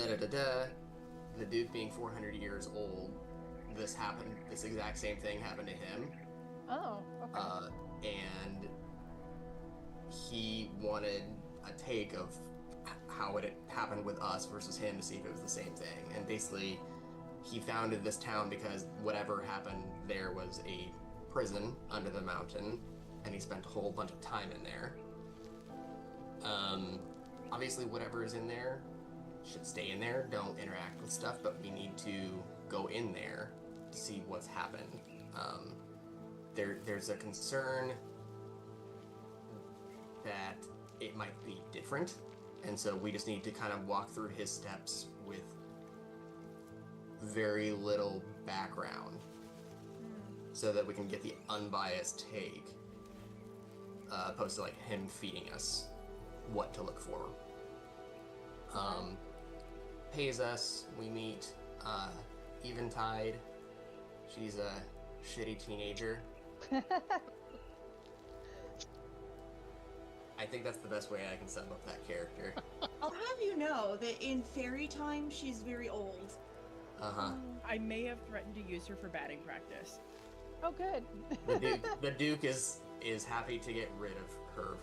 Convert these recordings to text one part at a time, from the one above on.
da-da-da-da. The Duke being 400 years old, this exact same thing happened to him. Oh, okay. And he wanted a take of how it happened with us versus him to see if it was the same thing. And basically, he founded this town because whatever happened there was a prison under the mountain, and he spent a whole bunch of time in there. Obviously, whatever is in there should stay in there. Don't interact with stuff, but we need to go in there to see what's happened. There's a concern that it might be different, and so we just need to kind of walk through his steps with very little background so that we can get the unbiased take, opposed to like him feeding us what to look for. Pays us, we meet Eventide. She's a shitty teenager. I think that's the best way I can sum up that character. I'll have you know that in fairy time, she's very old. I may have threatened to use her for batting practice. Oh, good. The Duke is happy to get rid of her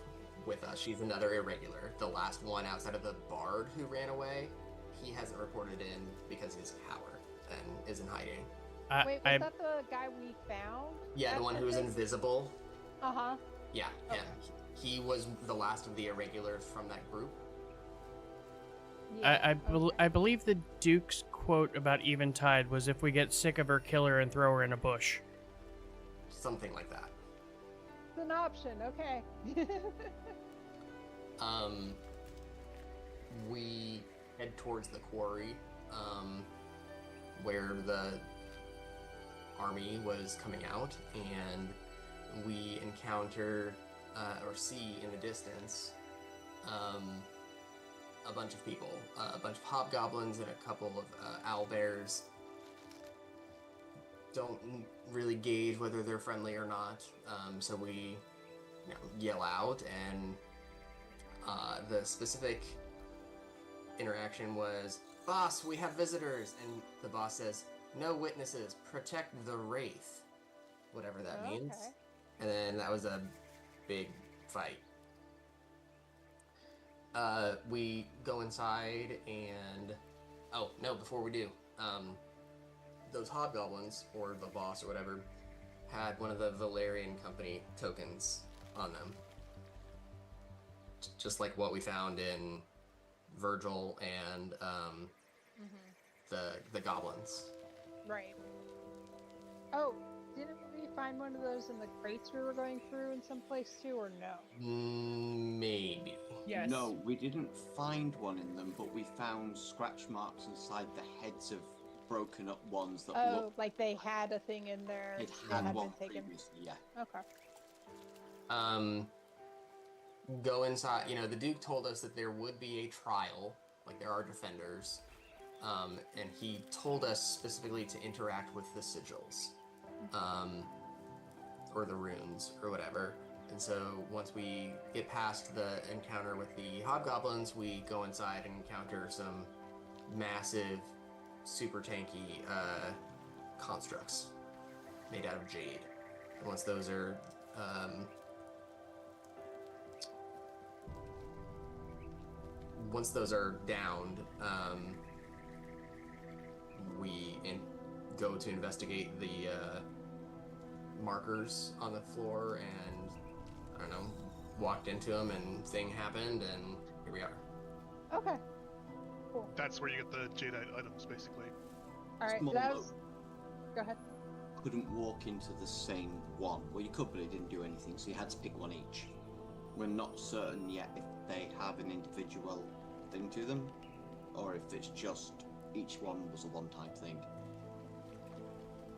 with us. She's another irregular. The last one outside of the bard who ran away, he hasn't reported in because he's a coward and is in hiding. Wait, was that the guy we found? Yeah, the one who was invisible. Uh-huh. Yeah, okay. him. He was the last of the irregulars from that group. Yeah, I believe the Duke's quote about Eventide was, "If we get sick of her, kill her and throw her in a bush." Something like that. It's an option, okay. We head towards the quarry, where the army was coming out, and we encounter or see in the distance a bunch of people, a bunch of hobgoblins and a couple of owlbears. Don't really gauge whether they're friendly or not, so we yell out, and the specific interaction was, "Boss, we have visitors," and the boss says, "No witnesses, protect the wraith," whatever that means. Okay. And then that was a big fight. We go inside and... Oh, no, before we do, those hobgoblins, or the boss or whatever, had one of the Valerian Company tokens on them. Just like what we found in Virgil and the goblins. Right. Oh, didn't we find one of those in the crates we were going through in some place too, or no? Maybe. Yes. No, we didn't find one in them, but we found scratch marks inside the heads of broken up ones that looked like they had a thing in there. it that had one been taken. previously, yeah. Okay. Go inside. The Duke told us that there would be a trial, like there are defenders, and he told us specifically to interact with the sigils, or the runes, or whatever. And so once we get past the encounter with the hobgoblins, we go inside and encounter some massive, super tanky constructs made out of jade. And once those are downed, we go to investigate the markers on the floor, and I don't know, walked into them, and thing happened, and here we are. Okay. Cool. That's where you get the jadeite items, basically. All right. Small That note. was... Go ahead. Couldn't walk into the same one. Well, you could, but it didn't do anything, so you had to pick one each. We're not certain yet if they have an individual thing to them, or if it's just each one was a one-time thing.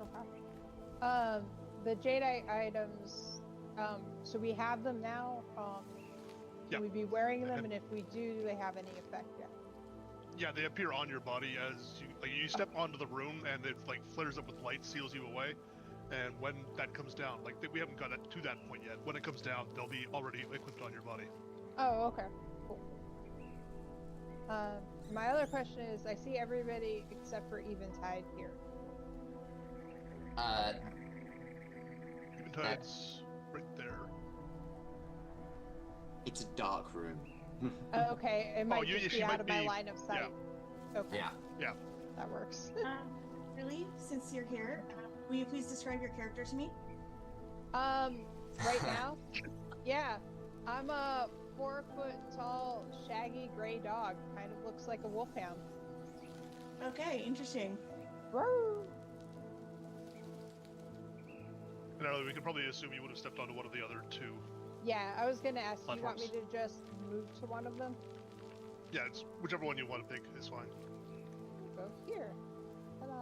Okay. The jadeite items, so we have them now. Yeah. Will we be wearing them, and if we do they have any effect yet? Yeah, they appear on your body as you step onto the room, and it flares up with light, seals you away. And when that comes down, we haven't got to that point yet. When it comes down, they'll be already equipped on your body. Oh, okay. Cool. my other question is, I see everybody except for Eventide here. Eventide's right there. It's a dark room. Okay, it might just she be out might of my be- line of sight. Okay, Yeah. that works. Really? Since you're here, will you please describe your character to me? Right now, yeah, I'm a 4-foot tall, shaggy gray dog. Kind of looks like a wolfhound. Okay, interesting. Woo! And we could probably assume you would have stepped onto one of the other two. Yeah, I was gonna ask. Do you want me Platforms. to just move to one of them? Yeah, it's whichever one you want to pick is fine. Go here. Ta-da.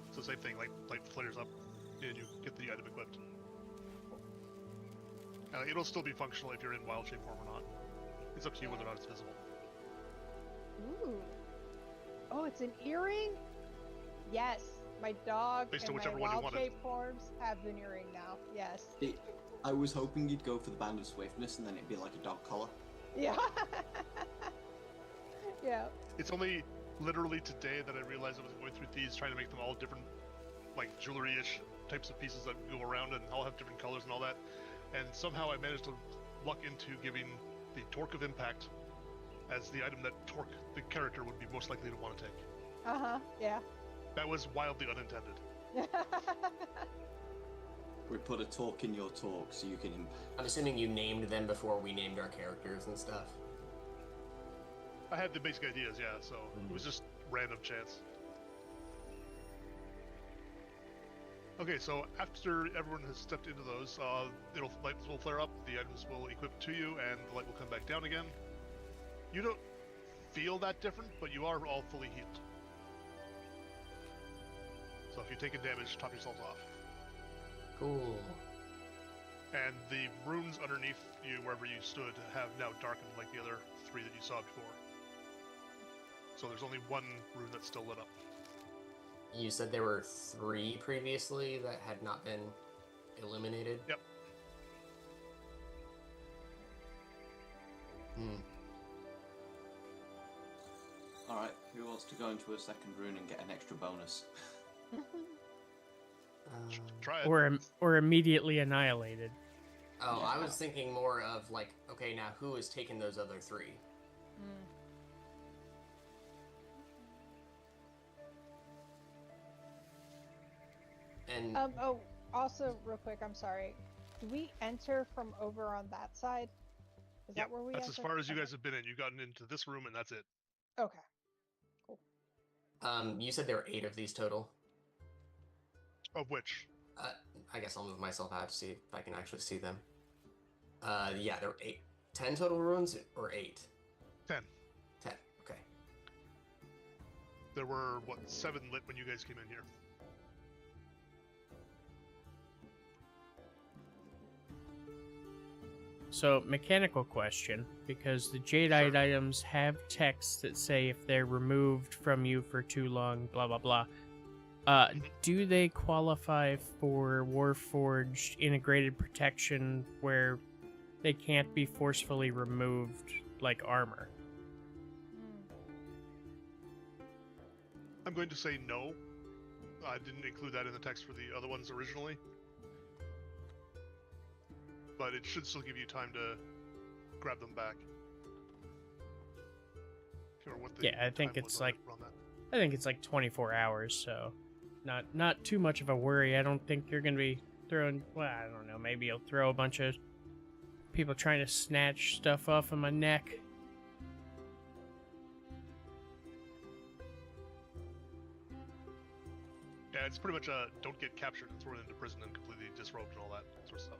So same thing, like light flares up, and you get the item equipped. It'll still be functional if you're in wild shape form or not. It's up to you whether or not it's visible. Ooh. Oh, it's an earring? Yes. My dog Based on and my whichever one you wild wanted. shape forms have an earring now. Yes. I was hoping you'd go for the band of swiftness and then it'd be like a dog collar. Yeah. Yeah. It's only literally today that I realized I was going through these, trying to make them all different, like jewelry-ish types of pieces that go around and all have different colors and all that. And somehow I managed to luck into giving the Torque of Impact as the item that Torque, the character, would be most likely to want to take. Uh-huh. Yeah. That was wildly unintended. We put a talk in your talk so you can I'm assuming you named them before we named our characters and stuff. I had the basic ideas, yeah, so it was just random chance. Okay, so after everyone has stepped into those, lights will flare up, the items will equip to you, and the light will come back down again. You don't feel that different, but you are all fully healed. So if you've taken damage, top yourselves off. Cool. And the runes underneath you, wherever you stood, have now darkened like the other three that you saw before. So there's only one rune that's still lit up. You said there were 3 previously that had not been illuminated? Yep. Alright, who wants to go into a second rune and get an extra bonus? Try it. Or immediately annihilated. Oh, Yeah. I was thinking more of like, okay, now who has taken those other 3? And Oh, also, real quick, I'm sorry. Do we enter from over on that side? Is Yep, that where we that's enter? as far as you Okay. guys have been in. You've gotten into this room, and that's it. Okay. you said there were 8 of these total. Of which? I guess I'll move myself out to see if I can actually see them. Yeah, there were 8. 10 total runes or 8? 10. 10. Okay. There were, 7 lit when you guys came in here. So, mechanical question, because the Jadeite items have texts that say if they're removed from you for too long, blah blah blah. Do they qualify for Warforged integrated protection where they can't be forcefully removed like armor? I'm going to say no. I didn't include that in the text for the other ones originally. But it should still give you time to grab them back. Can't remember what the Yeah, I think time it's was like on that. I think it's like 24 hours, so not too much of a worry. I don't think you're gonna be throwing. Well, I don't know. Maybe you'll throw a bunch of people trying to snatch stuff off of my neck. Yeah, it's pretty much a don't get captured and thrown into prison and completely disrobed and all that sort of stuff.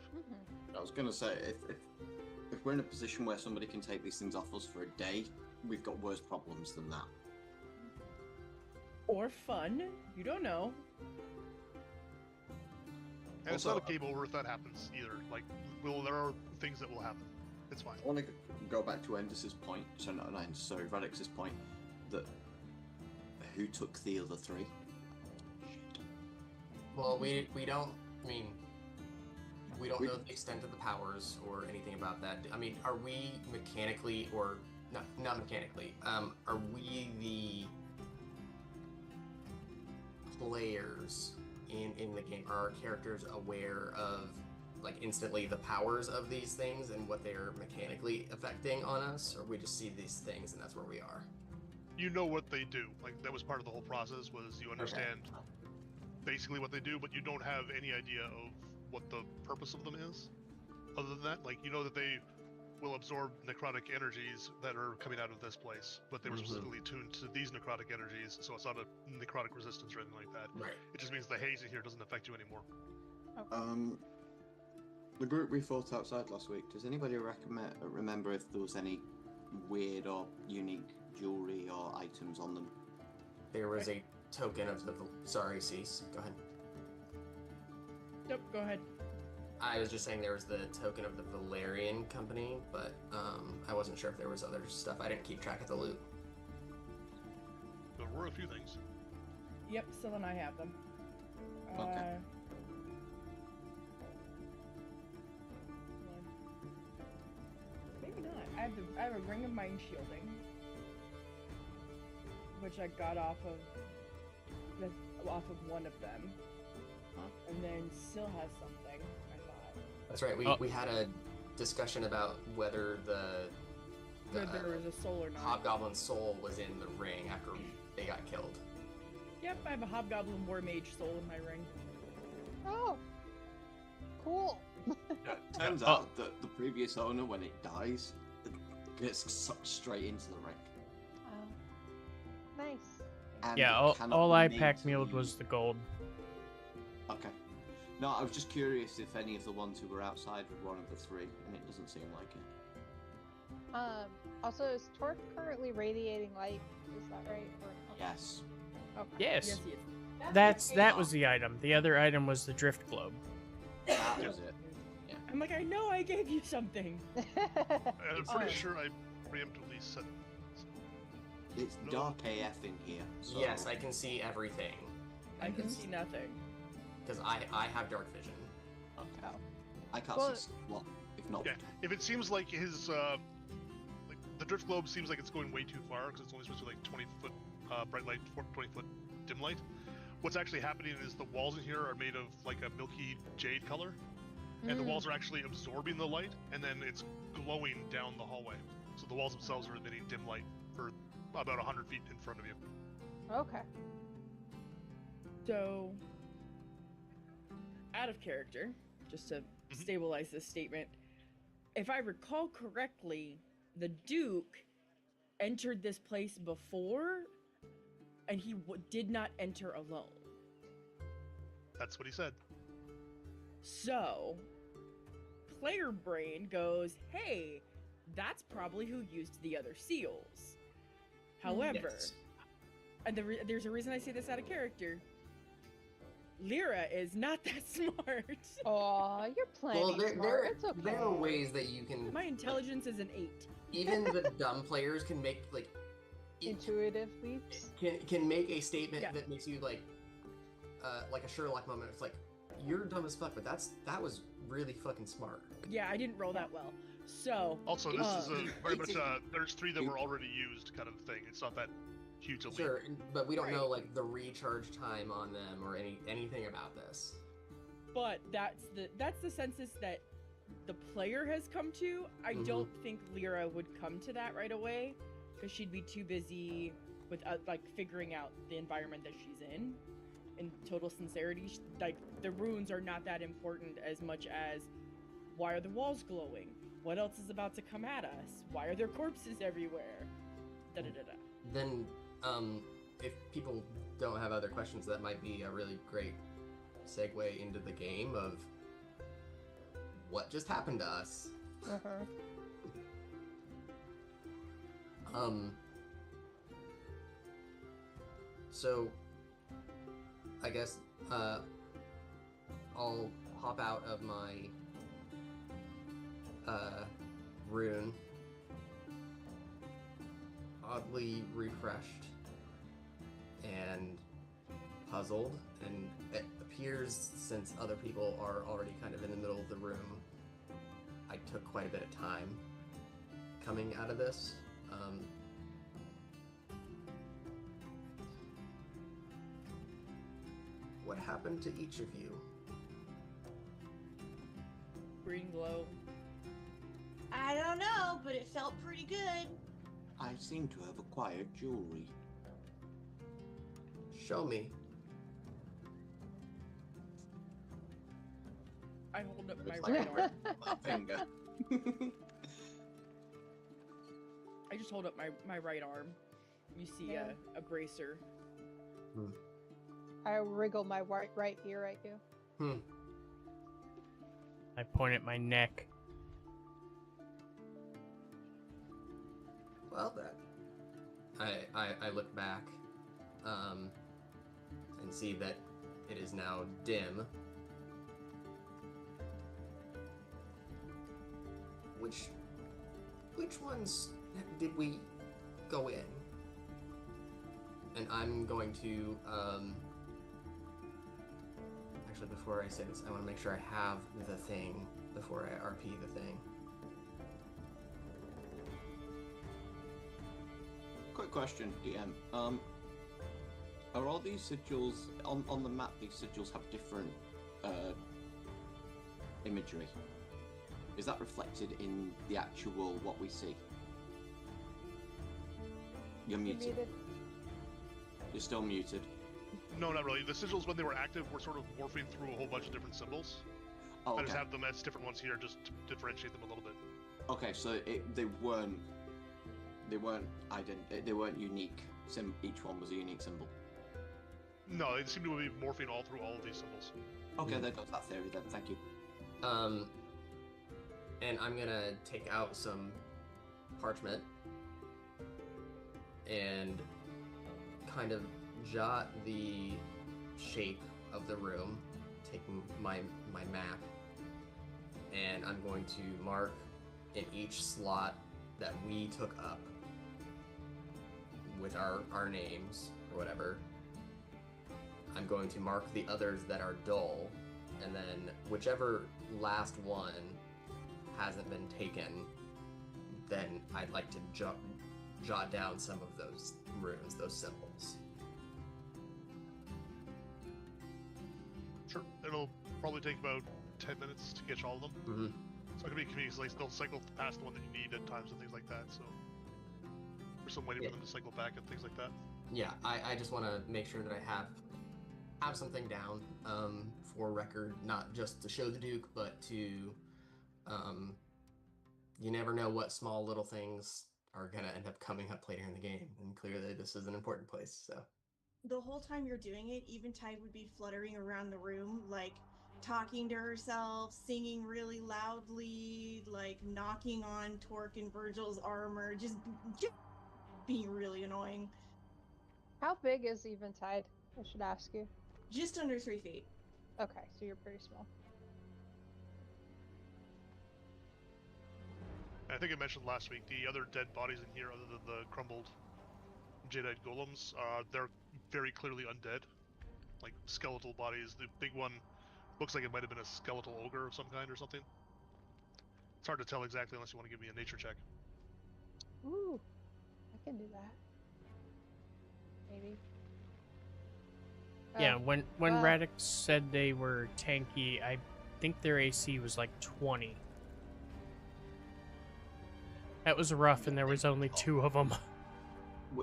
I was gonna say, if we're in a position where somebody can take these things off us for a day, we've got worse problems than that. Or fun. You don't know. And it's Also, not a game over if that happens either. Like, there are things that will happen. It's fine. I want to go back to Endus's point, sorry, Radix's point, that who took the other 3? Well, we don't. I mean, we don't know the extent of the powers or anything about that. I mean, are we mechanically or not mechanically. Are we the players in the game? Are our characters aware of like instantly the powers of these things and what they're mechanically affecting on us, or we just see these things and that's where we are? You know what they do. Like that was part of the whole process. Was you understand basically what they do, but you don't have any idea of what the purpose of them is. Other than that, like you know that they will absorb necrotic energies that are coming out of this place, but they were specifically tuned to these necrotic energies, so it's not a necrotic resistance or anything like that. Right. It just means the haze in here doesn't affect you anymore. The group we fought outside last week, does anybody remember if there was any weird or unique jewelry or items on them? There was a token of the... Sorry, Cease. Go ahead. Nope, go ahead. I was just saying there was the token of the Valerian company, but I wasn't sure if there was other stuff. I didn't keep track of the loot. There were a few things. Yep, Syl and I have them. Okay. Maybe not. I have a ring of mind shielding, which I got off of one of them, and then Syl has something. I thought. That's right. We had a discussion about whether Whether there was a soul or not. Hobgoblin soul was in the ring after they got killed. Yep, I have a Hobgoblin War Mage soul in my ring. Oh, cool. Turns out that the previous owner, when it dies, it gets sucked straight into the ring. Nice. And Yeah, it cannot all be I made pack to muled use- was the gold. Okay. No, I was just curious if any of the ones who were outside were one of the three, and it doesn't seem like it. Also, is Torque currently radiating light? Is that right? Or... Yes. Okay. Yes. Yes, he is. That was the item. The other item was the drift globe. That was it. I'm like, I know I gave you something. And I'm pretty sure I preemptively said It's dark AF in here. So... Yes, I can see everything. I can see nothing. Because I have dark vision. Oh. I can't Well- see what, if not. Yeah, if it seems like his, like the drift globe seems like it's going way too far because it's only supposed to be like 20-foot bright light, 20-foot dim light. What's actually happening is the walls in here are made of like a milky jade color, and the walls are actually absorbing the light, and then it's glowing down the hallway. So the walls themselves are emitting dim light for about 100 feet in front of you. Okay. So, out of character, just to stabilize this statement, if I recall correctly, the Duke entered this place before, and he did not enter alone. That's what he said. So, player brain goes, hey, that's probably who used the other seals. However, Yes. and there's a reason I say this out of character, Lyra is not that smart. Oh, you're playing Well, smart. It's okay. there are ways that you can... My intelligence is an 8. Even the dumb players can make, like... Intuitive leaps. Can make a statement Yeah. that makes you, like a Sherlock moment. It's like, you're dumb as fuck, but that was really fucking smart. Yeah, I didn't roll that well. So, Also, this is a very much it's there's 3 that were already used kind of thing. It's not that huge a leap. Sure, but we don't know, Right. like, the recharge time on them or anything about this. but that's the census that the player has come to. I don't think Lyra would come to that right away because she'd be too busy with like figuring out the environment that she's in. In total sincerity, like the runes are not that important as much as why are the walls glowing? What else is about to come at us? Why are there corpses everywhere? Da da da da. Then, if people don't have other questions, that might be a really great segue into the game of what just happened to us. So I guess I'll hop out of my rune, oddly refreshed and puzzled, and it appears since other people are already kind of in the middle of the room, I took quite a bit of time coming out of this. What happened to each of you? Green glow. I don't know, but it felt pretty good. I seem to have acquired jewelry. Show me. I hold up my Looks right like arm. a finger. I just hold up my right arm. You see Yeah. a bracer. I wriggle my right ear at you. I point at my neck. Well, then. I look back and see that it is now dim. Which ones did we go in? And I'm going to actually, before I say this, I want to make sure I have the thing before I RP the thing. Quick question, DM. Are all these sigils on the map? These sigils have different imagery. Is that reflected in the actual what we see? You're muted. You're still muted. No, not really. The sigils, when they were active, were sort of morphing through a whole bunch of different symbols. Oh, I okay. just have them as different ones here, just to differentiate them a little bit. Okay, so they weren't they weren't unique. Each one was a unique symbol. No, they seem to be morphing all through all of these symbols. Okay, there goes that theory then. Thank you. And I'm gonna take out some parchment and kind of jot the shape of the room, taking my map, and I'm going to mark in each slot that we took up with our names or whatever. I'm going to mark the others that are dull, and then whichever last one hasn't been taken, then I'd like to jot down some of those runes, those symbols. Sure. It'll probably take about 10 minutes to catch all of them. Mm-hmm. So it could be convenient, like they'll cycle past the one that you need at times and things like that, so there's some waiting for them to cycle back and things like that. Yeah, I just want to make sure that I have something down for record, not just to show the Duke, but to you never know what small little things are gonna end up coming up later in the game, and clearly this is an important place. So The whole time you're doing it, Eventide would be fluttering around the room, like talking to herself, singing really loudly, like knocking on Torque and Virgil's armor, just being really annoying. How big is Eventide? I should ask you. Just under 3 feet. Okay, so you're pretty small. And I think I mentioned last week, the other dead bodies in here, other than the crumbled jadeite golems, they're very clearly undead. Like skeletal bodies. The big one looks like it might have been a skeletal ogre of some kind or something. It's hard to tell exactly unless you want to give me a nature check. Ooh, I can do that. Maybe. Yeah, when well- Radix said they were tanky, I think their AC was like 20. That was rough, and there was only 2 of them.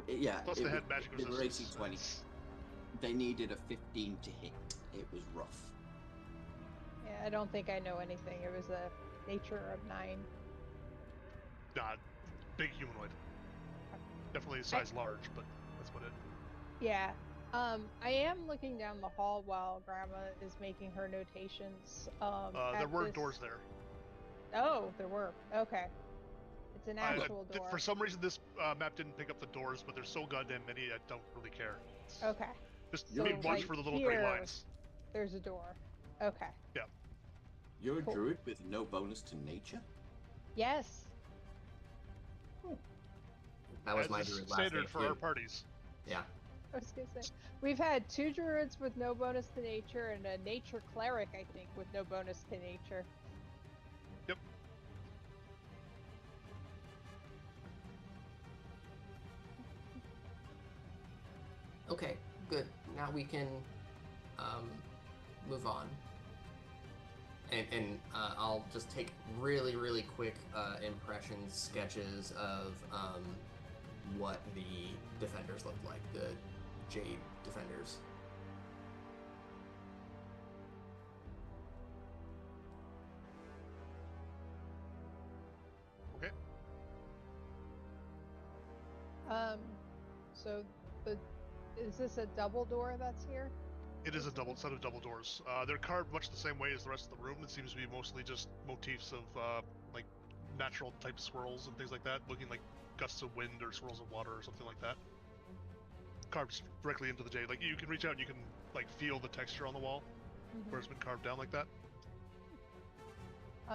Yeah, Plus they had magic they were AC resistance. 20. They needed a 15 to hit. It was rough. Yeah, I don't think I know anything. It was a nature of 9. Big humanoid. Definitely size large, but that's about it. Yeah. I am looking down the hall while Grandma is making her notations. There at were this- doors there. Oh, there were. Okay. It's an actual door. For some reason, this map didn't pick up the doors, but there's so goddamn many, I don't really care. Okay. Just So, watch like, for the little gray here- lines. There's a door. Okay. You're a Cool. druid with no bonus to nature? Yes. that was As my is druid last standard game, for too. our parties. Yeah. I was gonna say we've had 2 druids with no bonus to nature and a nature cleric, I think, with no bonus to nature. Yep. Okay, good. Now we can move on. And I'll just take really, really quick impressions, sketches of what the defenders look like, the Jade defenders. Okay. So is this a double door that's here? It is a double set of double doors. They're carved much the same way as the rest of the room. It seems to be mostly just motifs of like natural type swirls and things like that, looking like gusts of wind or swirls of water or something like that. Carved directly into the jade. Like you can reach out and you can like feel the texture on the wall where it's been carved down like that.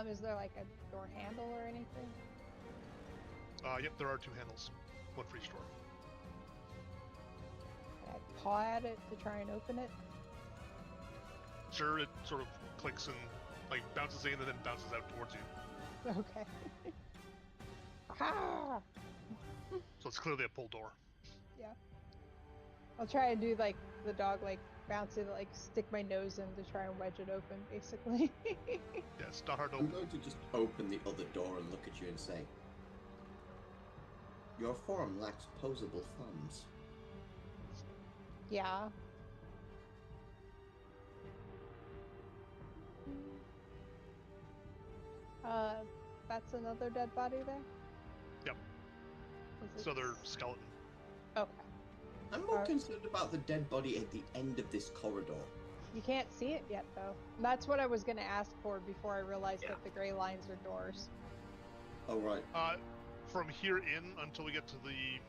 Is there like a door handle or anything? Yep, there are 2 handles, one for each door. Can I paw at it to try and open it? Sure, it sort of clicks and like bounces in and then bounces out towards you. Okay. Ah! So it's clearly a pull door. Yeah. I'll try and do like the dog, like bounce it, like stick my nose in to try and wedge it open, basically. Yeah, it's not hard to I'm open. going to just open the other door and look at you and say, your form lacks posable thumbs. Yeah. That's another dead body there? Yep. Is So it- they're skeleton. Okay. I'm more concerned about the dead body at the end of this corridor. You can't see it yet, though. That's what I was going to ask for before I realized Yeah. that the gray lines are doors. Oh, right. From here in until we get to the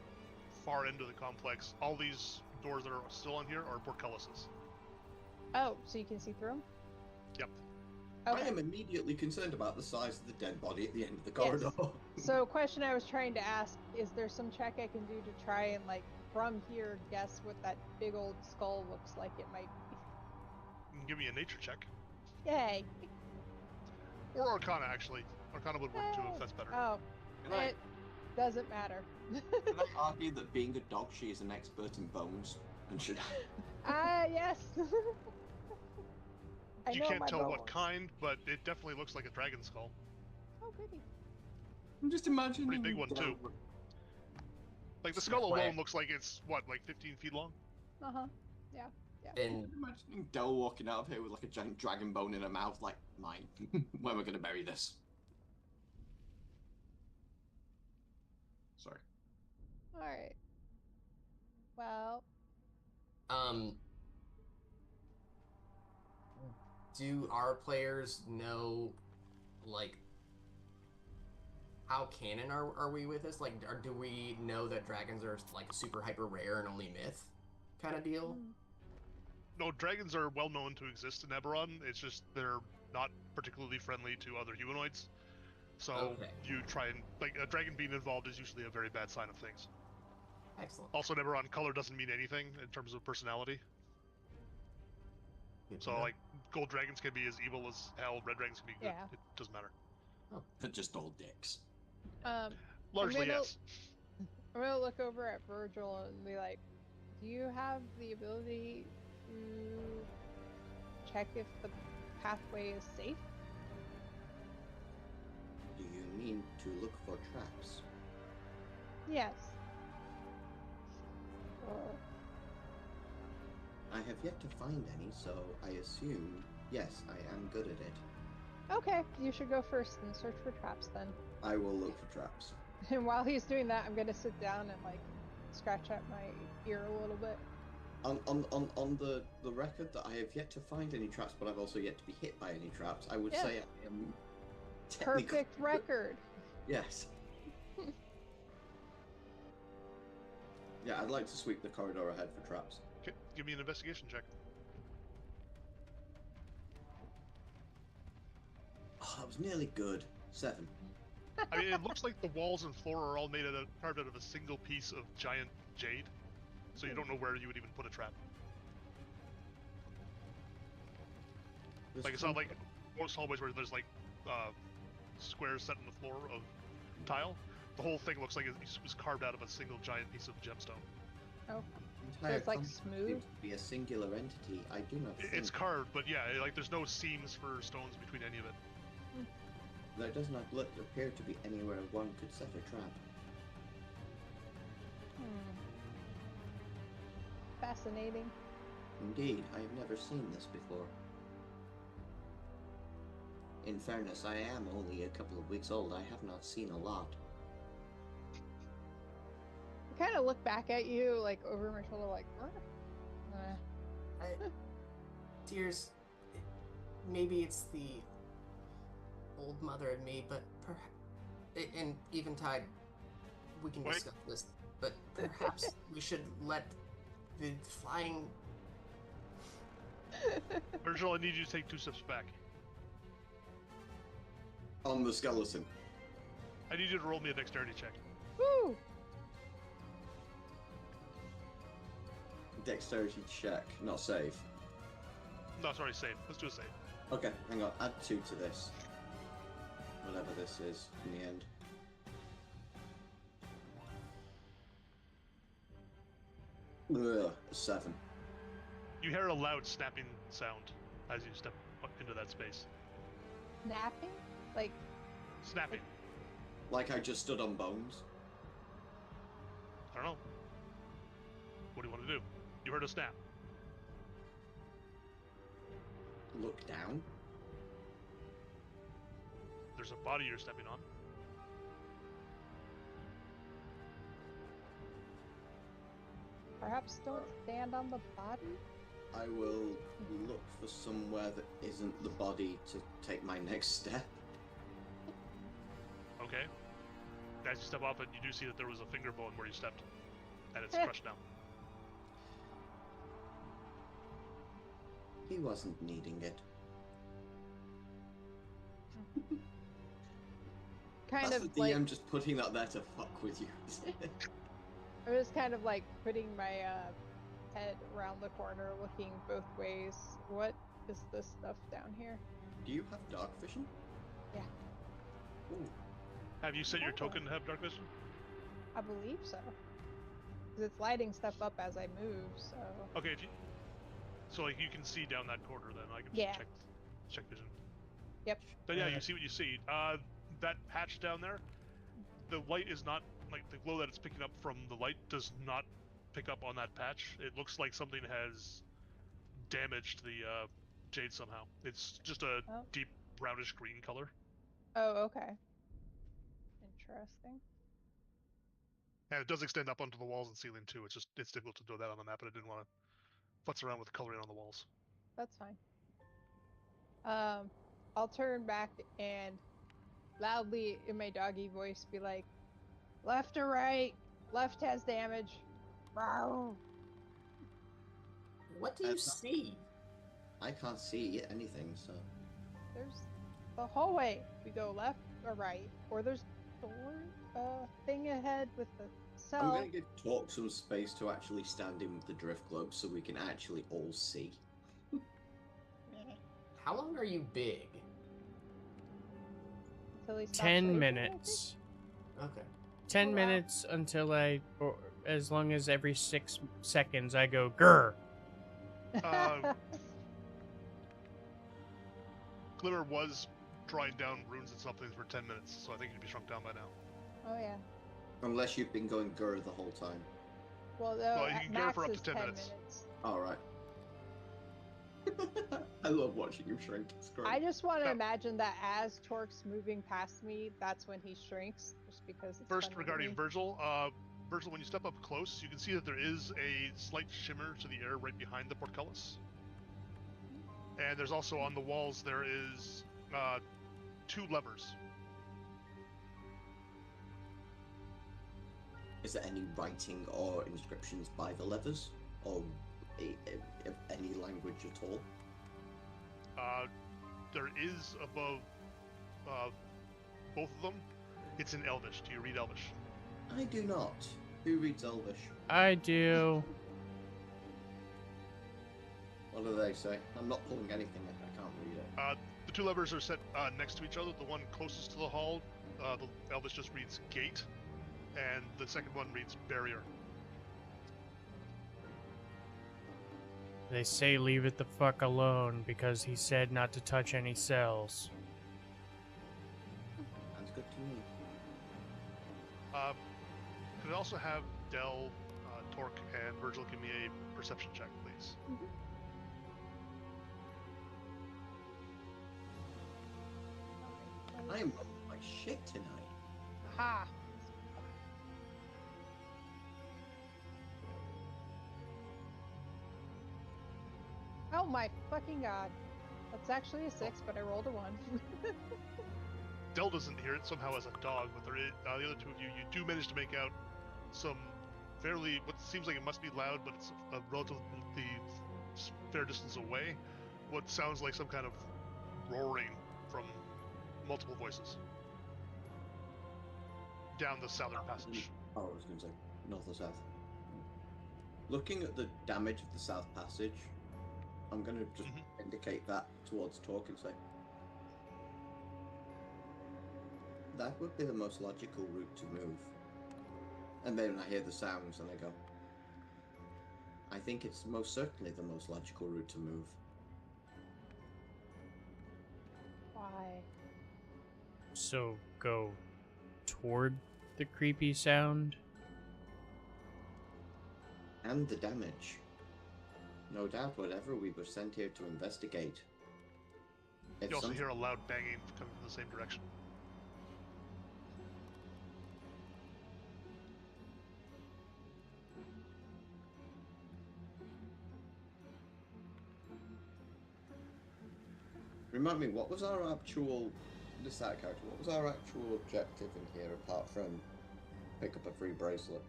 far end of the complex, all these doors that are still on here are portcullises. Oh, so you can see through them? Yep. Okay. I am immediately concerned about the size of the dead body at the end of the Yes. corridor. So, question I was trying to ask, is there some check I can do to try and, like, from here, guess what that big old skull looks like it might be? You can give me a nature check. Yay! Or Arcana, actually. Arcana would work too if that's better. Oh, Can I- it doesn't matter. Can I argue that being a dog, she is an expert in bones and should? Yes. I You know can't my tell what bones. kind, but it definitely looks like a dragon skull. Oh, goody. I'm just imagining. Pretty big one, too. Like, the skull Wait. alone looks like it's, what, like 15 feet long? Uh-huh. And I'm imagining Dell walking out of here with like a giant dragon bone in her mouth, like, mine. Where am I going to bury this? Sorry. Alright. Well, do our players know, like, how canon are we with this? Like, do we know that dragons are, like, super hyper rare and only myth kind of deal? No, dragons are well known to exist in Eberron. It's just they're not particularly friendly to other humanoids. So Okay. you try and, like, a dragon being involved is usually a very bad sign of things. Excellent. Also, in Eberron, color doesn't mean anything in terms of personality. Good to So, know. like, gold dragons can be as evil as hell, red dragons can be good. Yeah. It doesn't matter. They're just all dicks. Largely, gonna- yes. I'm gonna look over at Virgil and be like, do you have the ability to check if the pathway is safe? Do you mean to look for traps? Yes. I have yet to find any, so I assume, yes, I am good at it. Okay, you should go first and search for traps then. I will look for traps. And while he's doing that, I'm gonna sit down and like scratch at my ear a little bit. On the record that I have yet to find any traps, but I've also yet to be hit by any traps, I would Yeah. say I am technically... Perfect record. Yes. Yeah, I'd like to sweep the corridor ahead for traps. Okay, give me an investigation check. Oh, that was nearly good. 7. I mean, it looks like the walls and floor are all carved out of a single piece of giant jade, so you don't know where you would even put a trap. Like, it's not like most hallways where there's like squares set in the floor of tile. The whole thing looks like it was carved out of a single giant piece of gemstone. Oh. entire it's, like, construct smooth? seems to be a singular entity. I do not think It's carved, but yeah, like there's no seams for stones between any of it. there does not appear to be anywhere one could set a trap. Fascinating. Indeed, I have never seen this before. In fairness, I am only a couple of weeks old. I have not seen a lot. I kind of look back at you, like, over my shoulder, like, Tears, maybe it's the old mother in me, but perhaps, and even Tide, we can Wait. discuss this, but perhaps we should let the flying... Virgil, I need you to take 2 steps back. On the skeleton. I need you to roll me a dexterity check. Woo! Dexterity check, not save. No, sorry, save. Let's do a save. Okay, hang on. Add 2 to this. Whatever this is in the end. Ugh, 7. You hear a loud snapping sound as you step up into that space. Napping? Like, Snapping. Like I just stood on bones. I don't know. What do you want to do? You heard a snap. Look down. There's a body you're stepping on. perhaps don't stand on the body? I will look for somewhere that isn't the body to take my next step. Okay. As you step off it, you do see that there was a finger bone where you stepped, and it's crushed down. He wasn't needing it. Kind That's of the like DM just putting that there to fuck with you. I was kind of like putting my head around the corner, looking both ways. What is this stuff down here? Do you have dark vision? Yeah. Ooh. Have you set your Oh. token to have dark vision? I believe so. Because it's lighting stuff up as I move, so. Okay, if you... So like you can see down that corner then. I can Yeah. check vision. Yep. But yeah, you see what you see. That patch down there, the light is not, like the glow that it's picking up from the light does not pick up on that patch. It looks like something has damaged the jade somehow. It's just a Oh. deep brownish green color. Oh, okay. Interesting. And it does extend up onto the walls and ceiling too. It's difficult to do that on the map, but I didn't want to futz around with coloring on the walls. That's fine. I'll turn back and loudly in my doggy voice be like, left or right? Left has damage. Rawr. What do you see? I can't see anything, so... There's the hallway. We go left or right, or there's a door thing ahead with the I'm cell. gonna give Talk some space to actually stand in with the drift globe so we can actually all see. How long are you big? Until he stops 10 waving, I minutes. Okay. 10 Oh, wow. minutes until or as long as every 6 seconds I go grr. think. Glimmer was drawing down runes and something for 10 minutes, so I think you'd be shrunk down by now. Oh yeah. Unless you've been going Gur the whole time. Well, no, Well, you at can go max for up to is 10 10 minutes. Alright. I love watching him shrink. It's great. I just want to No. imagine that as Torque's moving past me, that's when he shrinks, just because it's First, funny to regarding me. Virgil, Virgil, when you step up close, you can see that there is a slight shimmer to the air right behind the portcullis. And there's also on the walls, there is 2 levers. Is there any writing or inscriptions by the levers? Or any language at all? There is above both of them. It's in Elvish. Do you read Elvish? I do not. Who reads Elvish? I do. What do they say? I'm not pulling anything, I can't read it. The 2 levers are set next to each other. The one closest to the hall, the Elvish just reads gate, and the second one reads barrier. They say leave it the fuck alone because he said not to touch any cells. Sounds good to me. Could I also have Dell, Torque, and Virgil give me a perception check, please? I am rolling like shit tonight. Aha! Oh my fucking god. That's actually a 6, but I rolled a 1. Dell doesn't hear it somehow as a dog, but there is, the other two of you do manage to make out some fairly, what seems like it must be loud, but it's a relatively fair distance away, what sounds like some kind of roaring from multiple voices down the southern passage. Oh, I was going to say north or south. Looking at the damage of the south passage, I'm going to just indicate that towards Torque and say, that would be the most logical route to move. And then I hear the sounds and I go, I think it's most certainly the most logical route to move. Why? So go toward the creepy sound? And the damage. No doubt whatever we were sent here to investigate. You also hear a loud banging coming from the same direction. Remind me, what was our actual, this side character, what was our actual objective in here apart from pick up a free bracelet?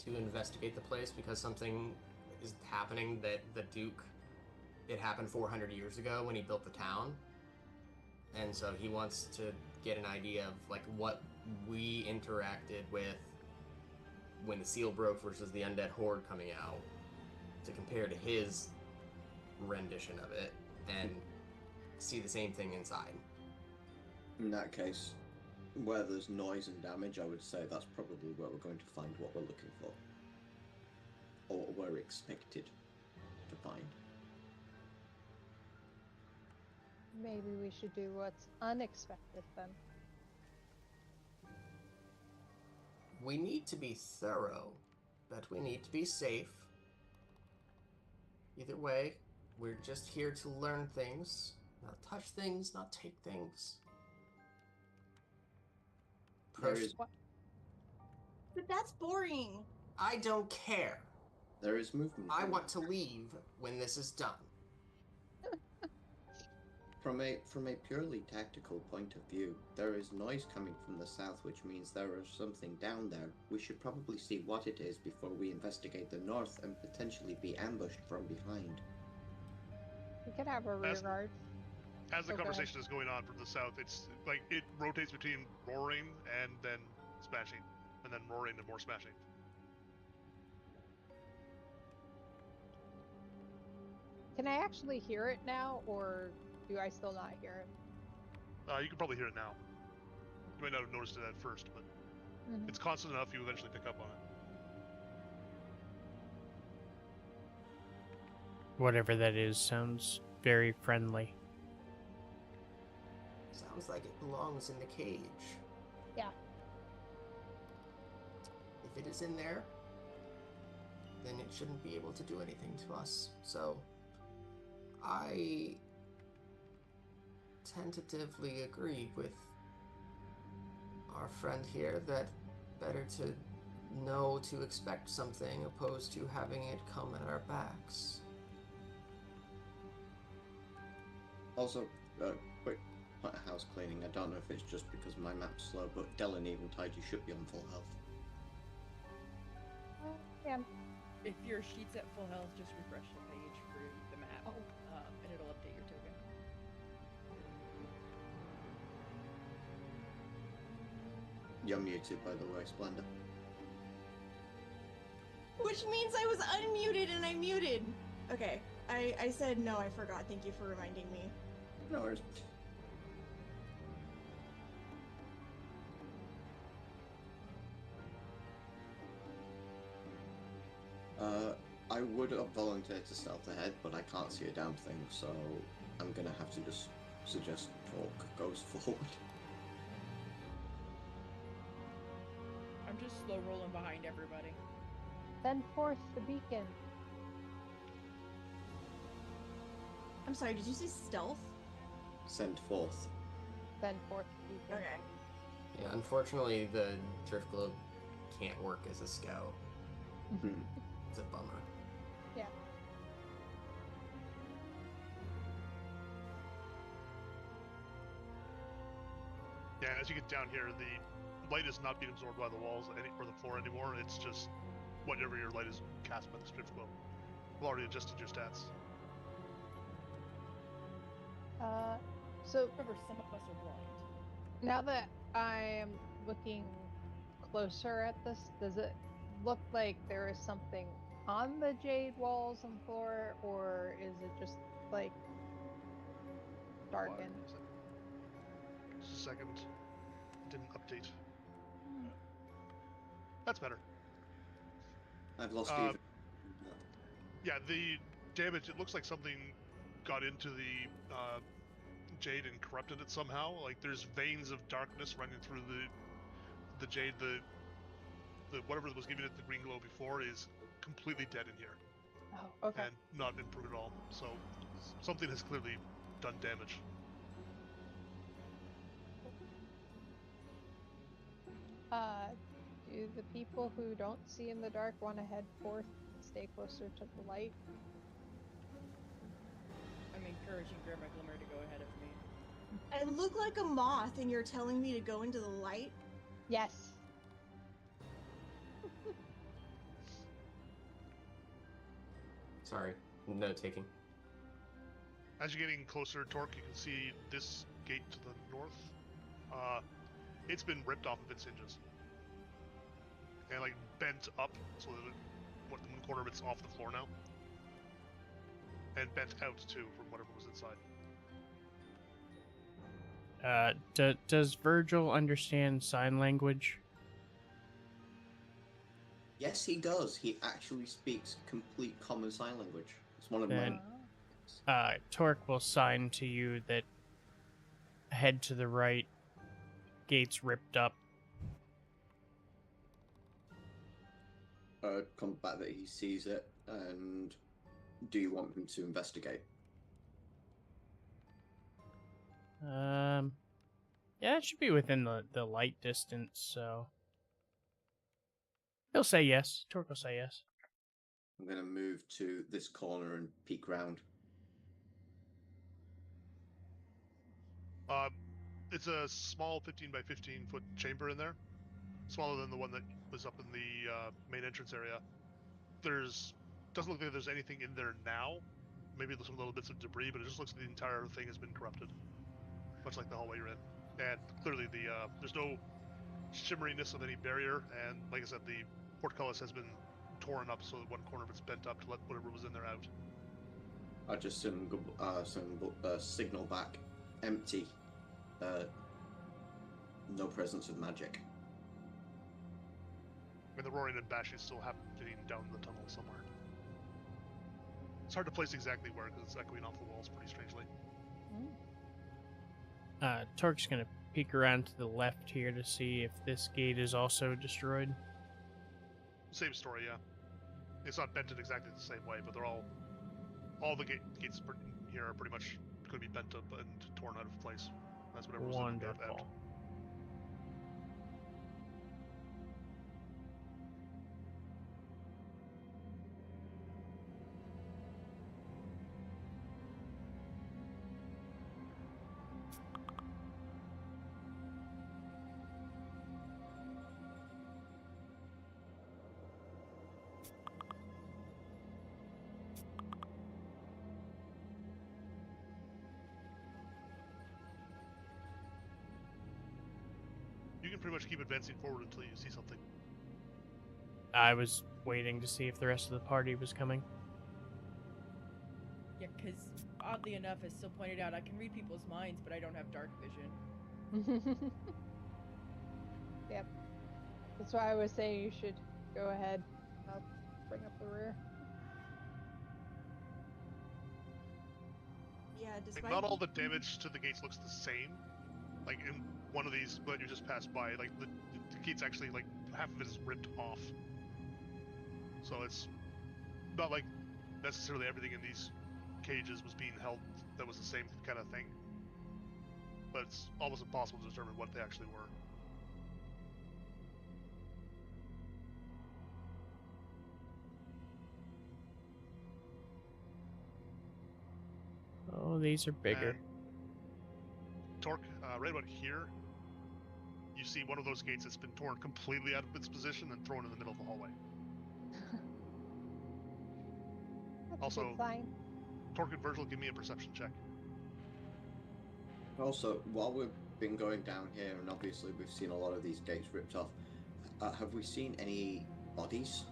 To investigate the place because something is happening that the Duke, it happened 400 years ago when he built the town. And so he wants to get an idea of like what we interacted with when the seal broke versus the undead horde coming out to compare to his rendition of it and see the same thing inside. In that case, where there's noise and damage, I would say that's probably where we're going to find what we're looking for. Or what we're expected to find. Maybe we should do what's unexpected then. We need to be thorough, but we need to be safe. Either way, we're just here to learn things, not touch things, not take things. There is, What? But that's boring. I don't care. there is movement. I want to leave when this is done. From a purely tactical point of view, there is noise coming from the south, which means there is something down there. We should probably see what it is before we investigate the north and potentially be ambushed from behind. We could have a rear guard. As the Oh, go ahead. conversation is going on from the south, it's like it rotates between roaring and then smashing, and then roaring and more smashing. Can I actually hear it now, or do I still not hear it? You can probably hear it now. You might not have noticed it at first, but it's constant enough you eventually pick up on it. Whatever that is sounds very friendly. Sounds like it belongs in the cage. Yeah. If it is in there, then it shouldn't be able to do anything to us. So, I tentatively agree with our friend here that better to know to expect something opposed to having it come at our backs. Also, quick house cleaning. I don't know if it's just because my map's slow, but Dell and Eventide, you should be on full health. Yeah. If your sheet's at full health, just refresh the page for the map, and it'll update your token. You're muted, by the way, Splendor. Which means I was unmuted and I muted. Okay, I said no, I forgot. Thank you for reminding me. No worries. I would have volunteered to stealth ahead, but I can't see a damn thing, so I'm gonna have to just suggest Torque goes forward. I'm just slow rolling behind everybody. Send forth the beacon. I'm sorry, did you say stealth? Send forth. Send forth the beacon. Okay. Yeah, unfortunately, the Drift Globe can't work as a scout. It's a bummer. Yeah. Yeah, as you get down here, the light is not being absorbed by the walls or the floor anymore. It's just whatever your light is cast by the Drift Globe. I've already adjusted your stats. So Remember, some of us are blind. now that I am looking closer at this, does it look like there is something on the jade walls and floor, or is it just like darkened? Just a second. Didn't update. That's better. I've lost even. Yeah, the damage, it looks like something got into the jade and corrupted it somehow. Like there's veins of darkness running through the jade. The whatever was giving it the green glow before is completely dead in here Oh, okay. and not improved at all. So something has clearly done damage. Do the people who don't see in the dark want to head forth and stay closer to the light? I'm encouraging Grandma Glimmer to go ahead of me. I look like a moth and you're telling me to go into the light? Yes. Sorry, note taking. As you're getting closer, Torque, you can see this gate to the north. It's been ripped off of its hinges. And like bent up so that one corner of it's off the floor now. And bent out too from whatever was inside. Does Virgil understand sign language? Yes, he does. He actually speaks complete common sign language. It's one of Then- my. Torque will sign to you that head to the right, gates ripped up. Come back that he sees it, and do you want him to investigate? Yeah, it should be within the light distance, so he'll say yes. Torque will say yes. I'm going to move to this corner and peek round. It's a small 15 by 15 foot chamber in there. Smaller than the one that was up in the main entrance area. Doesn't look like there's anything in there now. Maybe there's some little bits of debris, but it just looks like the entire thing has been corrupted. Much like the hallway you're in. And clearly there's no shimmeriness of any barrier, and like I said, the portcullis has been torn up so that one corner of it's bent up to let whatever was in there out. I just signal back. Empty. No presence of magic. And the roaring and bashing still happening down the tunnel somewhere. It's hard to place exactly where because it's echoing off the walls pretty strangely. Torque's gonna peek around to the left here to see if this gate is also destroyed. Same story, yeah. It's not bent in exactly the same way, but they're all the gates here are pretty much going to be bent up and torn out of place. That's whatever was in there out. Wonderful. You can pretty much keep advancing forward until you see something. I was waiting to see if the rest of the party was coming. Yeah, because oddly enough, as Sil pointed out, I can read people's minds, but I don't have dark vision. Yep. That's why I was saying you should go ahead. I'll bring up the rear. Yeah, Like, despite not all the being- damage to the gates looks the same. Like in one of these that you just passed by, like the gate's actually like half of it is ripped off. So it's not like necessarily everything in these cages was being held that was the same kind of thing. But it's almost impossible to determine what they actually were. Oh, these are bigger. And Torque, right about here, you see one of those gates that's been torn completely out of its position and thrown in the middle of the hallway. That's a Also- good sign. Torque and Virgil, give me a perception check. Also, while we've been going down here, and obviously we've seen a lot of these gates ripped off, have we seen any bodies?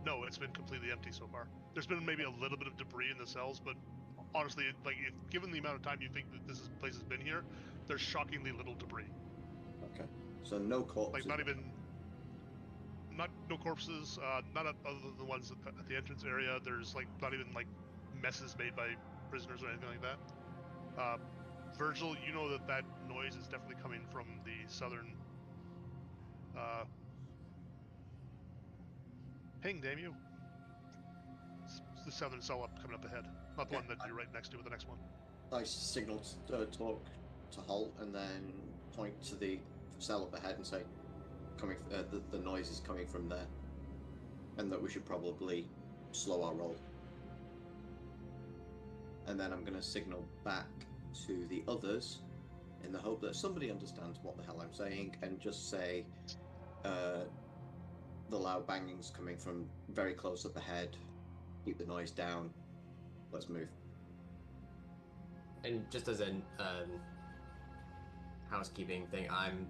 No, it's been completely empty so far. There's been maybe a little bit of debris in the cells, but honestly, given the amount of time you think that place has been here, there's shockingly little debris. Okay, so no corpses. Like no corpses. Not other than the ones at the entrance area. There's like not even like messes made by prisoners or anything like that. Virgil, you know that noise is definitely coming from the southern. Ping, damn you! It's the southern cell coming up ahead, not the Okay. one that you're right next to, but the next one. I signal Torque to halt, and then point to the cell up ahead and say, the noise is coming from there, and that we should probably slow our roll. And then I'm going to signal back to the others in the hope that somebody understands what the hell I'm saying, and just say, the loud banging's coming from very close up ahead. Keep the noise down. Let's move. And just as a housekeeping thing, I'm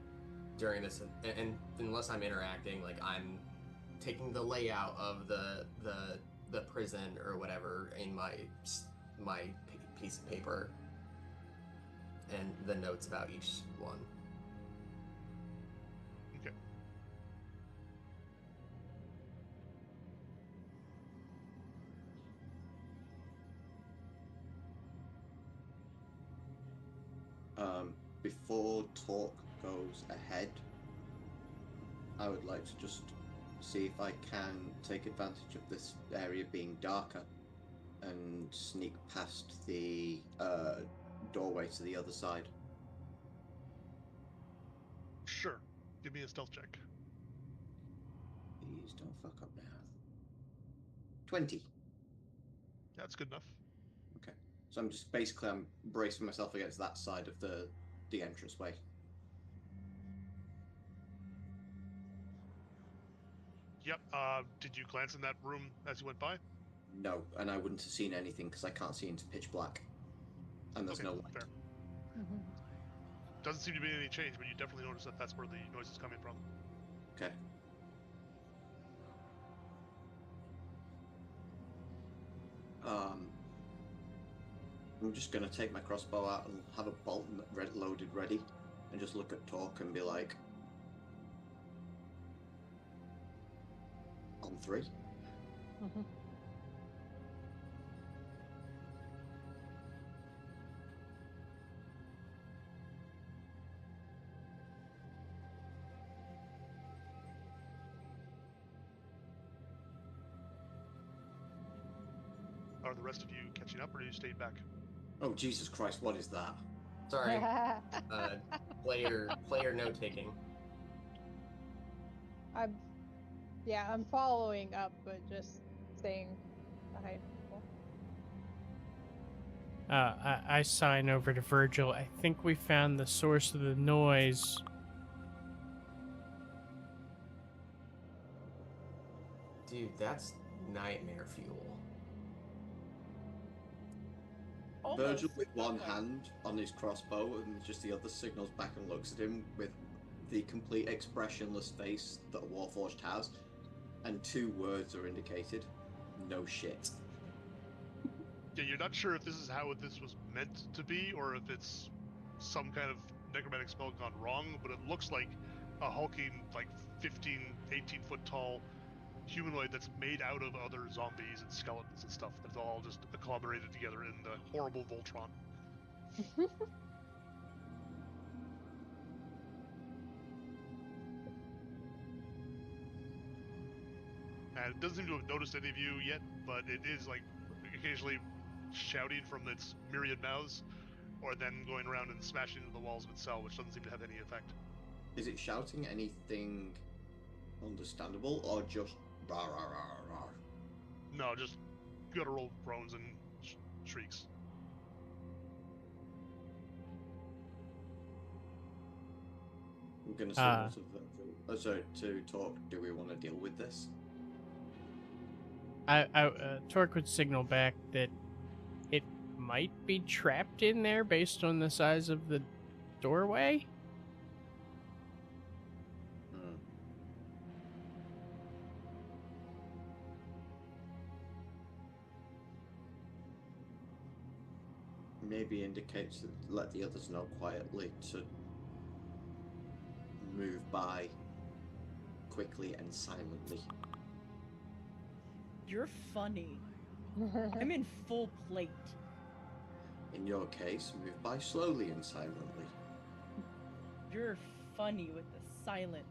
during this, and unless I'm interacting, like I'm taking the layout of the prison or whatever in my piece of paper, and the notes about each one. Okay. Before Talk goes ahead, I would like to just see if I can take advantage of this area being darker and sneak past the doorway to the other side. Sure. Give me a stealth check. Please don't fuck up now. 20. Yeah, that's good enough. Okay. So I'm bracing myself against that side of the entranceway. Yep. Did you glance in that room as you went by? No, and I wouldn't have seen anything because I can't see into pitch black. And there's Okay, no light. fair. Mhm. Doesn't seem to be any change, but you definitely notice that that's where the noise is coming from. Okay. I'm just gonna take my crossbow out and have a bolt loaded ready, and just look at Torque and be like, on 3. Mhm. Are the rest of you catching up, or are you stayed back? Oh Jesus Christ! What is that? Sorry, player note taking. I'm following up, but just staying behind people. I sign over to Virgil. I think we found the source of the noise. Dude, that's nightmare fuel. Almost. Virgil with one hand on his crossbow and just the other signals back and looks at him with the complete expressionless face that a Warforged has, and 2 words are indicated: no shit. Yeah, you're not sure if this is how this was meant to be, or if it's some kind of necromantic spell gone wrong, but it looks like a hulking, like 15, 18 foot tall humanoid that's made out of other zombies and skeletons and stuff. That's all just collaborated together in the horrible Voltron. And it doesn't seem to have noticed any of you yet, but it is like occasionally shouting from its myriad mouths, or then going around and smashing into the walls of its cell, which doesn't seem to have any effect. Is it shouting anything understandable, or just rah rah rah rah? No, just guttural groans and shrieks. I'm gonna say to talk. Do we want to deal with this? Torque would signal back that it might be trapped in there based on the size of the doorway. Maybe indicates that let the others know quietly to move by quickly and silently. You're funny. I'm in full plate. In your case, move by slowly and silently. You're funny with the silently.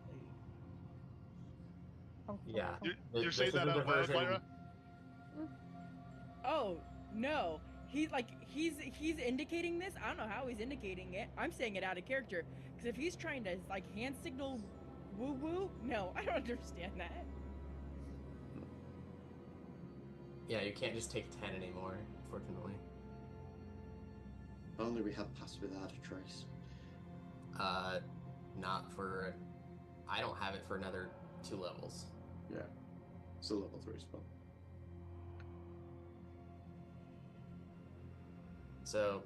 Yeah. You're saying that out loud, Lyra? Oh no, he's indicating this. I don't know how he's indicating it. I'm saying it out of character because if he's trying to like hand signal woo woo, no, I don't understand that. Yeah, you can't just take 10 anymore, unfortunately. If only we had passed without a trace. Not for... I don't have it for another 2 levels. Yeah. It's a level 3 spell. So,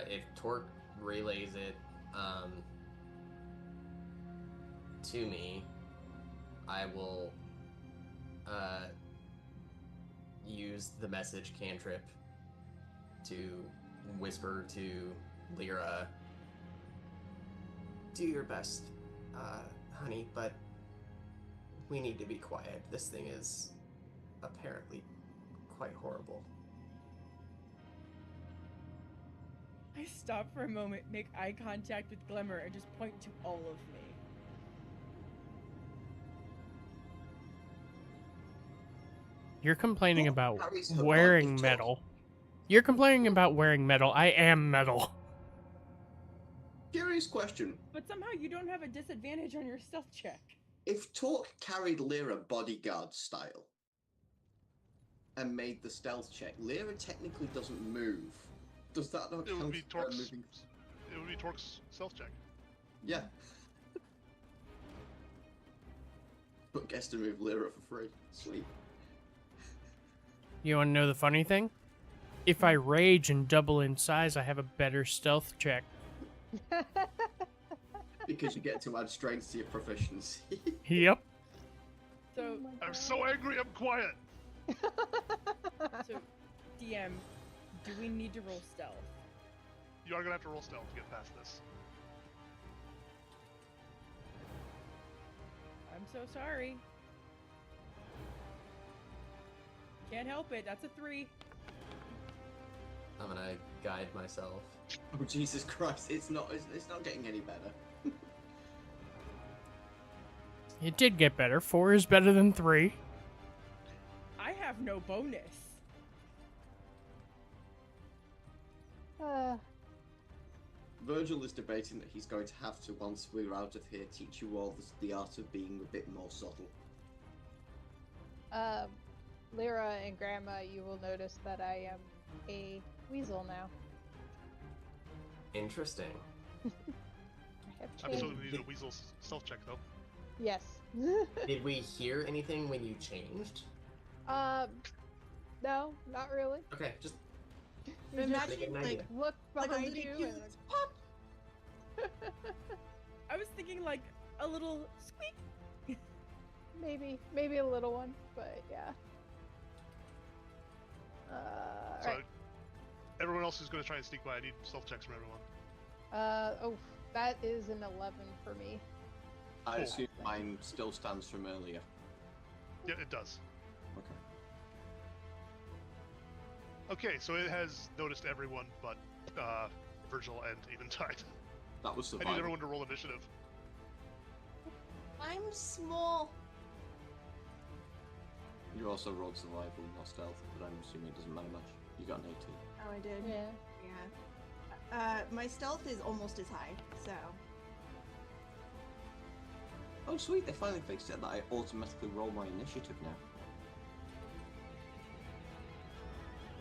if Torque relays it to me, I will use the message cantrip to whisper to Lyra, do your best, honey, but we need to be quiet. This thing is apparently quite horrible. I stop for a moment, make eye contact with Glimmer, and just point to all of me. You're complaining about Harry's her wearing body metal. You're complaining about wearing metal. I am metal. Curious question. But somehow you don't have a disadvantage on your stealth check. If Torque carried Lyra bodyguard style and made the stealth check, Lyra technically doesn't move. Does that not It count would be for her Torque's. moving? It would be Torque's stealth check. Yeah. But gets to move Lyra for free. Sweet. You want to know the funny thing? If I rage and double in size, I have a better stealth check. Because you get to add strength to your proficiency. Yep. So, I'm so angry, I'm quiet. so DM, do we need to roll stealth? You are gonna have to roll stealth to get past this. I'm so sorry. Can't help it. That's a 3. I'm gonna guide myself. Oh Jesus Christ! It's not getting any better. It did get better. 4 is better than 3. I have no bonus. Virgil is debating that he's going to have to, once we're out of here, teach you all the art of being a bit more subtle. Lyra and Grandma, you will notice that I am a weasel now. Interesting. I have I'm changed. still gonna need a weasel stealth check though. Yes. Did we hear anything when you changed? No, not really. Okay, just You just Imagine an like idea. look like a behind little you cute and pop. I was thinking like a little squeak. maybe a little one, but yeah. So Alright. everyone else who's gonna try and sneak by, I need stealth checks from everyone. Oh, that is an 11 for me. I Cool. assume mine still stands from earlier. Yeah, it does. Okay. Okay, so it has noticed everyone but Virgil and Eventide. That was I need survival. everyone to roll initiative. I'm small. You also rolled survival, not stealth, but I'm assuming it doesn't matter much. You got an 18. Oh, I did. Yeah. Yeah. My stealth is almost as high, so. Oh, sweet, they finally fixed it that I automatically roll my initiative now.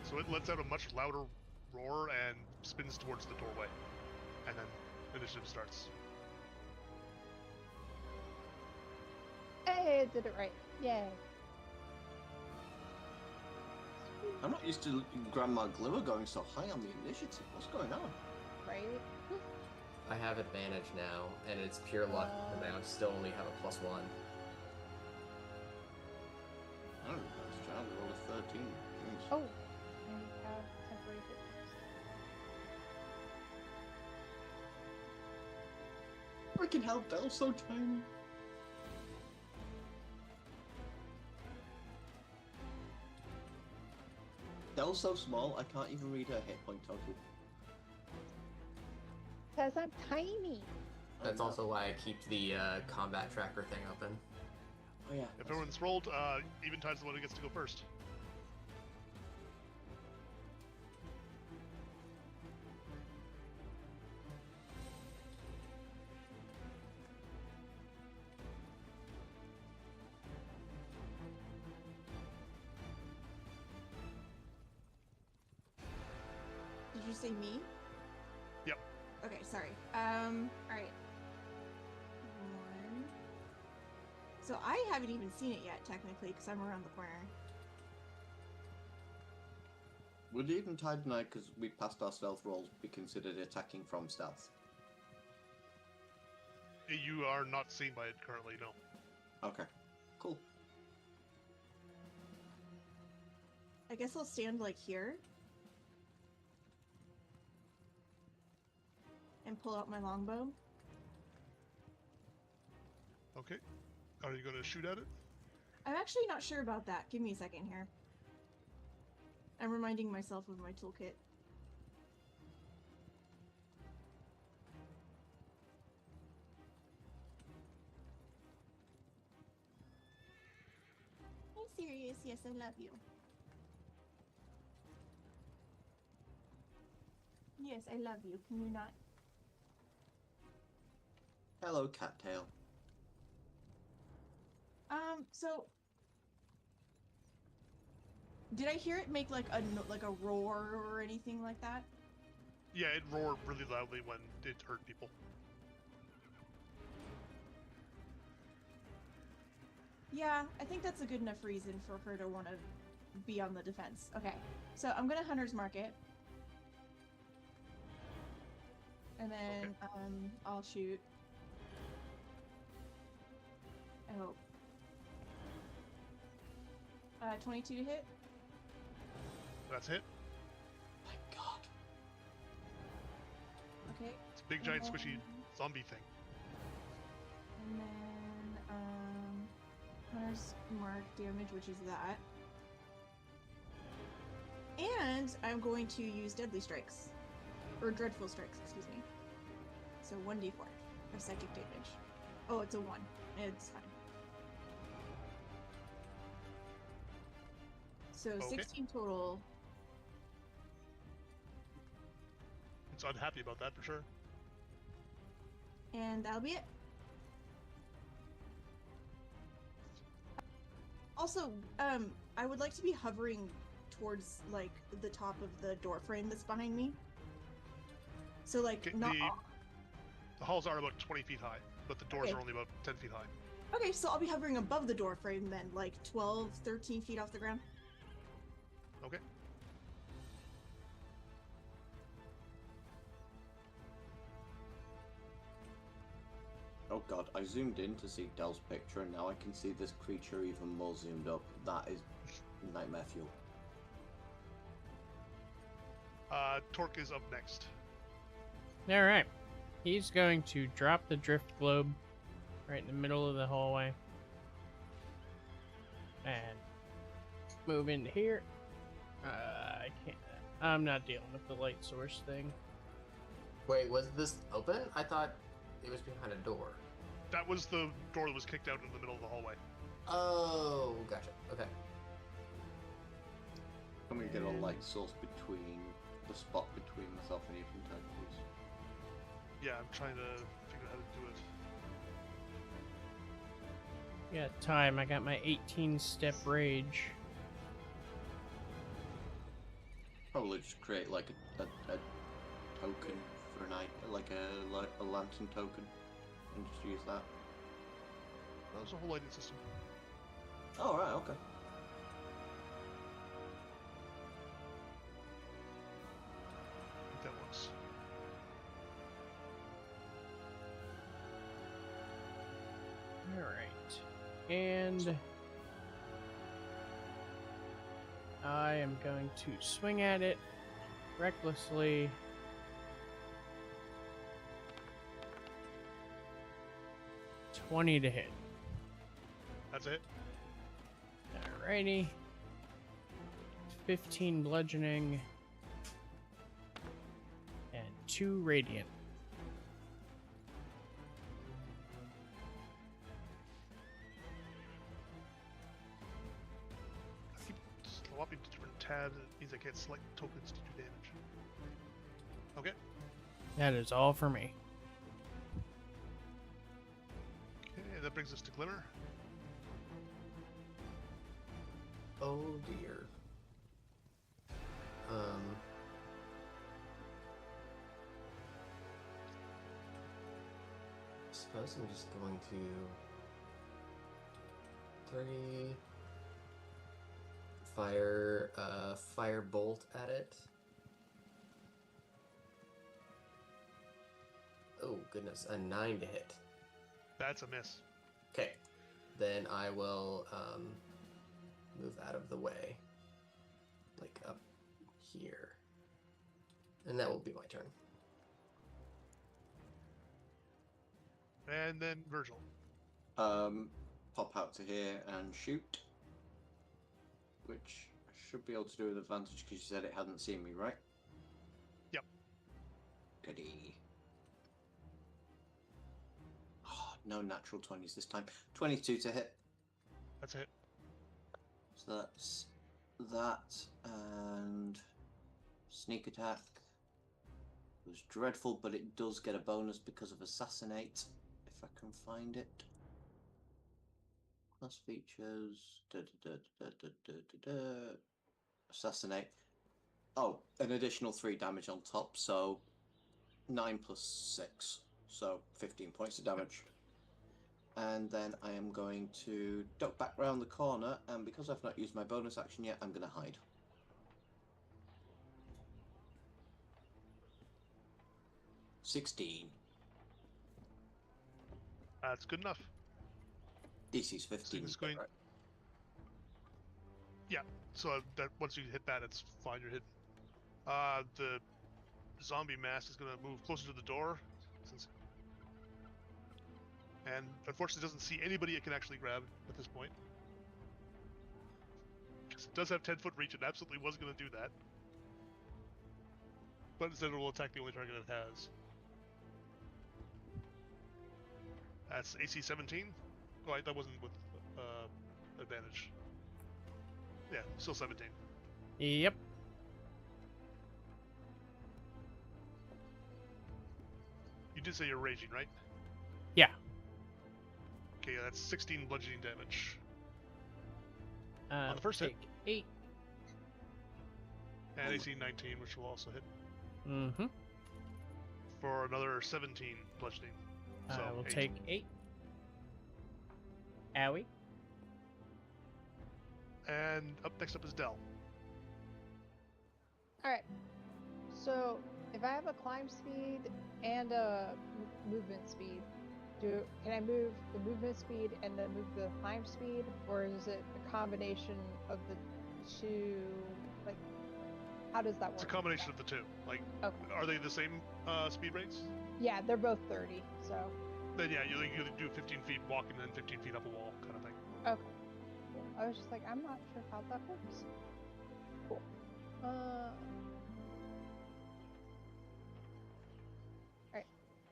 So it lets out a much louder roar and spins towards the doorway. And then initiative starts. Hey, I did it right. Yay. I'm not used to Grandma Glimmer going so high on the initiative. What's going on? Right? I have advantage now, and it's pure luck, and I still only have a +1. I don't know, this child rolled a 13. Jeez. Oh, I have temporary hit points. Freaking hell, Dell's so tiny. Dell's so small, I can't even read her hit point total. Because I'm tiny. That's also why I keep the combat tracker thing open. Oh yeah. If everyone's rolled, Eventide's the one who gets to go first. Did you say me? Yep. Okay, sorry. Alright. 1. So I haven't even seen it yet, technically, because I'm around the corner. Would Eventide and I, because we passed our stealth rolls, be considered attacking from stealth? You are not seen by it currently, no. Okay. Cool. I guess I'll stand, like, here. And pull out my longbow. Okay. Are you going to shoot at it? I'm actually not sure about that. Give me a second here. I'm reminding myself of my toolkit. I'm serious. Yes, I love you. Yes, I love you. Can you not? Hello, Cattail. So did I hear it make like a roar or anything like that? Yeah, it roared really loudly when it hurt people. Yeah, I think that's a good enough reason for her to want to be on the defense. Okay, so I'm gonna Hunter's Mark it. And then, I'll shoot. Oh. 22 to hit? That's hit. My god. Okay. It's a big, giant, squishy zombie thing. And then, Hunter's Mark damage, which is that. And I'm going to use Deadly Strikes. Or Dreadful Strikes, excuse me. So 1d4 of psychic damage. Oh, it's a 1. It's fine. So Okay. 16 total. It's unhappy about that for sure. And that'll be it. Also, I would like to be hovering towards, like, the top of the door frame that's behind me. So, like, Okay, not... the halls are about 20 feet high, but the doors Okay. are only about 10 feet high. Okay, so I'll be hovering above the door frame then, like 12, 13 feet off the ground. Okay. Oh god, I zoomed in to see Dell's picture and now I can see this creature even more zoomed up. That is nightmare fuel. Torque is up next. Alright. He's going to drop the drift globe right in the middle of the hallway. And move into here. I can't. I'm not dealing with the light source thing. Wait, was this open? I thought it was behind a door. That was the door that was kicked out in the middle of the hallway. Oh, gotcha. Okay. Can we get a light source between the spot between myself and you from time, please? Yeah, I'm trying to figure out how to do it. Got time. I got my 18-step rage. Probably just create like a token for an item, like a lantern token, and just use that. That was a whole lighting system. Oh right, okay. I think that works. Alright. And I am going to swing at it recklessly. $20 to hit. That's it. Alrighty. 15 bludgeoning. And 2 radiant. I keep swapping to different tabs. It means I can't select tokens to do damage. Okay. That is all for me. Okay, that brings us to Glimmer. Oh dear. I suppose I'm just going to 30 fire bolt at it. Oh goodness, a 9 to hit. That's a miss. Okay, then I will move out of the way, like up here, and that will be my turn. And then Virgil. Pop out to here and shoot, which I should be able to do with advantage because you said it hadn't seen me, right? Yep. Goody. Oh, no natural 20s this time. 22 to hit. That's it. So that's that, and sneak attack was dreadful, but it does get a bonus because of assassinate, if I can find it. Class features, assassinate. Oh, an additional 3 damage on top, so 9 plus 6, so 15 points of damage. And then I am going to duck back round the corner, and because I've not used my bonus action yet, I'm going to hide. $16. That's good enough. DC's 15. it's going- Right? Yeah, so that once you hit that, it's fine. You're hidden. The zombie mass is going to move closer to the door, and unfortunately doesn't see anybody it can actually grab at this point. Because it does have 10-foot reach, and absolutely was going to do that. But instead it will attack the only target it has. That's AC 17. Oh, that wasn't with advantage. Yeah, still 17. Yep. You did say you're raging, right? Yeah. Okay, that's 16 bludgeoning damage. On the first hit. take 8. And AC 19, which will also hit. Mm-hmm. For another 17 bludgeoning. So I will 8. take 8. Owie. And next up is Dell. Alright. So, if I have a climb speed and a movement speed, can I move the movement speed and then move the climb speed? Or is it a combination of the two? Like, how does that work? It's a combination of the two. Like, Okay. are they the same speed rates? Yeah, they're both 30, so. Then yeah, you do 15 feet walk and then 15 feet up a wall kind of thing. Okay. I was just like, I'm not sure how that works. Cool. Alright.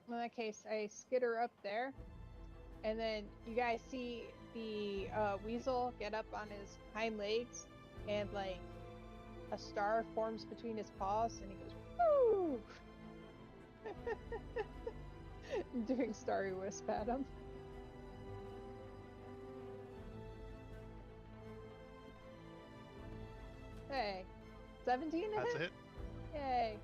In that case, I skitter up there. And then you guys see the weasel get up on his hind legs. And, like, a star forms between his paws. And he goes, woo! Doing Starry Wisp at him. Hey, 17 to That's a hit? hit. Yay.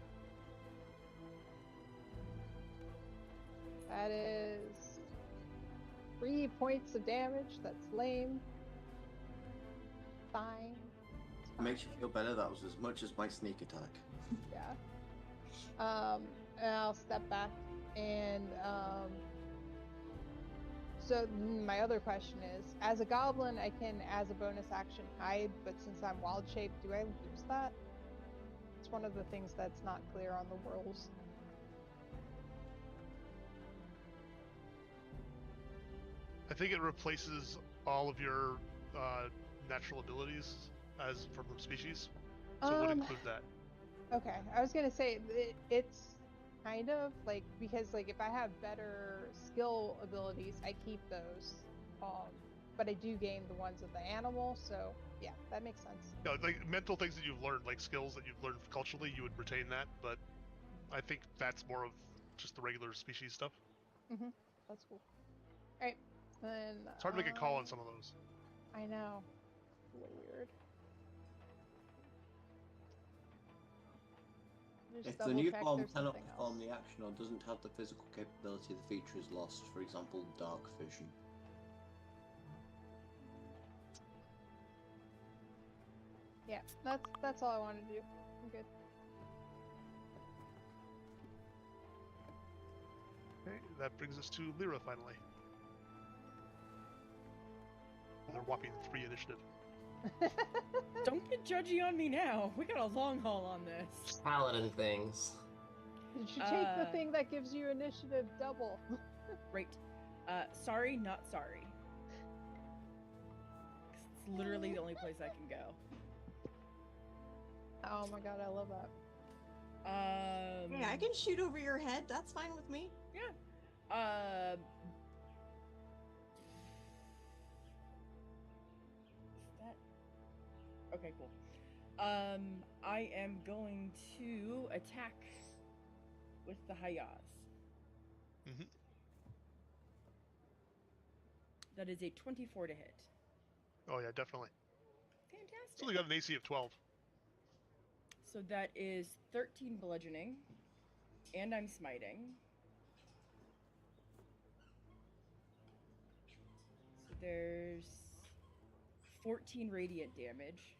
That is 3 points of damage. That's lame. Fine. It makes you feel better. That was as much as my sneak attack. Yeah. And I'll step back and so my other question is, as a goblin, I can, as a bonus action, hide, but since I'm wild shape, do I lose that? It's one of the things that's not clear on the rules. I think it replaces all of your natural abilities as from the species, so it would include that. Okay, I was gonna say it's kind of like, because like if I have better skill abilities, I keep those, but I do gain the ones of the animal, so yeah, that makes sense. Yeah, like mental things that you've learned, like skills that you've learned culturally, you would retain that, but I think that's more of just the regular species stuff. That's cool. All right, then It's hard to make a call on some of those. I know. A little weird. Just If the double new check form there's cannot something perform else. the action or doesn't have the physical capability, the feature is lost. For example, dark vision. Yeah, that's all I wanted to do. I'm good. Okay, that brings us to Lyra finally. With her whopping 3 initiative. Don't get judgy on me now. We got a long haul on this. Paladin things. Did you take the thing that gives you initiative double? Right. Sorry, not sorry. 'Cause it's literally the only place I can go. Oh my god, I love that. Hey, I can shoot over your head. That's fine with me. Yeah. Is that okay? Cool. I am going to attack with the Hayaz. Mm-hmm. That is a 24 to hit. Oh yeah, definitely. Fantastic. It's only got an AC of 12. So that is 13 bludgeoning, and I'm smiting. So there's 14 radiant damage.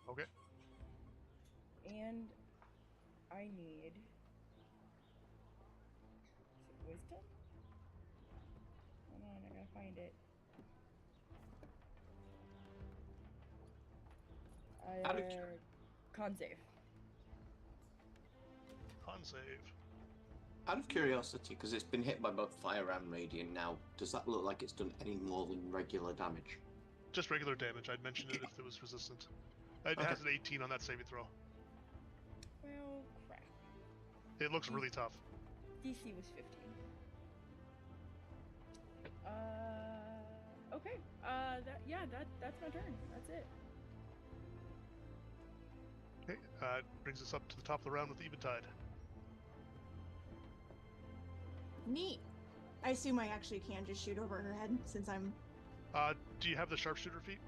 Okay. And I need... Is it wisdom? Hold on, I gotta find it. Con save. Con save. Out of curiosity, because it's been hit by both fire and radiant now, does that look like it's done any more than regular damage? Just regular damage. I'd mention it if it was resistant. It Okay. has an 18 on that saving throw. Well, crap. It looks really tough. DC was 15. Okay. That's my turn. That's it. Okay, brings us up to the top of the round with Eventide. Neat. I assume I actually can just shoot over her head since I'm... Do you have the sharpshooter feat?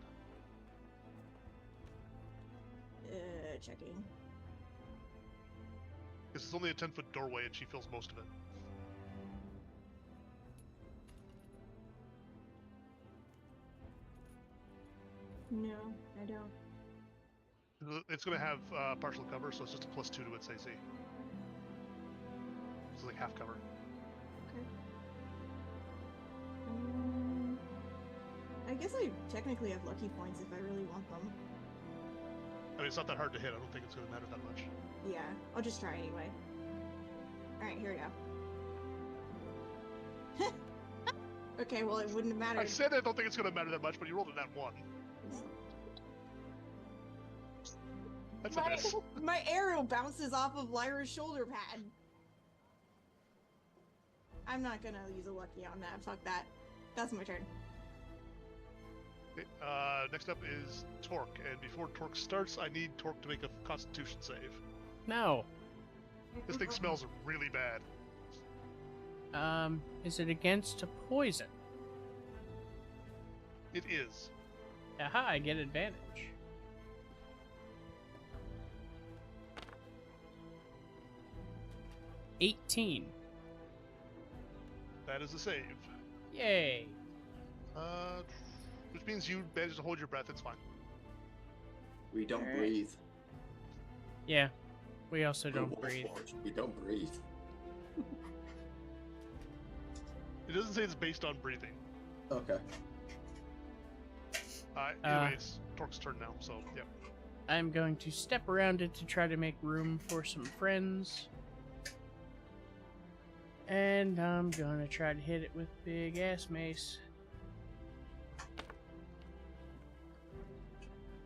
checking. Because it's only a 10-foot doorway and she fills most of it. No, I don't. It's going to have partial cover, so it's just a +2 to its AC. It's like half cover. Okay. I guess I technically have lucky points if I really want them. I mean, it's not that hard to hit. I don't think it's going to matter that much. Yeah, I'll just try anyway. Alright, here we go. Okay, well, it wouldn't have mattered. I said I don't think it's going to matter that much, but you rolled a nat 1. That's a miss. My arrow bounces off of Lyra's shoulder pad. I'm not gonna use a lucky on that. Fuck that. That's my turn. Okay, next up is Torque, and before Torque starts, I need Torque to make a Constitution save. No. This thing smells really bad. Is it against a poison? It is. Aha, I get advantage. $18. That is a save. Yay. Which means you managed to hold your breath. It's fine. We don't Alright. breathe. Yeah. We also We're don't breathe. Warforged. We don't breathe. It doesn't say it's based on breathing. Okay. Anyway, it's Torque's turn now, so yeah. I'm going to step around it to try to make room for some friends. And I'm gonna try to hit it with big ass mace.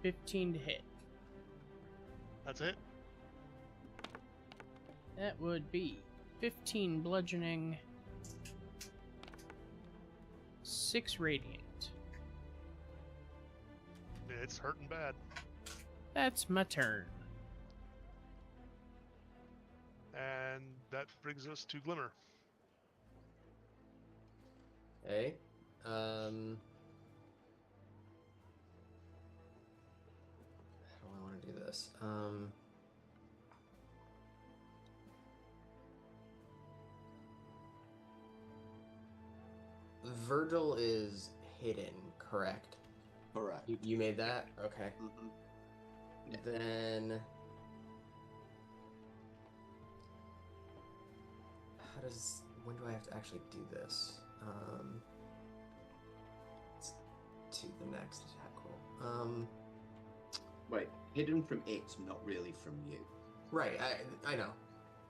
15 to hit. That's it. That would be 15 bludgeoning, 6 radiant. It's hurting bad. That's my turn. And that brings us to Glimmer. Okay. How do I want to do this? Virgil is hidden, correct? Correct. You made that? Okay. Mm-hmm. Then when do I have to actually do this? Let's to the next attack roll. Wait, hidden from it, not really from you. Right, I know.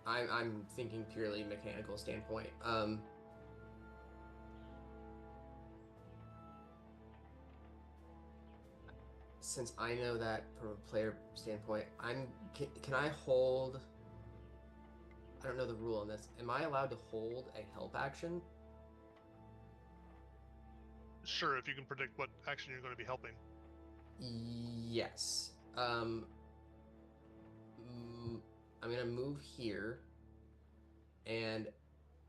I'm thinking purely mechanical standpoint. Since I know that from a player standpoint, can I hold? I don't know the rule on this. Am I allowed to hold a help action? Sure, if you can predict what action you're going to be helping. Yes. I'm gonna move here, and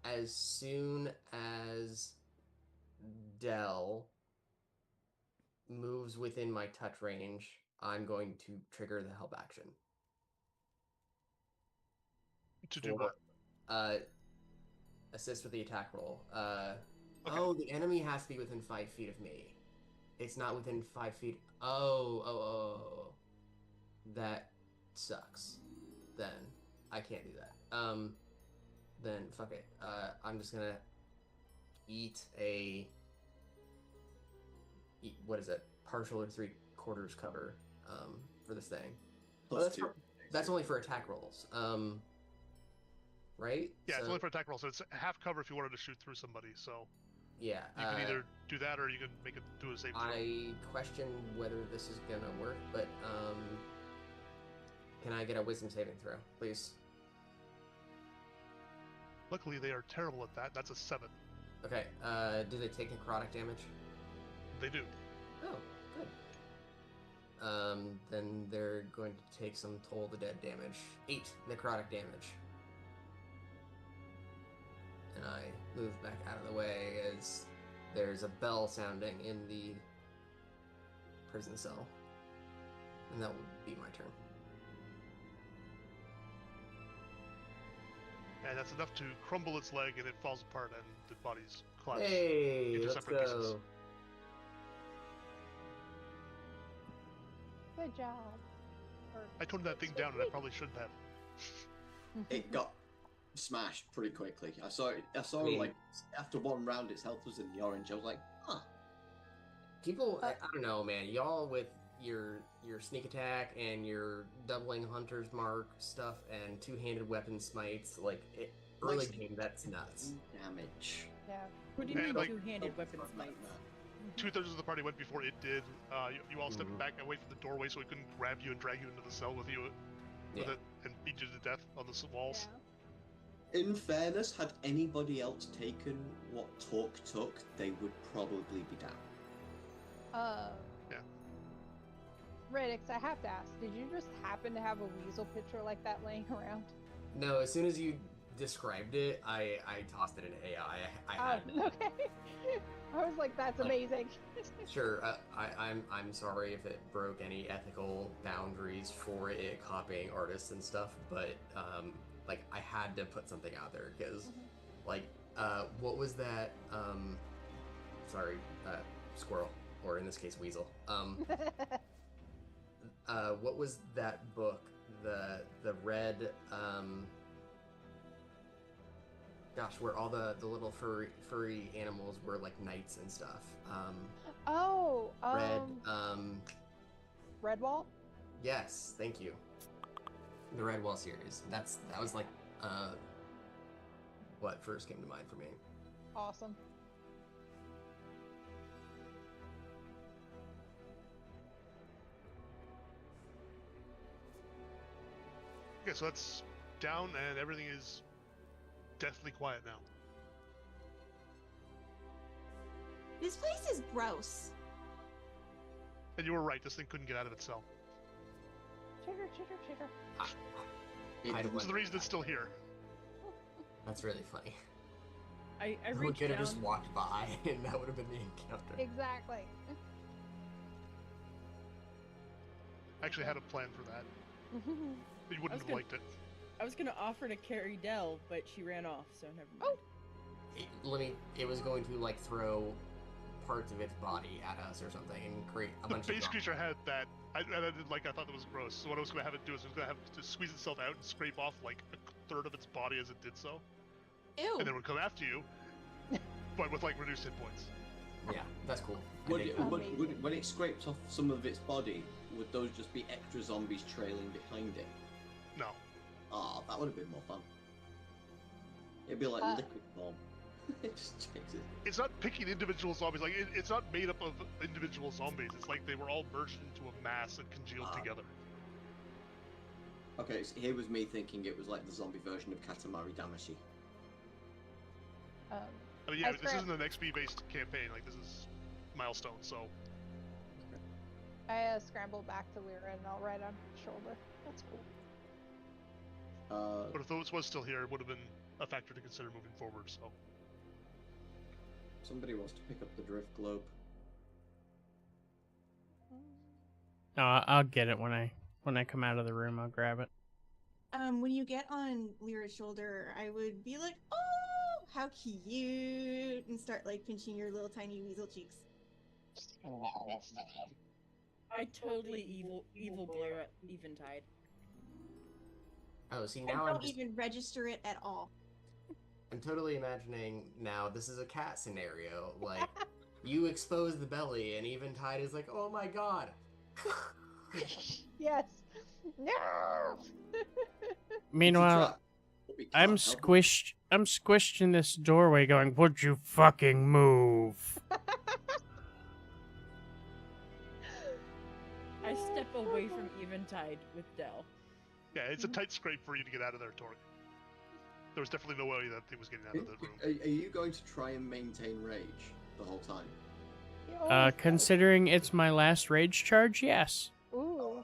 as soon as Dell moves within my touch range, I'm going to trigger the help action. To do what? Assist with the attack roll. Okay. Oh, the enemy has to be within 5 feet of me. It's not within 5 feet. Oh. That sucks. Then I can't do that. Then fuck it. I'm just gonna eat what is it? Partial or 3/4 cover. For this thing. Plus 2. That's only for attack rolls. Right? Yeah, it's only for attack roll, so it's half cover if you wanted to shoot through somebody. So yeah. you can either do that or you can make it do a save throw. I question whether this is gonna work, but can I get a wisdom saving throw, please? Luckily, they are terrible at that. That's a 7. Okay. Do they take necrotic damage? They do. Oh, good. Then they're going to take some Toll the Dead damage. 8 necrotic damage. And I move back out of the way as there's a bell sounding in the prison cell. And that will be my turn. And that's enough to crumble its leg, and it falls apart, and the body's collapsed Hey, into let's separate go. pieces. Good job. I toned that thing down, and I probably shouldn't have. It got smashed pretty quickly. I saw mean- like after one round its health was in the orange. I was like, huh. People, I don't know, man. Y'all with your sneak attack and your doubling hunter's mark stuff and two-handed weapon smites, early Nice. game, that's nuts. Damage. Yeah. Who do you And, mean like- two-handed weapons might? 2/3 of the party went before it did. You all stepped back and waited for the doorway so it couldn't grab you and drag you into the cell with you, with Yeah. it, and beat you to death on the walls. In fairness, had anybody else taken what Talk took, they would probably be down. Yeah. Radix, I have to ask, did you just happen to have a weasel picture like that laying around? No, as soon as you described it, I tossed it in AI. I had Oh, okay. I was like, that's amazing. Sure, I'm sorry if it broke any ethical boundaries for it copying artists and stuff, but like I had to put something out there because, like, what was that? Sorry, squirrel, or in this case, weasel. What was that book? The red gosh, where all the little furry animals were like knights and stuff. Red. Redwall? Yes, thank you. The Redwall series. That was like what first came to mind for me. Awesome. Okay, so that's down, and everything is deathly quiet now. This place is gross. And you were right, this thing couldn't get out of itself. Chitter, chitter, chitter. That's the reason it's still here. That's really funny. I We reached could have down. just walked by, and that would have been the encounter. Exactly. I actually had a plan for that. But you wouldn't have gonna- liked it. I was gonna offer to carry Dell, but she ran off, so never mind. It was going to like throw parts of its body at us or something and create a The bunch base of creature had that. I thought that was gross. So what I was going to have it do is it was going to have it to squeeze itself out and scrape off like a third of its body as it did so, Ew. and then it would come after you, but with like reduced hit points. Yeah, that's cool. Would I it, dig that. when it scraped off some of its body, would those just be extra zombies trailing behind it? No. Ah, that would have been more fun. It'd be like liquid form. It just takes it. It's not picking individual zombies. Like it's not made up of individual zombies. It's like they were all merged into a mass and congealed together. Okay, so here was me thinking it was like the zombie version of Katamari Damacy. I mean, yeah, As this for- isn't an XP-based campaign. Like this is milestone. So I scrambled back to Lyra and I'll right on her shoulder. That's cool. but if those was still here, it would have been a factor to consider moving forward. So Somebody wants to pick up the drift globe. No, I'll get it when I come out of the room. I'll grab it. When you get on Lyra's shoulder, I would be like, "Oh, how cute!" and start like pinching your little tiny weasel cheeks. I totally evil glare at Eventide. Oh, see I now don't even register it at all. I'm totally imagining now this is a cat scenario. Like, you expose the belly, and Eventide is like, oh my god. Yes. No. Meanwhile, I'm squished in this doorway going, would you fucking move? I step away from Eventide with Dell. yeah, it's a tight scrape for you to get out of there, Torque. There was definitely no way that thing was getting out of the room. Are you going to try and maintain rage the whole time? You always does. Considering it's my last rage charge, yes. Ooh.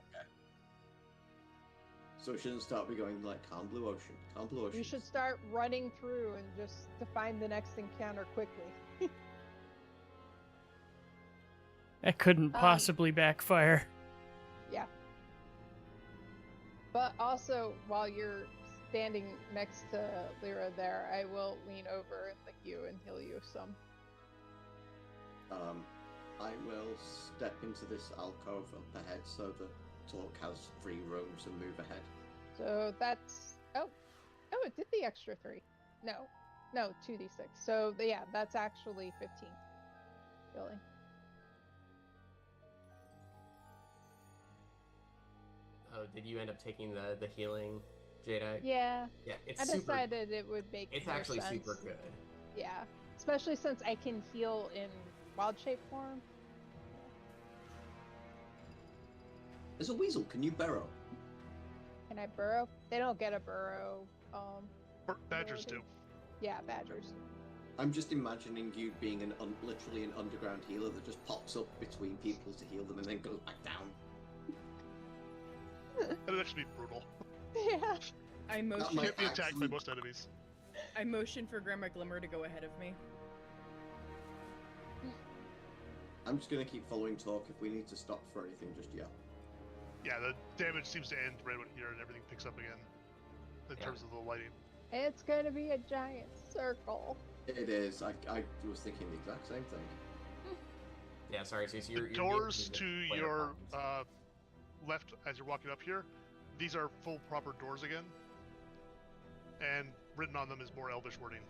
So it shouldn't start be going like calm blue ocean, calm blue ocean. You should start running through and just to find the next encounter quickly. That couldn't possibly backfire. Yeah. But also, while you're standing next to Lyra there, I will lean over and lick you and heal you some. I will step into this alcove up ahead so the Talk has free roam to move ahead. So that's it did the extra 3. No, 2d6. So yeah, that's actually 15 healing. Oh, did you end up taking the healing, Jedi? Yeah, Yeah, it's I super. decided it would make It's more actually sense. super good. Yeah, Especially since I can heal in wild shape form. As a weasel, can you burrow? Can I burrow? They don't get a burrow. Badgers do. ability. Yeah, badgers. I'm just imagining you being literally an underground healer that just pops up between people to heal them and then goes back down. That'd actually be brutal. Yeah. I might motion. Can't be attacked by actually- most enemies. I motion for Grandma Glimmer to go ahead of me. I'm just gonna keep following talk. If we need to stop for anything, just yell. Yeah, the damage seems to end right about here, and everything picks up again in terms of the lighting. It's gonna be a giant circle. It is. I was thinking the exact same thing. Yeah, sorry, so The you're doors to player your problems. left as you're walking up here, these are full proper doors again, and written on them is more Elvish wording.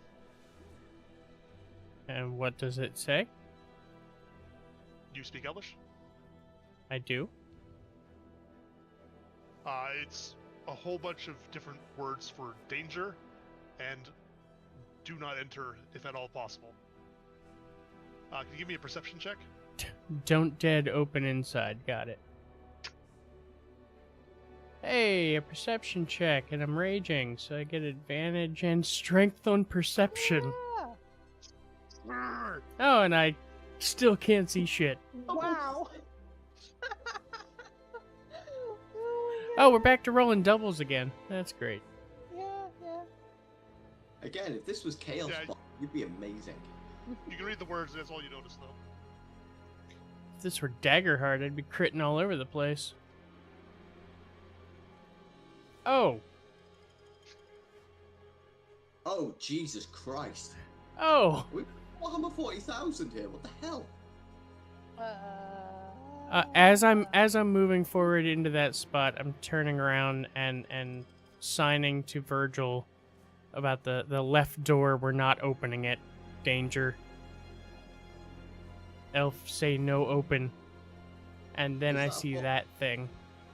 And what does it say? Do you speak Elvish? I do. It's a whole bunch of different words for danger and do not enter if at all possible. Can you give me a perception check? Don't dead open inside. Got it. Hey, a perception check, and I'm raging, so I get advantage and strength on perception. Ah, Oh, and I still can't see shit. wow. Oh, we're back to rolling doubles again. That's great. Yeah, yeah. Again, if this was Chaos Yeah. Bot, you'd be amazing. You can read the words, that's all you notice though. If this were Daggerheart, I'd be critting all over the place. Oh. Oh, Jesus Christ. Oh. Warhammer 40,000 here, what the hell? As I'm moving forward into that spot, I'm turning around and signing to Virgil about the left door. We're not opening it. Danger. Elf, say no open. And then Is I that a see port- that thing.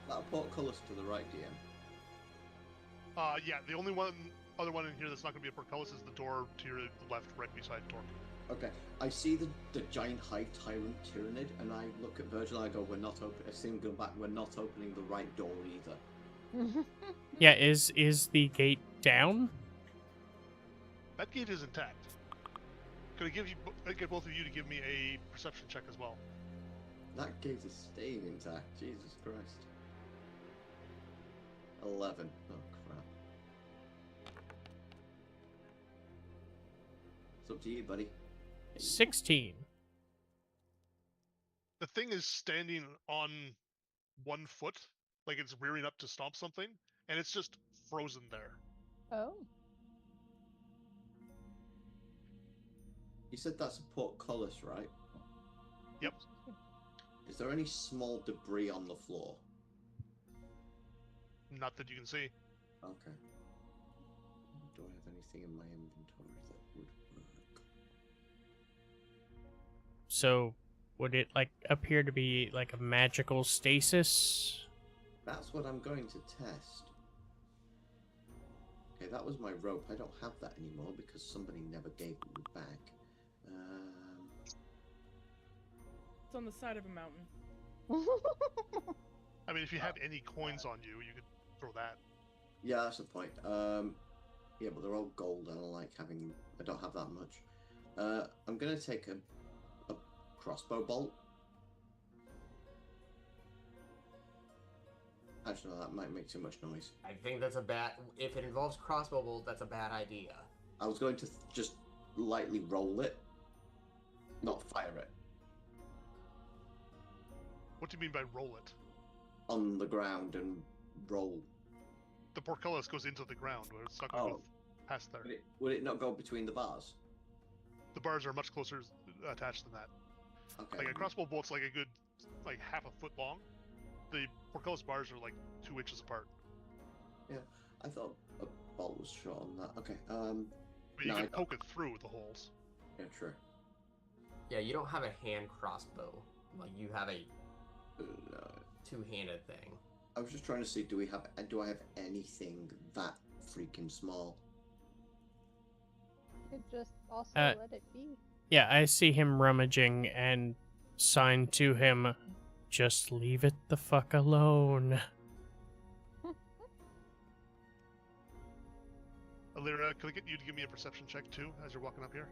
That portcullis to the right, DM. Yeah, the only other one in here that's not going to be a portcullis is the door to your left, right beside Torque. Okay, I see the giant hive tyrant Tyrannid, and I look at Virgil and I go, we're not open. I see him go back, we're not opening the right door either. Yeah, is the gate down? That gate is intact. Could I get both of you to give me a perception check as well? That gate is staying intact, Jesus Christ. 11. Oh, crap. It's up to you, buddy. 16. The thing is standing on one foot, like it's rearing up to stomp something, and it's just frozen there. Oh. You said that's a portcullis, right? Yep. Is there any small debris on the floor? Not that you can see. Okay. Do I have anything in my inventory that would work? So, would it like appear to be like a magical stasis? That's what I'm going to test. Okay, that was my rope. I don't have that anymore because somebody never gave me back. It's on the side of a mountain. I mean, if you have any coins on you, you could throw that. Yeah, that's the point. Yeah, but they're all gold. I don't like having. I don't have that much. I'm gonna take a crossbow bolt. Actually, no, that might make too much noise. I think that's a bad. If it involves crossbow bolt, that's a bad idea. I was going to just lightly roll it, not fire it. What do you mean by roll it? On the ground and roll. The portcullis goes into the ground, where it's not going to go past there. Would it not go between the bars? The bars are much closer attached than that. Okay. Like a crossbow bolt's like a good, like half a foot long. The portcullis bars are like 2 inches apart. Yeah, I thought a bolt was shot on that. Okay. But you No, I can don't. poke it through with the holes. Yeah, true. Yeah, you don't have a hand crossbow. Like you have a No. two-handed thing. I was just trying to see, do I have anything that freaking small? Could just also Uh, let it be. Yeah, I see him rummaging and sign to him, just leave it the fuck alone. Alira, can I get you to give me a perception check too as you're walking up here?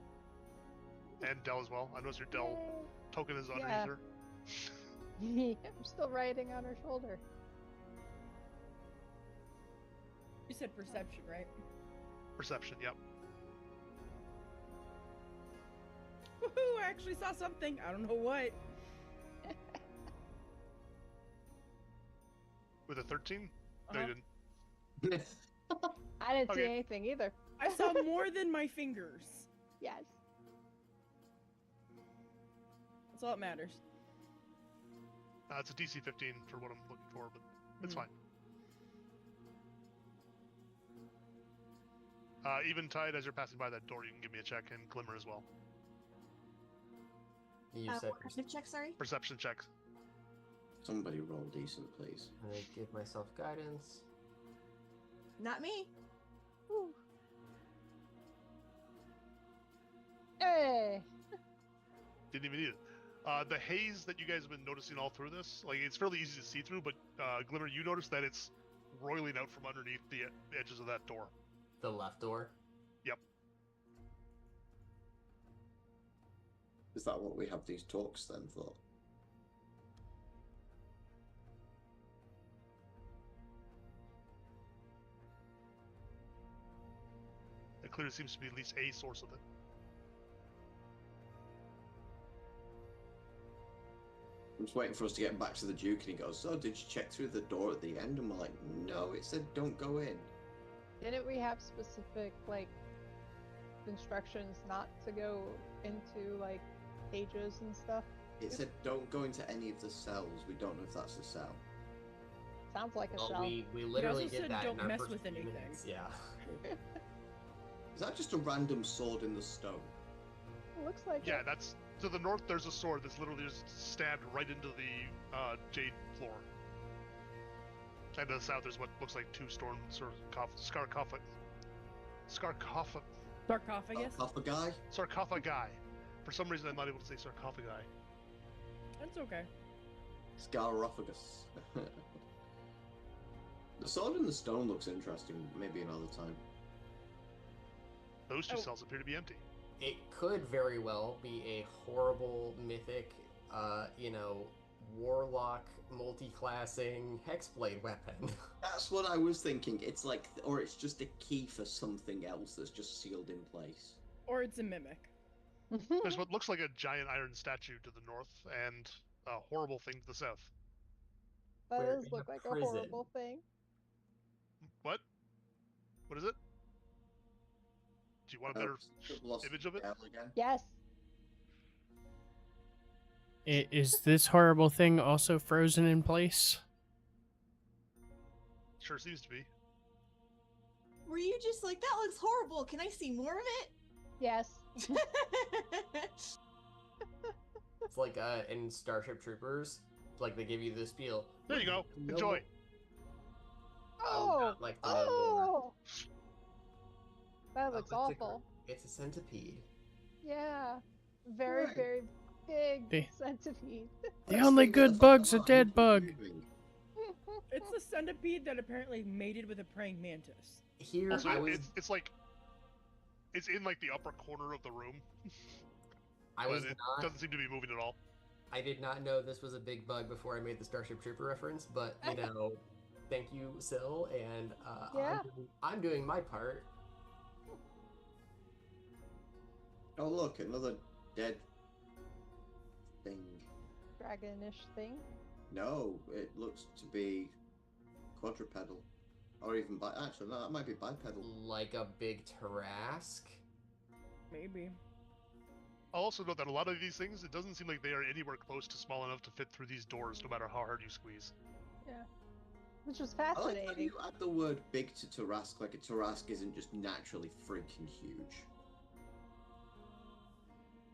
And Dell as well. I notice your Dell Yay. token is underneath Yeah. her. I'm still riding on her shoulder. You said perception, right? Perception, yep. Woohoo! I actually saw something. I don't know what. With a 13? No, you Uh-huh. didn't. I didn't see Okay. anything either. I saw more than my fingers. Yes. That's all that matters. It's a DC 15 for what I'm looking for, but it's Hmm. fine. Even Tide, as you're passing by that door, you can give me a check, and Glimmer as well. You said What kind of check, sorry? Perception checks. Somebody roll decent, please. I'm gonna give myself guidance. Not me. Whew. Hey! Didn't even need it. The haze that you guys have been noticing all through this, like, it's fairly easy to see through, but Glimmer, you notice that it's roiling out from underneath the edges of that door. The left door. Yep. Is that what we have these talks then for? It clearly seems to be at least a source of it. I'm just waiting for us to get back to the Duke, and he goes, "So, did you check through the door at the end?" And we're like, "No, it said don't go in." Didn't we have specific, like, instructions not to go into, like, cages and stuff? It said don't go into any of the cells. We don't know if that's a cell. Sounds like a Well, shell. we literally also did said that don't in our mess first with few anything. minutes. Yeah. Is that just a random sword in the stone? It looks like Yeah, it. that's to the north. There's a sword that's literally just stabbed right into the jade floor. And to the south, there's what looks like two storm sarcophagi. Sarcophagi. For some reason, I'm not able to say sarcophagi. That's okay. Scarophagus. The sword in the stone looks interesting. Maybe another time. Those two Oh. cells appear to be empty. It could very well be a horrible mythic, warlock multi-classing hexblade weapon. That's what I was thinking. It's like, or it's just a key for something else that's just sealed in place. Or it's a mimic. There's what looks like a giant iron statue to the north, and a horrible thing to the south. That We're does in look a like a prison. horrible thing. What? What is it? Do you want a better Lost image of it? Gal again. Yes. Is this horrible thing also frozen in place? Sure seems to be. Were you just like, that looks horrible? Can I see more of it? Yes. It's like in Starship Troopers, like they give you the spiel. There you go. No Enjoy. Oh, not like the no more. Oh! That Oh, looks it's a- awful. It's a centipede. Yeah. Very, Right. very big Hey. centipede. The only good bug's a dead bug. It's a centipede that apparently mated with a praying mantis. Here, Also, I was it's like it's in like the upper corner of the room, I but was it not. doesn't seem to be moving at all. I did not know this was a big bug before I made the Starship Trooper reference, but thank you, Syl, and Yeah. I'm doing my part. Oh look, another dead thing. Dragonish thing. No, it looks to be quadrupedal, or even actually no, that might be bipedal. Like a big Tarask. Maybe. I'll also note that a lot of these things, it doesn't seem like they are anywhere close to small enough to fit through these doors, no matter how hard you squeeze. Yeah. Which was I like how fascinating. you add the word big to Tarask, like a Tarask isn't just naturally freaking huge.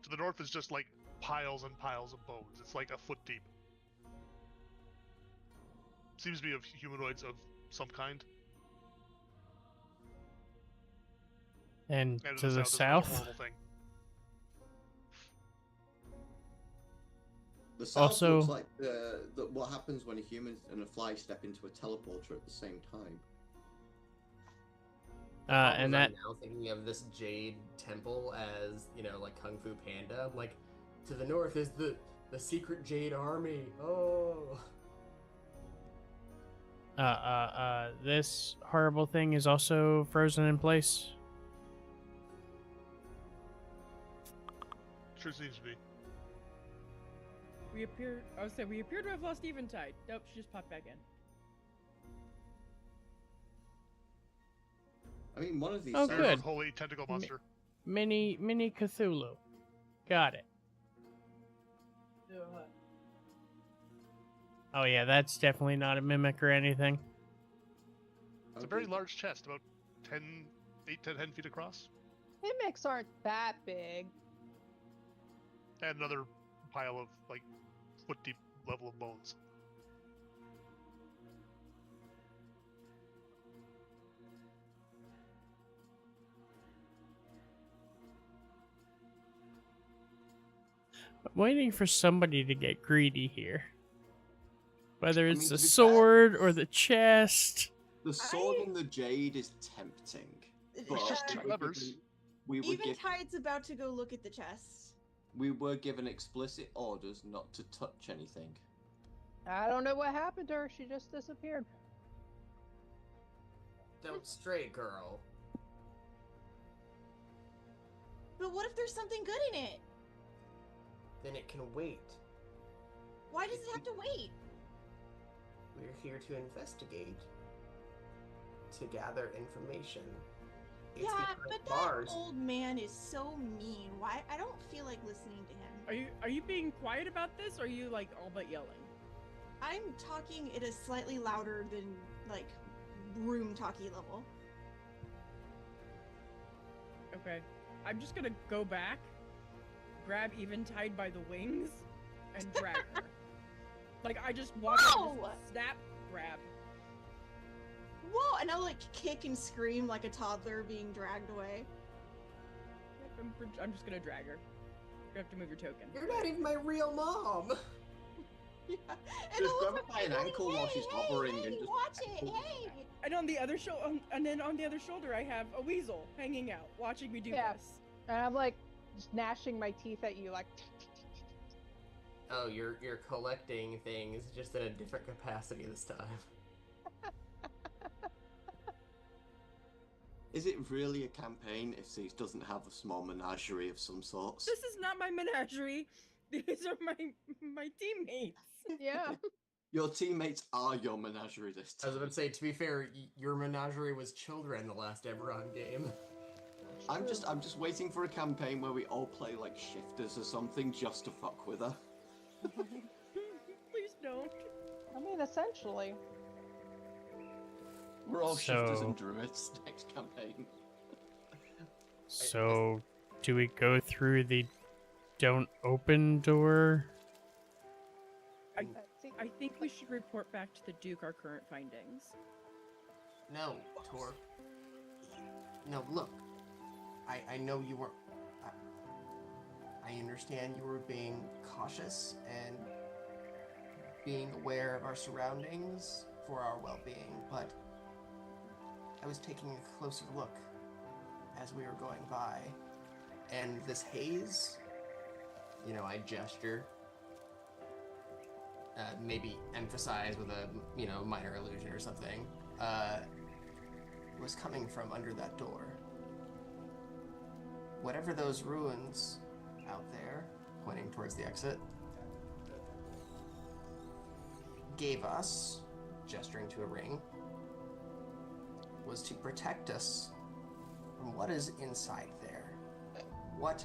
To the north is just like piles and piles of bones. It's like a foot deep. Seems to be of humanoids of some kind. And And to the is another south? horrible thing. The south Also- looks like what happens when a human and a fly step into a teleporter at the same time. And that I'm now thinking of this jade temple as, you know, like Kung Fu Panda. Like, to the north is the secret jade army. Oh. this horrible thing is also frozen in place. Sure seems to be. We appear to have lost Eventide. Nope, she just popped back in. I mean, one of these. Oh, There's good. a holy tentacle monster. Mini Cthulhu. Got it. Oh yeah, that's definitely not a mimic or anything. It's a very large chest, about 8 to 10 feet across. Mimics aren't that big. And another pile of, like, foot deep level of bones. I'm waiting for somebody to get greedy here. Whether I it's mean, the to be sword fair- or the chest. The sword and the jade is tempting. But just two we were levers. given- We were, given, Eventide's about to go look at the chest. we were given explicit orders not to touch anything. I don't know what happened to her. She just disappeared. Don't stray, girl. But what if there's something good in it? Then it can wait. Why does it have to wait? We're here to investigate. To gather information. It's Yeah, behind but that bars. old man is so mean. Why? I don't feel like listening to him. Are you being quiet about this, or are you like all but yelling? I'm talking at a slightly louder than like room talkie level. Okay. I'm just gonna go back, grab Eventide by the wings, and drag her. Like, I just walk out, Whoa! just snap, grab. Whoa! And I'll like kick and scream like a toddler being dragged away. I'm just gonna drag her. You have to move your token. You're not even my real mom. Yeah. And Just I'll grab look her by an like, ankle hey, while she's hey, hovering hey, and just watch it, pull hey! back. And on the other shoulder, I have a weasel hanging out, watching me do Yeah. this. And I'm like just gnashing my teeth at you, like. Oh, you're collecting things just in a different capacity this time. Is it really a campaign if Cease doesn't have a small menagerie of some sorts? This is not my menagerie. These are my teammates. Yeah. Your teammates are your menagerie this I was time. about to say, to be fair, your menagerie was children the last Eberron game. I'm just waiting for a campaign where we all play like shifters or something just to fuck with her. Please don't. I mean, essentially. We're all shifters So- and druids next campaign. So, do we go through the don't open door? I think we should report back to the Duke our current findings. No, Tor. No, look. I know you were... I understand you were being cautious and being aware of our surroundings for our well-being, but I was taking a closer look as we were going by, and this haze, you know, I gesture, maybe emphasize with a, minor illusion or something, was coming from under that door. Whatever those ruins out there, pointing towards the exit, gave us, gesturing to a ring, was to protect us from what is inside there. What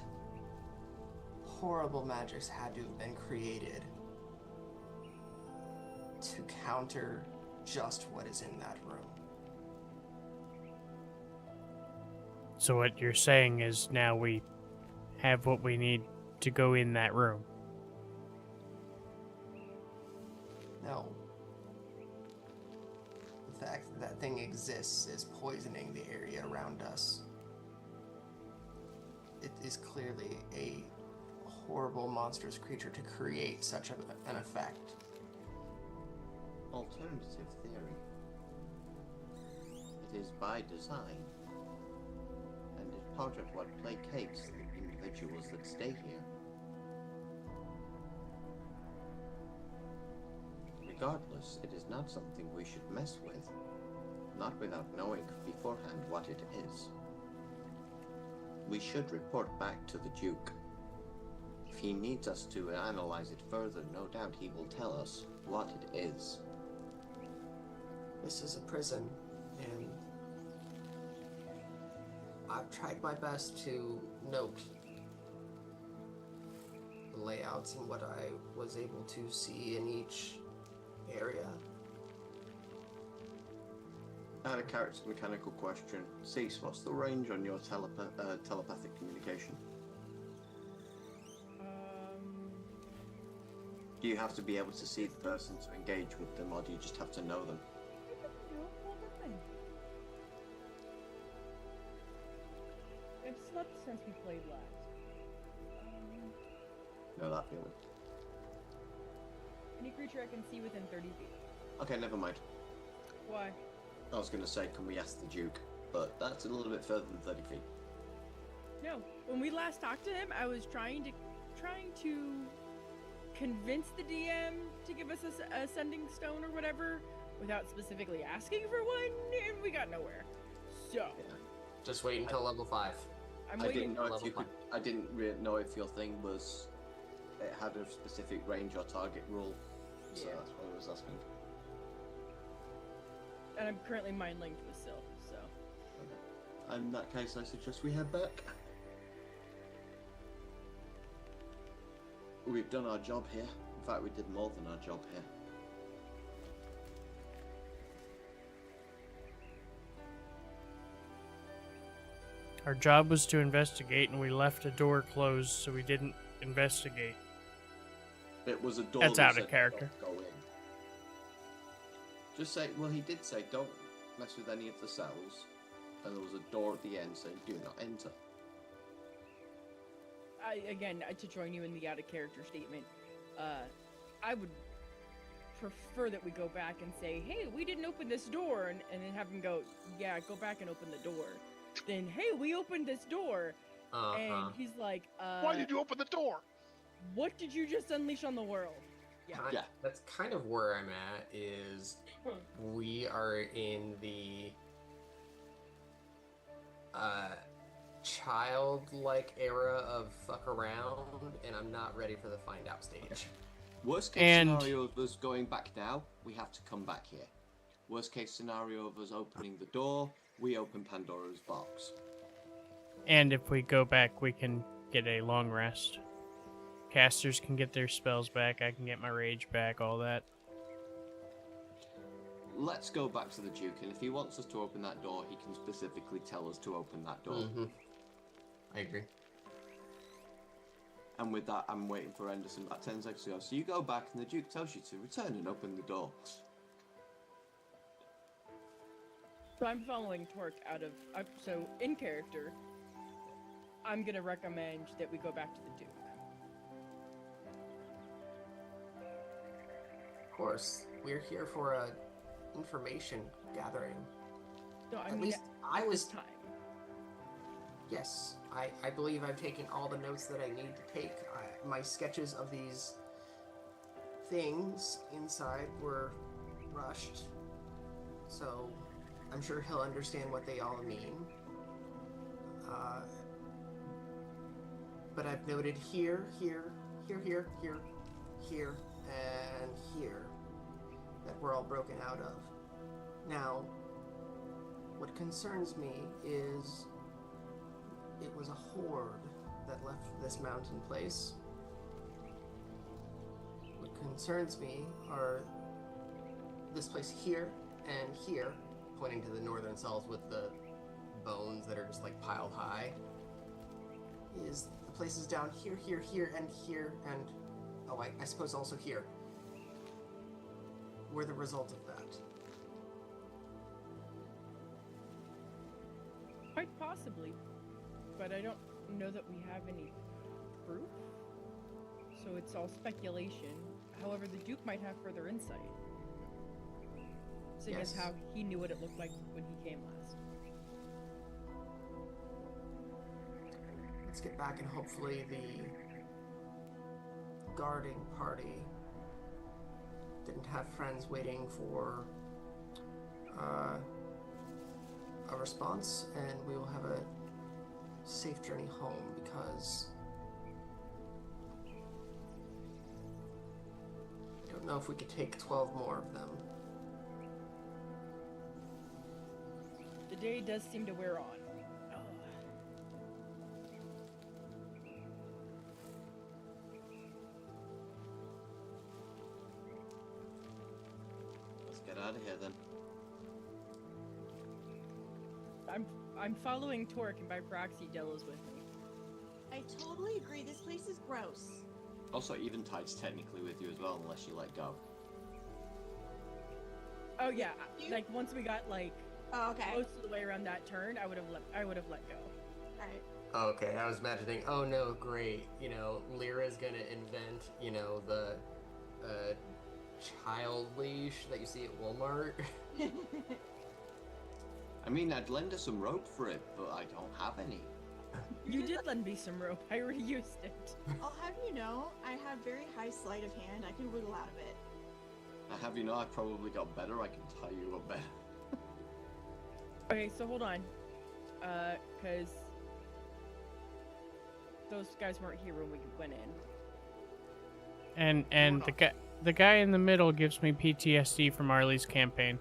horrible magics had to have been created to counter just what is in that room. So what you're saying is now we have what we need to go in that room. No. The fact that that thing exists is poisoning the area around us. it is clearly a horrible, monstrous creature to create such an effect. Alternative theory. It is by design, and is part of what placates the individuals that stay here. Regardless, it is not something we should mess with, not without knowing beforehand what it is. We should report back to the Duke. If he needs us to analyze it further, no doubt he will tell us what it is. This is a prison, and I've tried my best to note the layouts and what I was able to see in each area. I had a character mechanical question. Cease, what's the range on your telepathic communication? Do you have to be able to see the person to engage with them, or do you just have to know them? I've slept since we played last. Know that feeling. Any creature I can see within 30 feet. Okay, never mind. Why? I was going to say, can we ask the Duke? But that's a little bit further than 30 feet. No. When we last talked to him, I was trying to convince the DM to give us a sending stone or whatever, without specifically asking for one, and we got nowhere. So. Yeah. Just wait until level 5. I'm I waiting. didn't know if level you could. I didn't really know if your thing was. It had a specific range or target rule. So Yeah. that's what I was asking. And I'm currently mind linked with Syl, so. Okay. In that case, I suggest we head back. We've done our job here. In fact, we did more than our job here. Our job was to investigate, and we left a door closed, so we didn't investigate. It was a door. That's that out of said character. "Don't go in." Just say, well, he did say, don't mess with any of the cells, and there was a door at the end saying, do not enter. To join you in the out of character statement, I would prefer that we go back and say, hey, we didn't open this door, and then have him go, yeah, go back and open the door. Then, hey, we opened this door, and he's like, Why did you open the door? what did you just unleash on the world? Yeah. That's kind of where I'm at, is we are in the childlike era of fuck around, and I'm not ready for the find out stage. Worst case And- scenario of us going back now, we have to come back here. Worst case scenario of us opening the door, we open Pandora's box. And if we go back, we can get a long rest. Casters can get their spells back, I can get my rage back, all that. Let's go back to the Duke, and if he wants us to open that door, he can specifically tell us to open that door. Mm-hmm. I agree. And with that, I'm waiting for Anderson about 10 seconds ago. So you go back, and the Duke tells you to return and open the door. So I'm following Torque out of, so in character, I'm gonna recommend that we go back to the Duke. Of course, we're here for a information gathering. No, I At mean, least I was. time. Yes, I believe I've taken all the notes that I need to take. My sketches of these things inside were rushed, so I'm sure he'll understand what they all mean. But I've noted here, and here that we're all broken out of. Now, what concerns me is it was a horde that left this mountain place. What concerns me are this place here and here, pointing to the northern cells with the bones that are just like piled high, is the places down here, and oh, I suppose also here, were the result of that. Quite possibly, but I don't know that we have any proof, so it's all speculation. However, the Duke might have further insight, seeing as Yes. how he knew what it looked like when he came last. Let's get back and hopefully the guarding party didn't have friends waiting for a response, and we will have a safe journey home because I don't know if we could take 12 more of them. The day does seem to wear on. Oh. Let's get out of here then. I'm following Torque, and by proxy, Della's with me. I totally agree. This place is gross. Also, Eventide's technically with you as well, unless you let go. Oh yeah, You- like once we got like Oh, okay. most of the way around that turn, I would have let go. Alright. Okay, I was imagining, oh no, great, Lyra's gonna invent, the child leash that you see at Walmart. I mean, I'd lend her some rope for it, but I don't have any. You did lend me some rope. I already used it. I'll have you know, I have very high sleight of hand. I can wiggle out of it. I have you know, I've probably got better. I can tie you up better. Okay, so hold on, cause those guys weren't here when we went in. And the guy in the middle gives me PTSD from Arlie's campaign.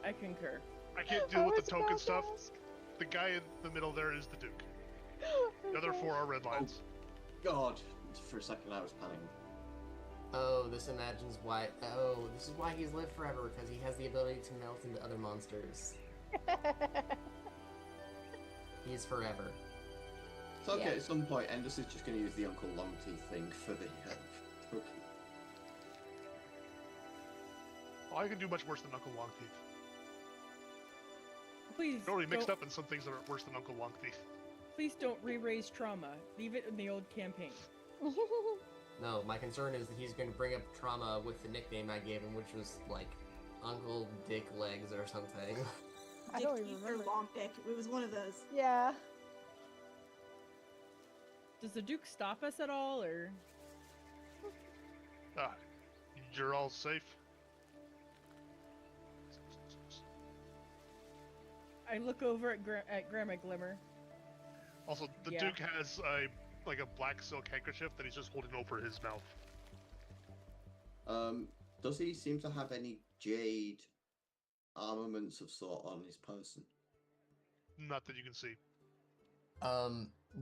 I concur. I can't deal I with was the token about to stuff. ask. The guy in the middle there is the Duke. The other four are red lines. God, for a second I was panicking. Oh, this imagines why. Oh, this is why he's lived forever, because he has the ability to melt into other monsters. He's forever. It's okay, Yeah. at some point, Endus is just going to use the Uncle Longteeth thing for the token. Oh, I can do much worse than Uncle Longteeth. Please, You're already mixed don't- up in some things that are worse than Uncle Longteeth. Please don't re-raise trauma. Leave it in the old campaign. No, my concern is that he's going to bring up trauma with the nickname I gave him, which was like Uncle Dick Legs or something. I don't Dick even teeth or remember. long dick. It was one of those. Yeah. Does the Duke stop us at all, or? Ah, you're all safe. I look over at Grandma Glimmer. Also, the Yeah. Duke has a black silk handkerchief that he's just holding over his mouth. Does he seem to have any jade armaments of sort on his person? Not that you can see.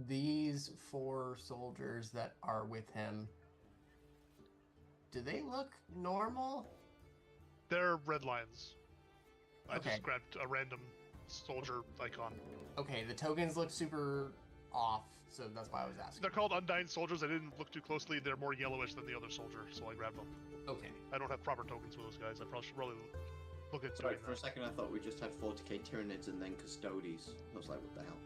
These 4 soldiers that are with him, do they look normal? They're red lions. I Okay. just grabbed a random soldier icon. Okay, the tokens look super off, so that's why I was asking. They're called Undying Soldiers. I didn't look too closely. They're more yellowish than the other soldier, so I grabbed them. Okay. I don't have proper tokens for those guys. I probably should look at Sorry, doing for a that. second I thought we just had 40k Tyranids and then Custodes. I was like, what the hell?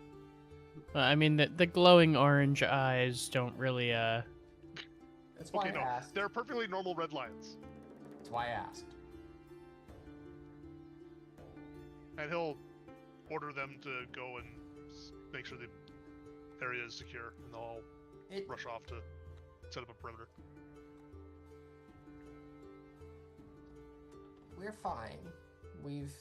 I mean, the glowing orange eyes don't really, That's why Okay, I no, asked. they're perfectly normal red lions. That's why I asked. And he'll order them to go and make sure the area is secure, and they'll all It, rush off to set up a perimeter. we're fine. We've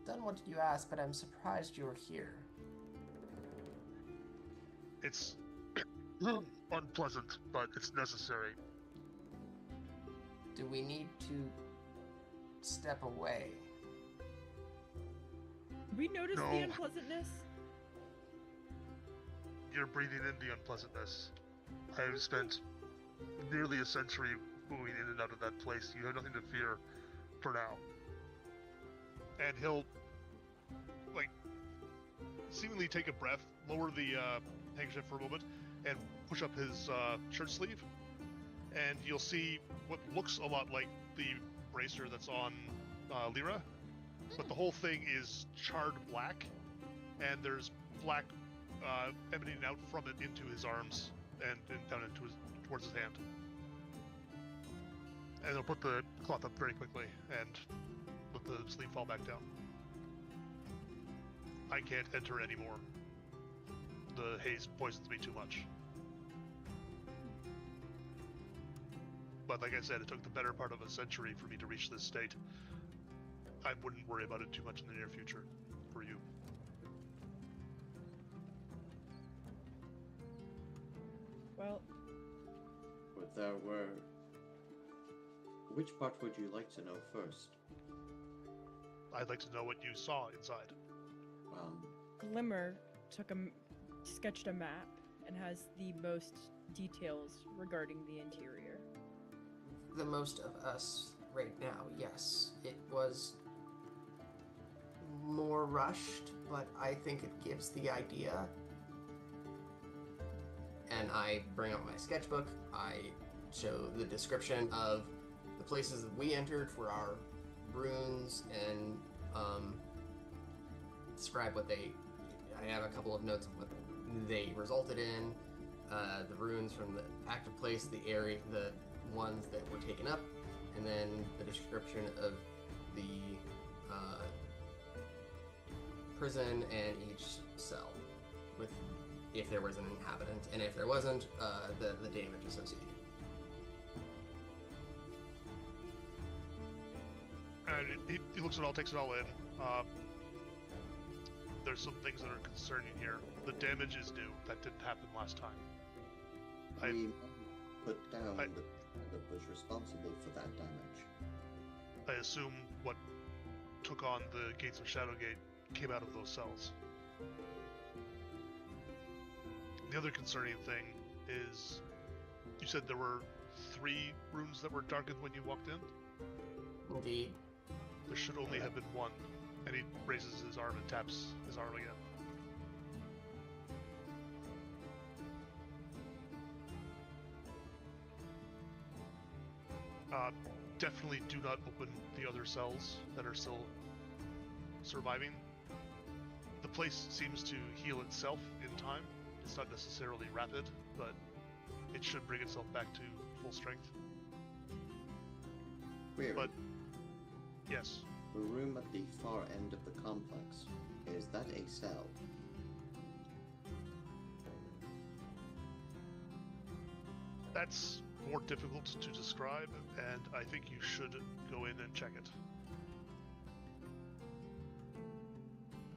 done what you asked, but I'm surprised you're here. It's unpleasant, but it's necessary. Do we need to step away? Did we notice No. the unpleasantness? You're breathing in the unpleasantness. I've spent nearly a century moving in and out of that place. You have nothing to fear for now. And he'll, seemingly take a breath, lower the handkerchief for a moment, and push up his shirt sleeve. And you'll see what looks a lot like the bracer that's on Lyra, but the whole thing is charred black, and there's flak emanating out from it into his arms and down into towards his hand. And he'll put the cloth up very quickly and let the sleeve fall back down. I can't enter anymore. The haze poisons me too much. But like I said, it took the better part of a century for me to reach this state. I wouldn't worry about it too much in the near future for you. Well, But there were... Which part would you like to know first? I'd like to know what you saw inside. Glimmer sketched a map and has the most details regarding the interior. The most of us right now, yes. It was more rushed, but I think it gives the idea. And I bring out my sketchbook. I show the description of the places that we entered for our runes and describe what they... I have a couple of notes of what they resulted in. The runes from the active place, the area, the ones that were taken up, and then the description of the prison and each cell, with if there was an inhabitant, and if there wasn't, the damage associated. And he looks at it all, takes it all in. There's some things that are concerning here. The damage is new. That didn't happen last time. We put down the that was responsible for that damage. I assume what took on the gates of Shadowgate came out of those cells. The other concerning thing is, you said there were 3 rooms that were darkened when you walked in? Indeed. There should only have been 1. And he raises his arm and taps his arm again. Definitely do not open the other cells that are still surviving. The place seems to heal itself in time. It's not necessarily rapid, but it should bring itself back to full strength. Weird. But, yes. The room at the far end of the complex, is that a cell? That's more difficult to describe, and I think you should go in and check it.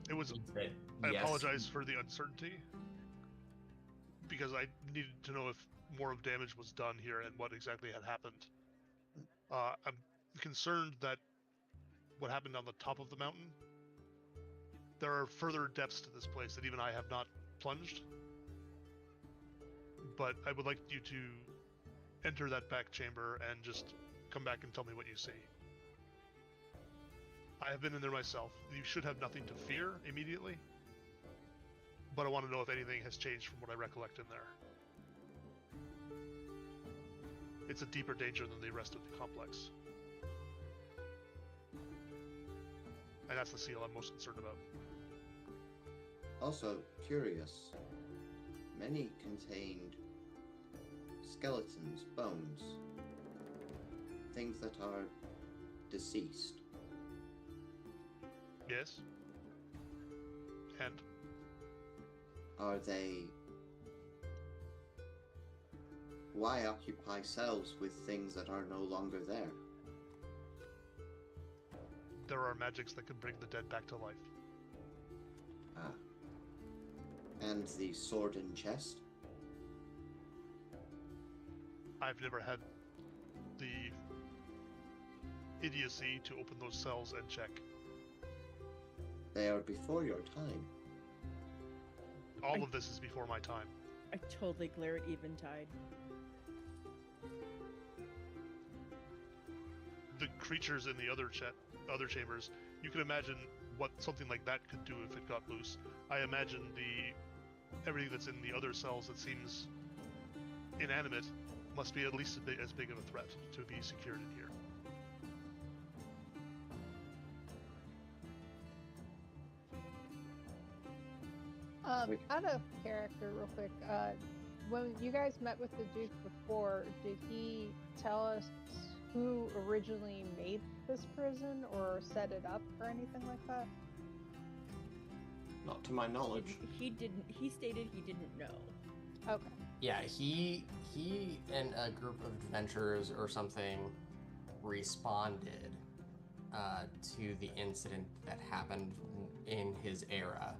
It was... I apologize for the uncertainty, because I needed to know if more of damage was done here and what exactly had happened. I'm concerned that what happened on the top of the mountain, there are further depths to this place that even I have not plunged. But I would like you to enter that back chamber and just come back and tell me what you see. I have been in there myself. You should have nothing to fear immediately, but I want to know if anything has changed from what I recollect in there. It's a deeper danger than the rest of the complex. And that's the seal I'm most concerned about. Also, curious. Many contained skeletons, bones, things that are deceased. Yes? And? Are they... Why occupy cells with things that are no longer there? There are magics that can bring the dead back to life. Ah. And the sword and chest? I've never had the idiocy to open those cells and check. They are before your time. All of this is before my time. I totally glare at Eventide. The creatures in the other chambers, you can imagine what something like that could do if it got loose. I imagine everything that's in the other cells that seems inanimate must be at least as big of a threat to be secured in here. Out of character, real quick, when you guys met with the Duke before, did he tell us who originally made this prison or set it up or anything like that? Not to my knowledge. He didn't. He stated he didn't know. Okay. Yeah, he and a group of adventurers or something responded to the incident that happened in his era,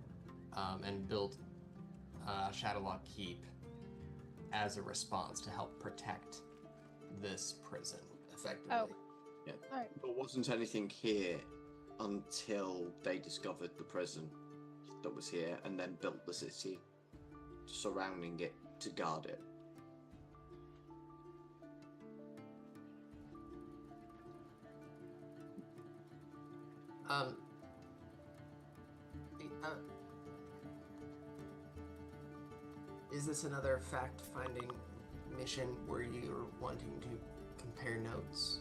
and built Shadowlock Keep as a response to help protect this prison effectively. Oh. Yeah. All right. There wasn't anything here until they discovered the prison that was here and then built the city surrounding it to guard it. Is this another fact-finding mission where you're wanting to compare notes?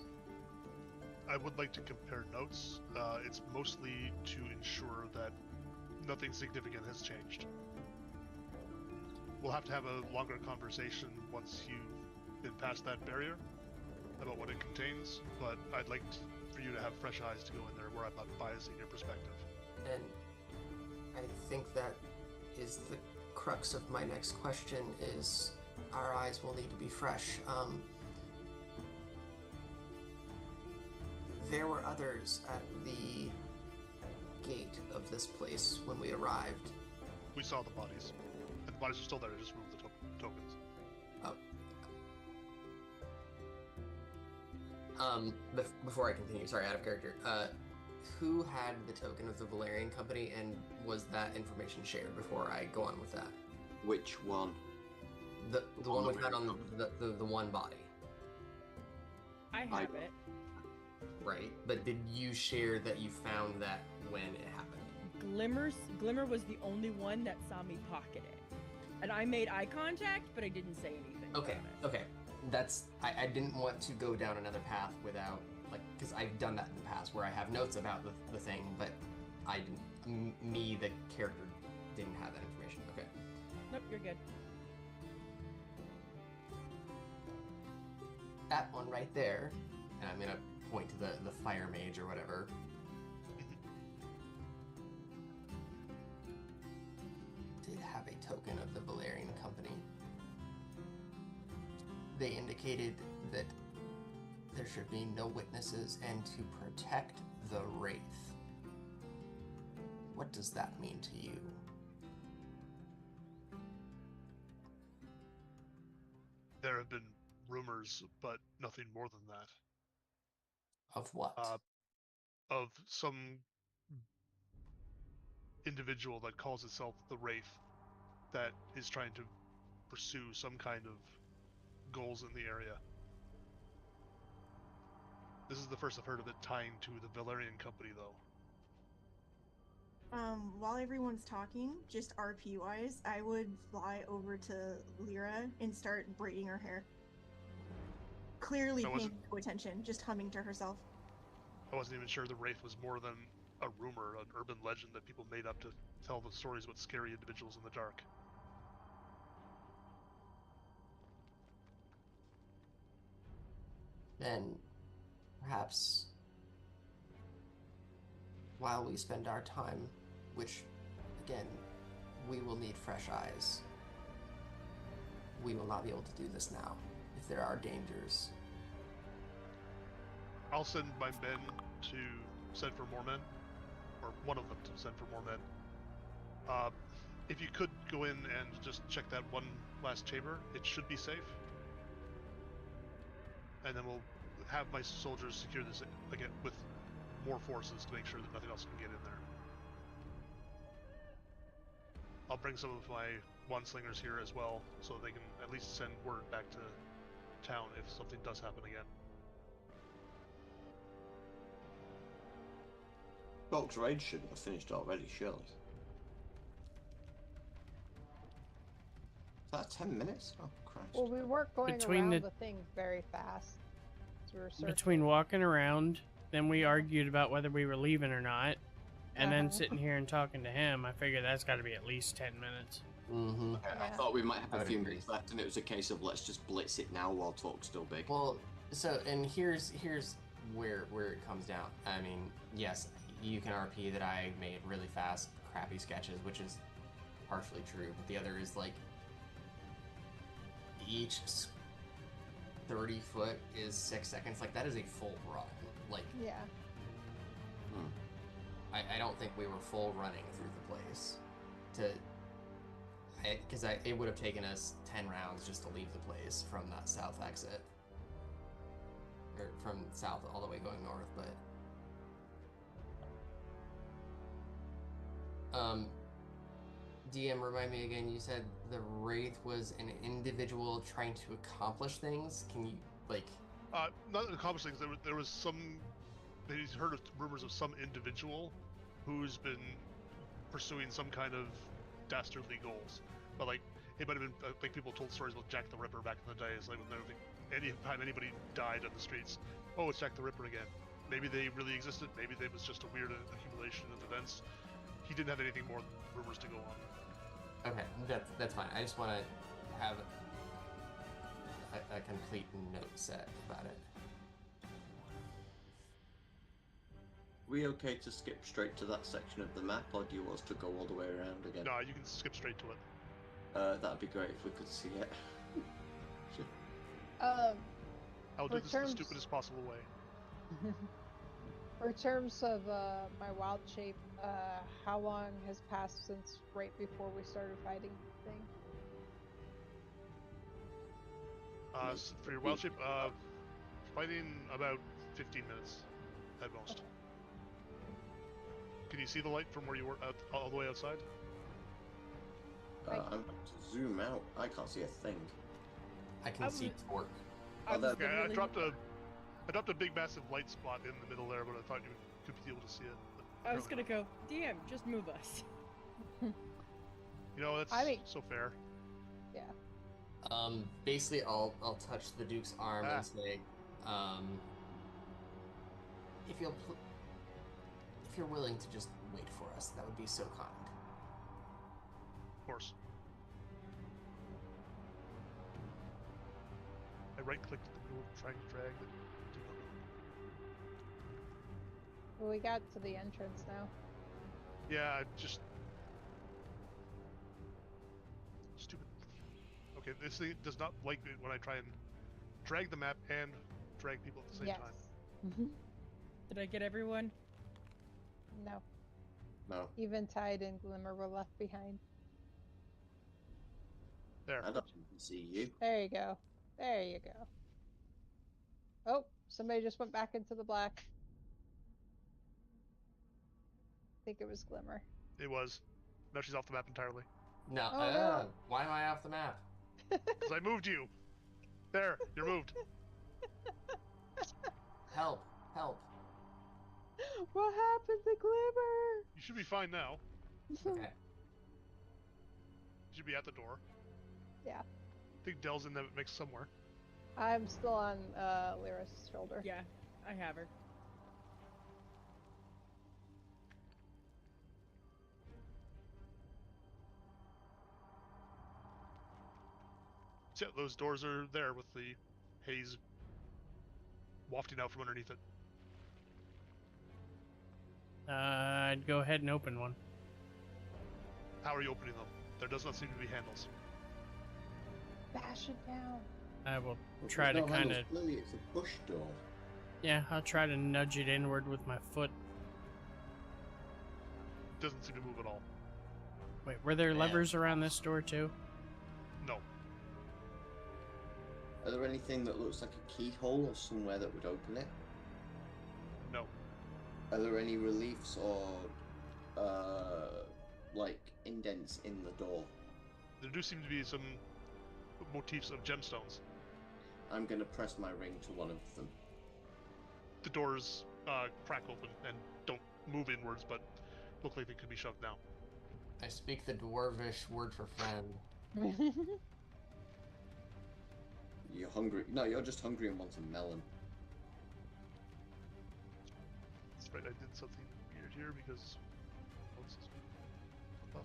I would like to compare notes. It's mostly to ensure that nothing significant has changed. We'll have to have a longer conversation once you've been past that barrier about what it contains, but I'd like for you to have fresh eyes to go in there where I'm not biasing your perspective. And I think that is the crux of my next question is our eyes will need to be fresh. There were others at the gate of this place when we arrived. We saw the bodies. And the bodies are still there, I just removed the tokens. Before I continue, sorry, out of character, who had the token of the Valerian Company, and was that information shared before I go on with that? Which one? The one we found on the one body. I have it. Right, but did you share that you found that when it happened? Glimmer was the only one that saw me pocket it. And I made eye contact, but I didn't say anything Okay, about it. okay. That's, I didn't want to go down another path without, like, because I've done that in the past where I have notes about the thing, but I didn't, me, the character, didn't have that information. Okay. Nope, you're good. That one right there, and I'm gonna point to the fire mage or whatever. Did have a token of the Valerian Company. They indicated that there should be no witnesses and to protect the Wraith. What does that mean to you? There have been rumors, but nothing more than that. Of what? Of some individual that calls itself the Wraith that is trying to pursue some kind of goals in the area. This is the first I've heard of it tying to the Valerian Company, though. While everyone's talking, just RP wise, I would fly over to Lyra and start braiding her hair. Clearly paying no attention, just humming to herself. I wasn't even sure the Wraith was more than a rumor, an urban legend that people made up to tell the stories about scary individuals in the dark. Then, perhaps, while we spend our time, which, again, we will need fresh eyes, we will not be able to do this now, if there are dangers. I'll send my men to send for more men, or one of them to send for more men. If you could go in and just check that one last chamber, it should be safe. And then we'll have my soldiers secure this again with more forces to make sure that nothing else can get in there. I'll bring some of my one-slingers here as well, so they can at least send word back to town if something does happen again. Bulk's raid should have finished already, surely. Is that 10 minutes? Oh, Christ. Well, we weren't going Between around the- the thing very fast. So we were Between walking around, then we argued about whether we were leaving or not. and then Uh-huh. sitting here and talking to him, I figure that's got to be at least 10 minutes. Mm-hmm. Okay, I Yeah. thought we might have I a would few agree. minutes left, and it was a case of let's just blitz it now while talk's still big. Well, so and here's where it comes down. I mean, yes, you can RP that I made really fast, crappy sketches, which is partially true, but the other is like each 30 foot is 6 seconds. Like that is a full run. Like Yeah. I don't think we were full running through the place to. Because it would have taken us 10 rounds just to leave the place from that south exit. Or from south all the way going north, but... DM, remind me again, you said the Wraith was an individual trying to accomplish things? Can you, like... Not accomplish things. There was some... He's heard of rumors of some individual who's been pursuing some kind of dastardly goals. But like, it might have been like people told stories about Jack the Ripper back in the day. It's like when anytime anybody died on the streets, oh, it's Jack the Ripper again. Maybe they really existed. Maybe it was just a weird accumulation of events. He didn't have anything more than rumors to go on. Okay, that's fine. I just want to have a complete note set about it. We okay to skip straight to that section of the map, or do you want us to go all the way around again? No, you can skip straight to it. That'd be great if we could see it. I'll For do this terms- the stupidest possible way. For terms of my wild shape, how long has passed since right before we started fighting the thing? For your wild shape, fighting about 15 minutes at most. Okay. Can you see the light from where you were all the way outside? I'm going to zoom out. I can't see a thing. I can see torque. Oh, that- Okay, I literally- dropped a big massive light spot in the middle there, but I thought you could be able to see it. But I was gonna apparently go, DM, just move us. not. You know, that's I mean- so fair. Basically, I'll touch the Duke's arm Ah. and say, if you're willing to just wait for us, that would be so kind. Of course. I right-clicked the move, trying to drag it. Well, we got to the entrance now. Yeah, I just stupid. Okay, this thing does not like it when I try and drag the map and drag people at the same Yes. time. Did I get everyone? No. No, Even Tide and Glimmer were left behind. There. I don't even see you. There you go. There you go. Oh, somebody just went back into the black. I think it was Glimmer. It was. Now she's off the map entirely. No, Oh, no. why am I off the map? Because I moved you. There, you're moved. Help! Help! What happened to Glimmer? You should be fine now. Okay. You should be at the door. Yeah. I think Dell's in the mix somewhere. I'm still on Lyra's shoulder. Yeah, I have her. So yeah, those doors are there with the haze wafting out from underneath it. I'd go ahead and open one. How are you opening them? There does not seem to be handles. Bash it down. I will But try to there's no kind handles. of, Clearly, it's a push door. yeah, I'll try to nudge it inward with my foot. Doesn't seem to move at all. Wait, were there Man. levers around this door too? No. Are there anything that looks like a keyhole or somewhere that would open it? No. Are there any reliefs or like indents in the door? There do seem to be some motifs of gemstones. I'm gonna press my ring to one of them. The doors crack open and don't move inwards, but look like they could be shoved down. I speak the dwarvish word for friend. You're hungry? No, you're just hungry and want a melon. That's right, I did something weird here because what's this? Buff.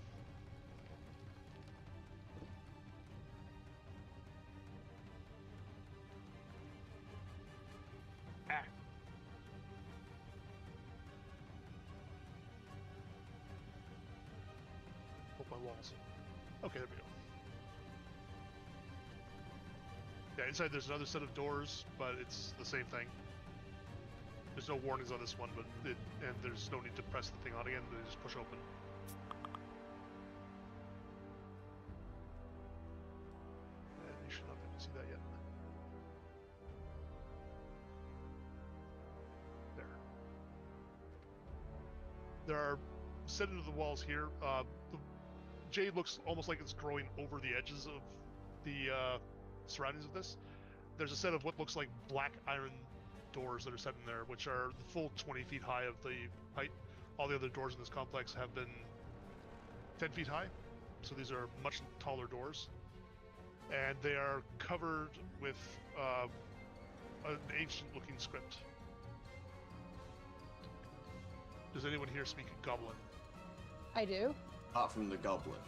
Ah. Hold my walls. Okay, there we go. Yeah, inside there's another set of doors, but it's the same thing. There's no warnings on this one, and there's no need to press the thing on again. They just push open. And you should not be able to see that yet. There. There are set into the walls here. The jade looks almost like it's growing over the edges of the surroundings of this. There's a set of what looks like black iron doors that are set in there, which are the full 20 feet high of the height. All the other doors in this complex have been 10 feet high, so these are much taller doors. And they are covered with an ancient-looking script. Does anyone here speak Goblin? I do. Apart from the goblin.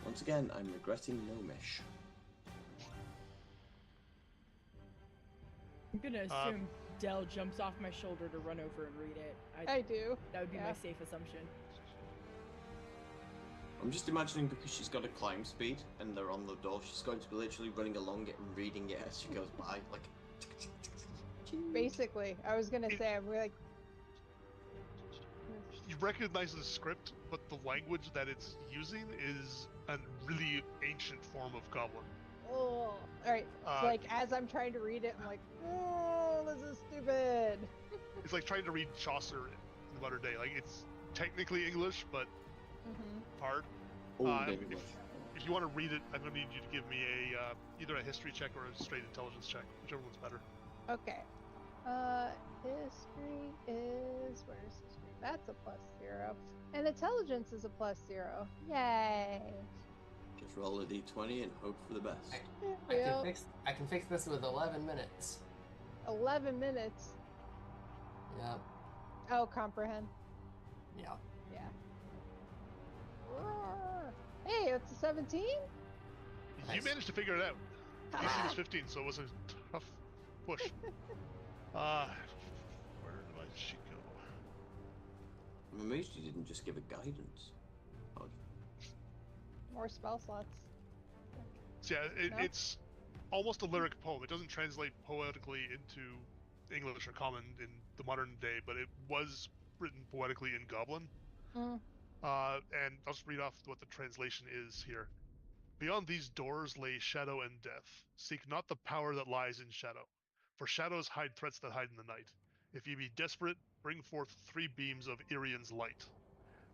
Once again, I'm regretting Gnomish. I'm gonna assume Dell jumps off my shoulder to run over and read it. I do. That would be Yeah. my safe assumption. I'm just imagining because she's got a climb speed and they're on the door, she's going to be literally running along it and reading it as she goes by, like. Basically, I was gonna say, I'm like, You recognize the script, but the language that it's using is a really ancient form of Goblin. oh, all right. Like as I'm trying to read it, I'm like, oh, this is stupid. It's like trying to read Chaucer in the modern day. Like, it's technically English, but hard. Old If, English. if you want to read it, I'm going to need you to give me a either a history check or a straight intelligence check, whichever one's better. Okay. History is, where's history? That's a +0. And intelligence is a +0. Yay. Just roll a d20 and hope for the best. I can fix this with 11 minutes. 11 minutes. Yep. Oh, comprehend. Yeah. Yeah. Hey, it's a 17? You Nice. managed to figure it out. DC was 15, so it was a tough push. Where did she go? I'm amazed you didn't just give it guidance. Oh, More spell slots. So yeah, No? it's almost a lyric poem. It doesn't translate poetically into English or common in the modern day, but it was written poetically in Goblin. Mm. And I'll just read off what the translation is here. Beyond these doors lay shadow and death. Seek not the power that lies in shadow, for shadows hide threats that hide in the night. If ye be desperate, bring forth 3 beams of Irian's light.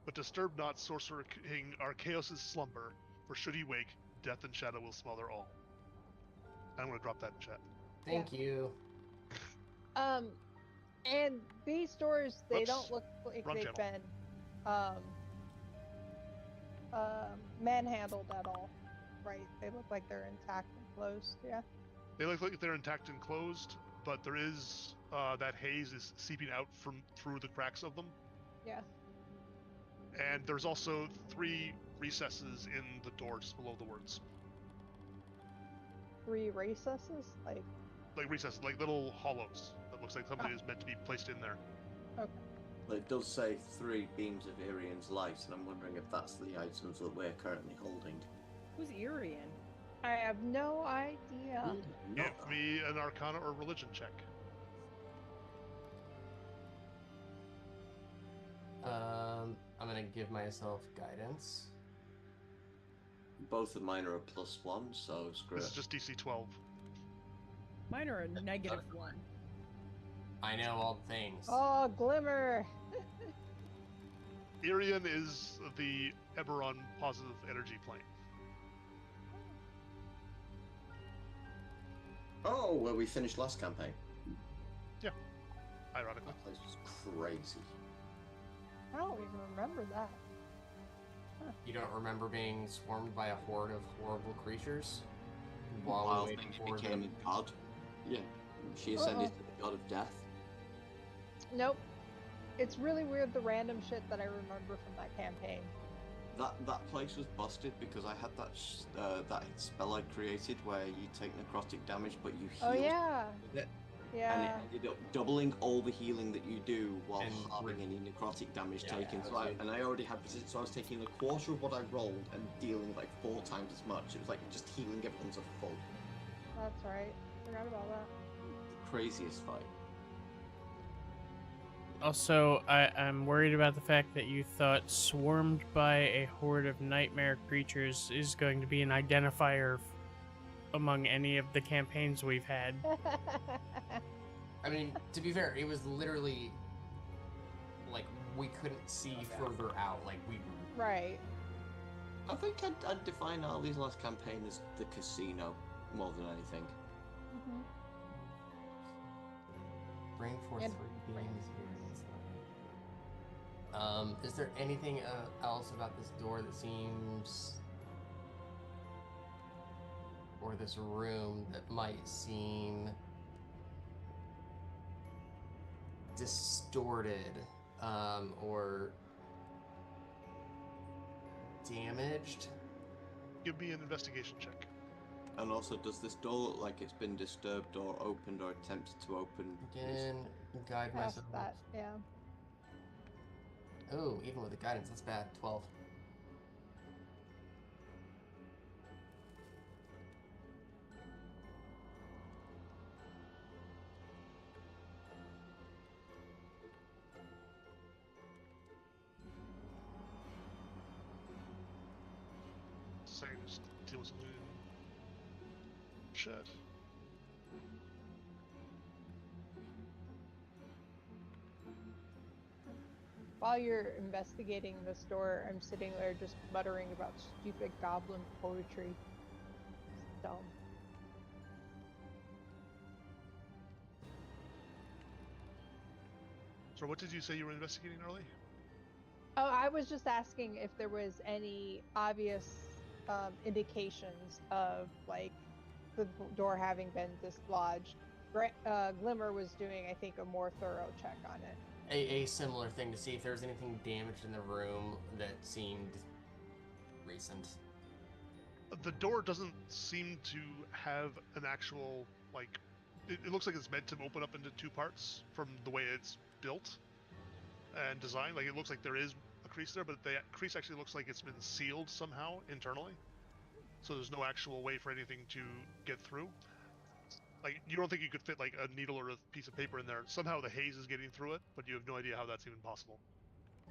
But disturb not Sorcerer King Archaeos' slumber, for should he wake, death and shadow will smother all. I'm going to drop that in chat. Thank you. And these doors, they Whoops. don't look like Wrong they've channel. been manhandled at all, right? They look like they're intact and closed, yeah. They look like they're intact and closed, but there is that haze is seeping out from through the cracks of them. Yeah. And there's also 3 recesses in the doors below the words. 3 recesses? Like Recesses, like little hollows. That looks like something is meant to be placed in there. okay. Well, it does say 3 beams of Irian's light, and I'm wondering if that's the items that we're currently holding. Who's Irian? I have no idea. Give me an Arcana or Religion check. I'm gonna give myself guidance. Both of mine are a +1, so screw This it. is just DC 12. Mine are a -1. I know all things. Oh, glimmer. Irian is the Eberron positive energy plane. Oh, where we finished last campaign. Ironically. That place was crazy. I don't even remember that. You don't remember being swarmed by a horde of horrible creatures? While While we waited things for became them? a god. Yeah, she ascended to the god of death. Nope. It's really weird the random shit that I remember from that campaign. That place was busted because I had that spell I created where you take necrotic damage but you heal Oh yeah. with it. Yeah. And it ended up doubling all the healing that you do while And halving any necrotic damage Yeah, taken. yeah, So I already had resistance, so I was taking a quarter of what I rolled and dealing like 4 times as much. It was like just healing everyone to full. That's right. Forgot about that. The craziest fight. Also, I'm worried about the fact that you thought swarmed by a horde of nightmare creatures is going to be an identifier among any of the campaigns we've had. I mean, to be fair, it was literally like we couldn't see further out. Like we were. Right. I think I'd define Ali's last campaign as the casino more than anything. Mm-hmm. Bring forth And 3 beings. Is there anything else about this door that seems, or this room that might seem distorted, or damaged? Give me an investigation check. And also, does this door look like it's been disturbed or opened or attempted to open? Again, guide Past myself. that, yeah. Oh, even with the guidance, that's bad. 12. Saying just deal with something. Shit. While you're investigating this door, I'm sitting there just muttering about stupid goblin poetry. It's dumb. So what did you say you were investigating early? Oh, I was just asking if there was any obvious indications of like the door having been dislodged. Glimmer was doing, I think, a more thorough check on it. A similar thing to see if there was anything damaged in the room that seemed recent. The door doesn't seem to have an actual, like, it looks like it's meant to open up into 2 parts from the way it's built and designed. Like, it looks like there is a crease there, but the crease actually looks like it's been sealed somehow internally. So there's no actual way for anything to get through. Like, you don't think you could fit, like, a needle or a piece of paper in there. Somehow the haze is getting through it, but you have no idea how that's even possible.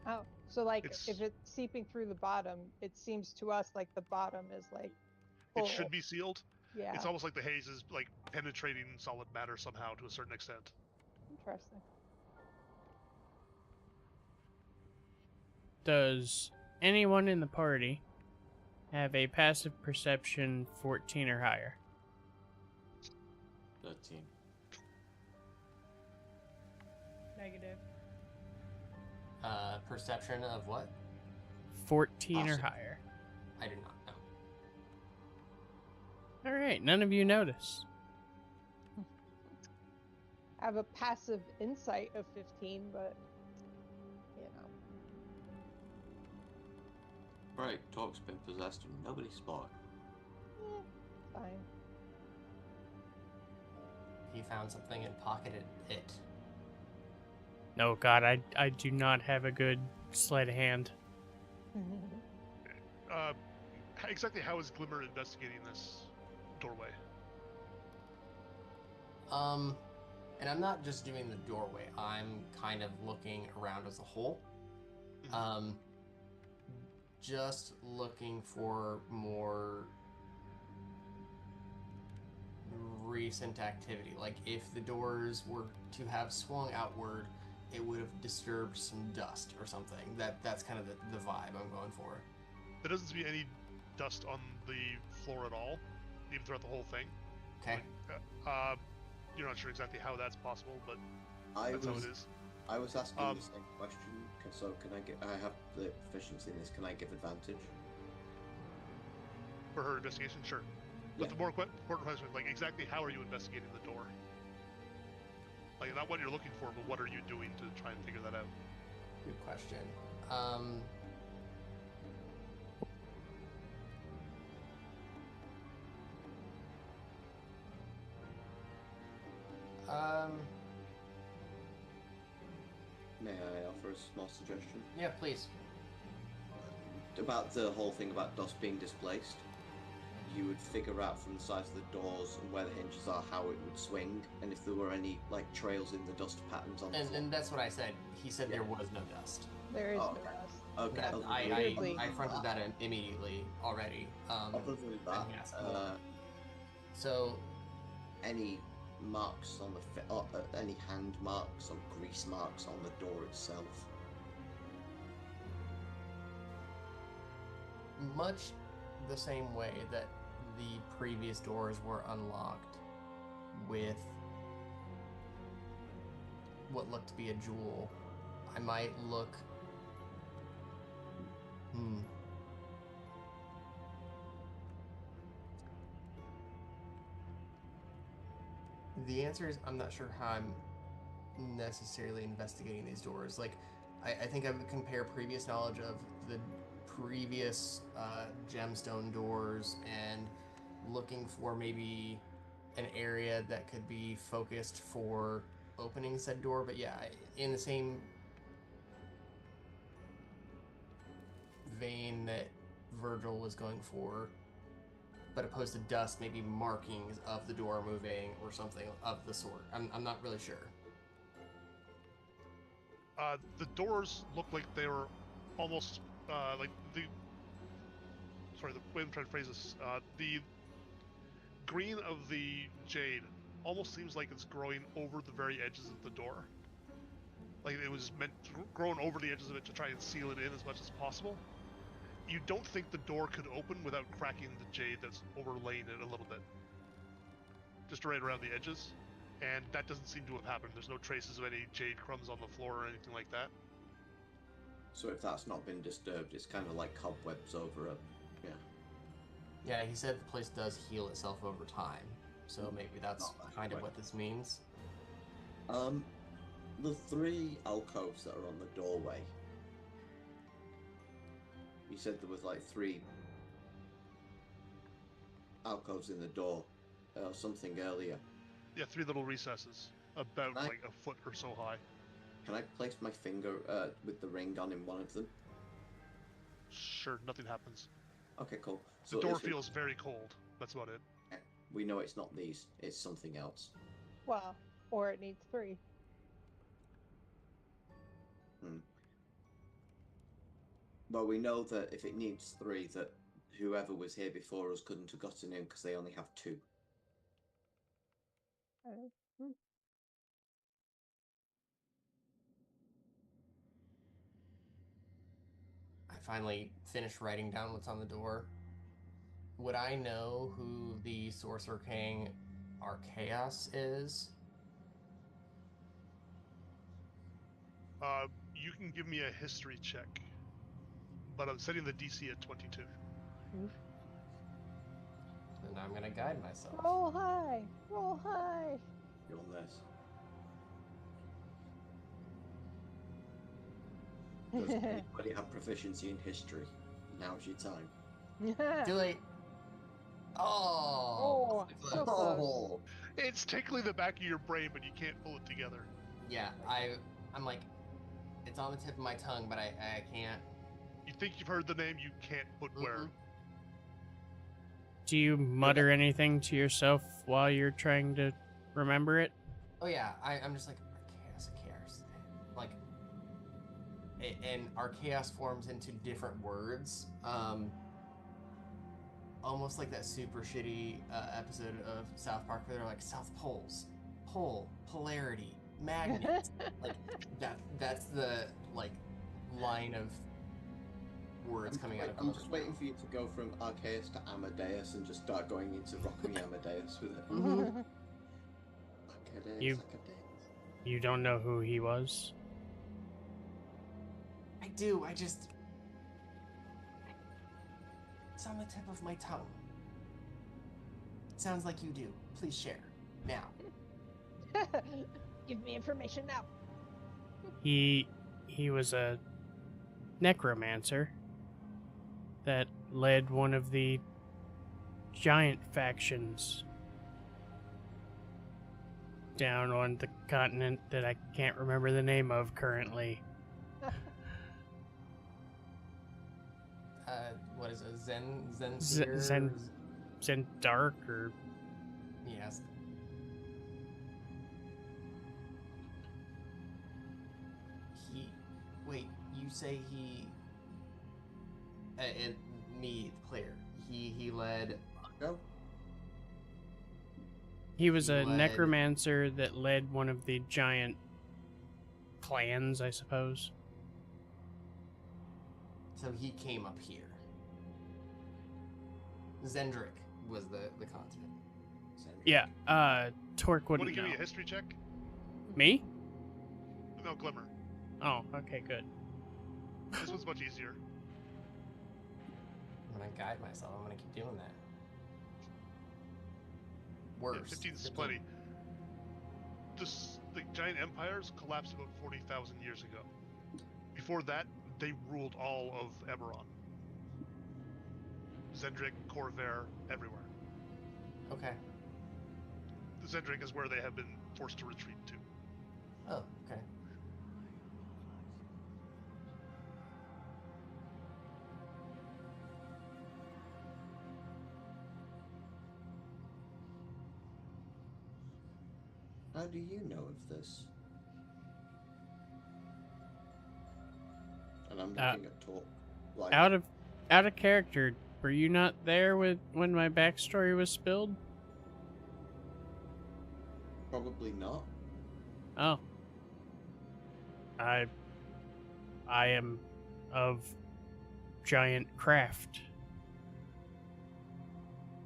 Oh, so like It's- if it's seeping through the bottom, it seems to us like the bottom is like full. It should be sealed. Yeah. It's almost like the haze is, like, penetrating solid matter somehow to a certain extent. Interesting. Does anyone in the party have a passive perception 14 or higher? 13. Negative. Perception of what? 14 or Passive. higher. I do not know. Alright, none of you notice. I have a passive insight of 15, but you know. Right, Talk's been possessed and nobody spotted. Fine. He found something and pocketed it. No, God, I do not have a good sleight of hand. Exactly how is Glimmer investigating this doorway? And I'm not just doing the doorway. I'm kind of looking around as a whole. Just looking for more recent activity. Like if the doors were to have swung outward, it would have disturbed some dust or something. That's kind of the vibe I'm going for. There doesn't seem to be any dust on the floor at all, even throughout the whole thing. Okay. You're not sure exactly how that's possible, but I that's how it is. I was asking the same question, so can I get? I have the proficiency in this. Can I give advantage? For her investigation, sure. But Yeah. the more important question is, like, exactly how are you investigating the door? Like, not what you're looking for, but what are you doing to try and figure that out? Good question. May I offer a small suggestion? Yeah, please. About the whole thing about dust being displaced, you would figure out from the size of the doors and where the hinges are how it would swing, and if there were any like trails in the dust patterns on the floor. And that's what I said. He said there was no dust. There is Oh, no okay. dust. Okay. That, other I than fronted that immediately already. Other than that, and he asked more. So any marks on the any hand marks or grease marks on the door itself. much the same way that the previous doors were unlocked with what looked to be a jewel, I might look. The answer is I'm not sure how I'm necessarily investigating these doors. Like, I think I would compare previous knowledge of the previous gemstone doors and looking for maybe an area that could be focused for opening said door. But yeah, in the same vein that Virgil was going for, but opposed to dust, maybe markings of the door moving or something of the sort. I'm not really sure. The doors look like they were almost like the. Sorry, the way I'm trying to phrase this. The green of the jade almost seems like it's growing over the very edges of the door. Like it was meant grown over the edges of it to try and seal it in as much as possible. You don't think the door could open without cracking the jade that's overlaying it a little bit. Just right around the edges. And that doesn't seem to have happened. There's no traces of any jade crumbs on the floor or anything like that. So if that's not been disturbed, it's kind of like cobwebs over a... Yeah. Yeah, he said the place does heal itself over time. So maybe that's kind of what this means. The three alcoves that are on the doorway. You said there was like 3 alcoves in the door, or something earlier. Yeah, 3 little recesses, about like a foot or so high. Can I place my finger with the ring on in one of them? Sure, nothing happens. Okay, cool. The door feels very cold. That's about it. We know it's not these. It's something else. Well, or it needs 3. Well, we know that if it needs 3, that whoever was here before us couldn't have gotten in because they only have 2. I finally finished writing down what's on the door. Would I know who the Sorcerer King Archaeos is? You can give me a history check, but I'm setting the DC at 22. And I'm gonna guide myself. Roll high! Roll high! You're on this. Does anybody have proficiency in history? Now's your time. Too late. Oh, so close. It's tickling the back of your brain, but you can't pull it together. Yeah, I'm like, it's on the tip of my tongue, but I can't. You think you've heard the name, you can't put where. Do you mutter anything to yourself while you're trying to remember it? Oh yeah, I'm just like, Archaeos. Like, and Archaeos forms into different words. Almost like that super shitty episode of South Park where they're like, South Poles, pole, polarity, magnet. Like, that's the, like, line of words coming out of I'm just waiting for you to go from Archaeus to Amadeus and just start going into Rock Me Amadeus with it. You don't know who he was? I do, it's on the tip of my tongue. It sounds like you do. Please share. Now. Give me information now. He was a necromancer that led one of the giant factions down on the continent that I can't remember the name of currently. What is it? Zen Zendark or Yes. Wait, you say he... me, the player. He led... Go. he was He a led- necromancer that led one of the giant clans, I suppose. So he came up here. Zendrick was the continent. Yeah, Torque Want to wouldn't give know. me a history check? Me? No, Glimmer. Oh, okay, good. This one's much easier. I'm gonna guide myself. I'm gonna keep doing that. Yeah, Worse. 15 is plenty. The giant empires collapsed about 40,000 years ago. Before that, they ruled all of Eberron. Zendrick, Corvair, everywhere. Okay. Zendrick is where they have been forced to retreat to. Oh, okay. How do you know of this? And I'm looking at talk. Like, Out of character, were you not there when my backstory was spilled? probably not. Oh. I am of giant craft.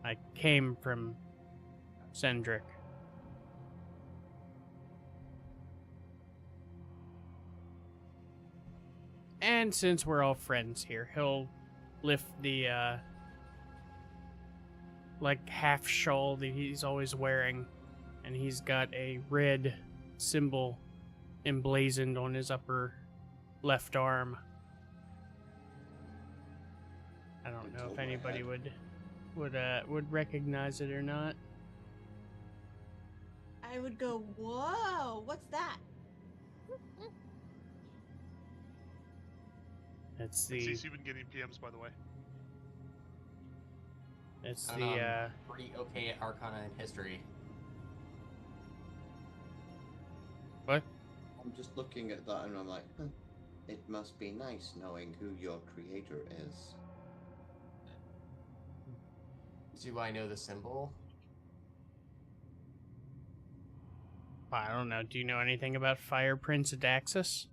I came from Cendric. And since we're all friends here, he'll lift the like half shawl that he's always wearing, and he's got a red symbol emblazoned on his upper left arm. I don't It's know on if my anybody head. would recognize it or not. I would go, whoa, what's that? It's And the Cece, you've been getting PMs, by the way. it's I'm the pretty okay at Arcana and History. what? I'm just looking at that and I'm like, huh, it must be nice knowing who your creator is. Do I know the symbol? I don't know. Do you know anything about Fire Prince Adaxus?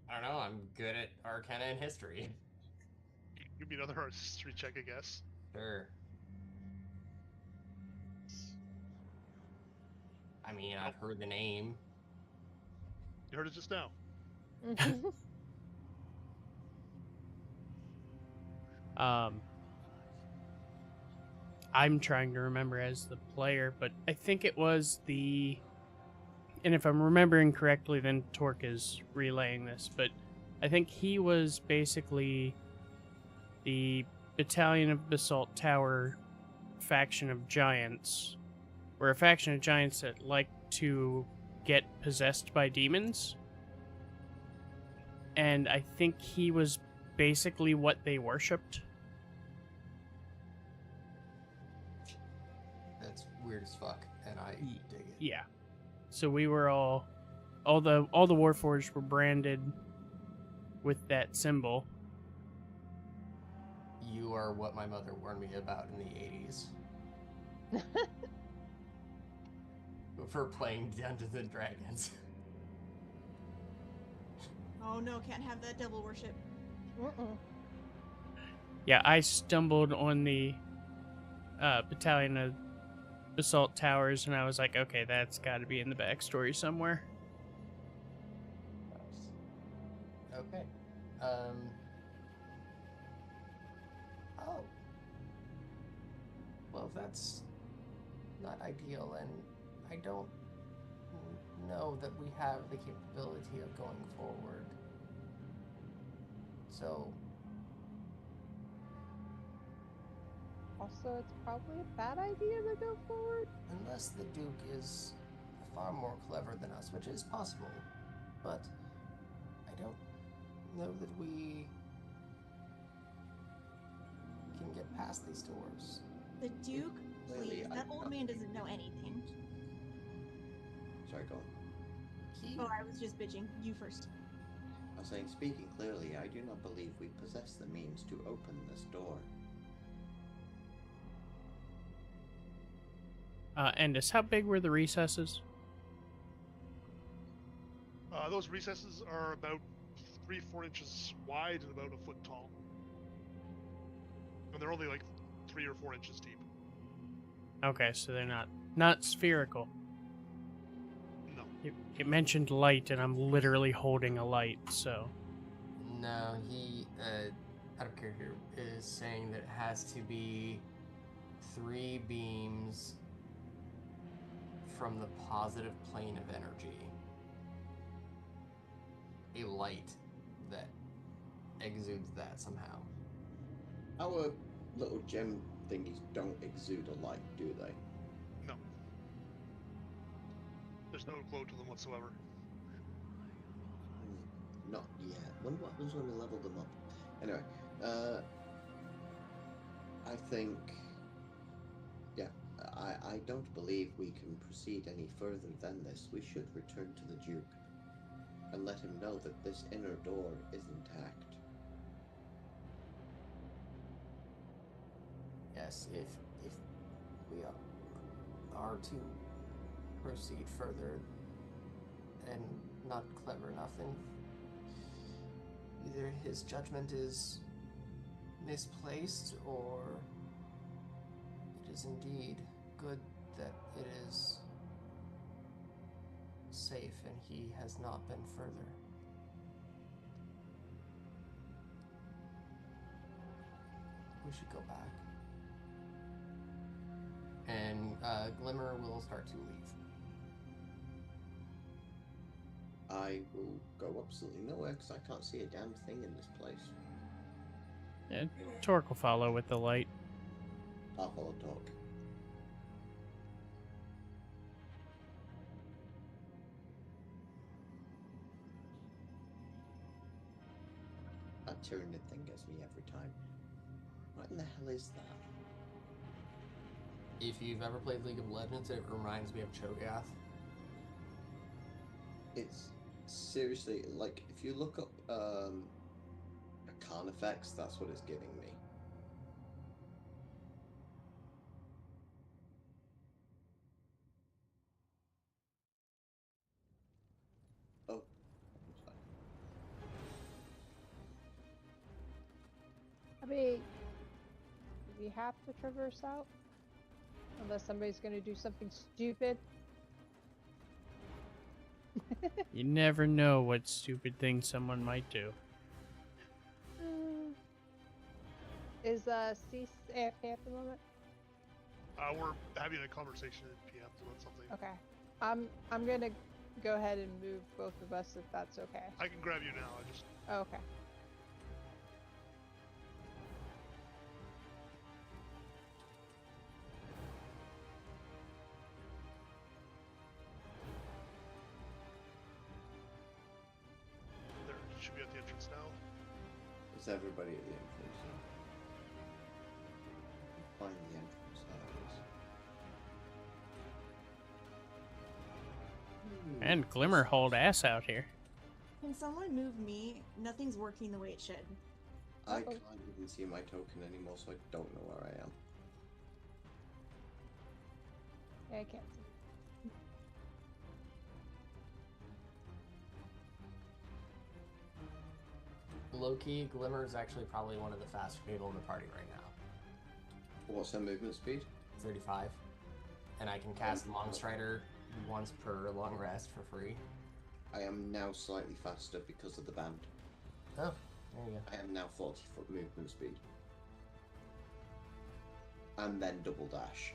I don't know. I'm good at Arcana and History. Give me another history check, I guess. Sure. I mean, I've heard the name. You heard it just now. I'm trying to remember as the player, but I think it was the... And if I'm remembering correctly, then Torque is relaying this, but I think he was basically the Battalion of Basalt Tower faction of giants. We're a faction of giants that like to get possessed by demons. And I think he was basically what they worshipped. That's weird as fuck, and I dig it. Yeah. So we were all the Warforged were branded with that symbol. You are what my mother warned me about in the 80s. For playing Dungeons and Dragons. Oh no, can't have that devil worship. Yeah, I stumbled on the Battalion of Basalt Towers, and I was like, okay, that's got to be in the backstory somewhere. Okay. Oh. Well, that's not ideal, and I don't know that we have the capability of going forward. So, Also, it's probably a bad idea to go forward. unless the Duke is far more clever than us, which is possible, but I don't know that we can get past these doors. The Duke, Clearly, please. I That old don't- man doesn't know anything. Sorry, go on. He, Oh, I was just bitching. You first. I was saying, speaking clearly, I do not believe we possess the means to open this door. Endus, how big were the recesses? Those recesses are about 3-4 inches wide and about a foot tall. And they're only like 3 or 4 inches deep. Okay, so they're not spherical. No. It mentioned light, and I'm literally holding a light, so... no, he, out of character, is saying that it has to be 3 beams from the positive plane of energy. A light that exudes that somehow. Our little gem thingies don't exude a light, do they? No. There's no glow to them whatsoever. Not yet. Wonder what happens when we level them up. Anyway, I think... Yeah, I don't believe we can proceed any further than this. We should return to the Duke and let him know that this inner door is intact. Yes, if we are to proceed further and not clever enough, then either his judgment is misplaced or it is indeed good that it is safe and he has not been further. We should go back. And Glimmer will start to leave. I will go absolutely nowhere because I can't see a damn thing in this place. Yeah, Torque will follow with the light. I'll follow talk. That Tyranid thing gets me every time. What in the hell is that? If you've ever played League of Legends, it reminds me of Cho'Gath. It's seriously, like, if you look up Carnifex, that's what it's giving me. Oh, I'm sorry. I mean, do we have to traverse out? Unless somebody's going to do something stupid. You never know what stupid thing someone might do. Is Cease AFK at the moment? We're having a conversation at PM about something. Okay. I'm gonna go ahead and move both of us if that's okay. I can grab you now. I just Oh, okay. there should be at the entrance now. Is everybody at the entrance? Find the entrance, that is. And Glimmer hauled ass out here. Can someone move me? Nothing's working the way it should. I can't even see my token anymore, so I don't know where I am. Yeah, I can't see. Low-key, Glimmer is actually probably one of the faster people in the party right now. What's her movement speed? 35. And I can cast Longstrider once per long rest for free. I am now slightly faster because of the band. Oh, there you go. I am now 40-foot movement speed. And then double dash.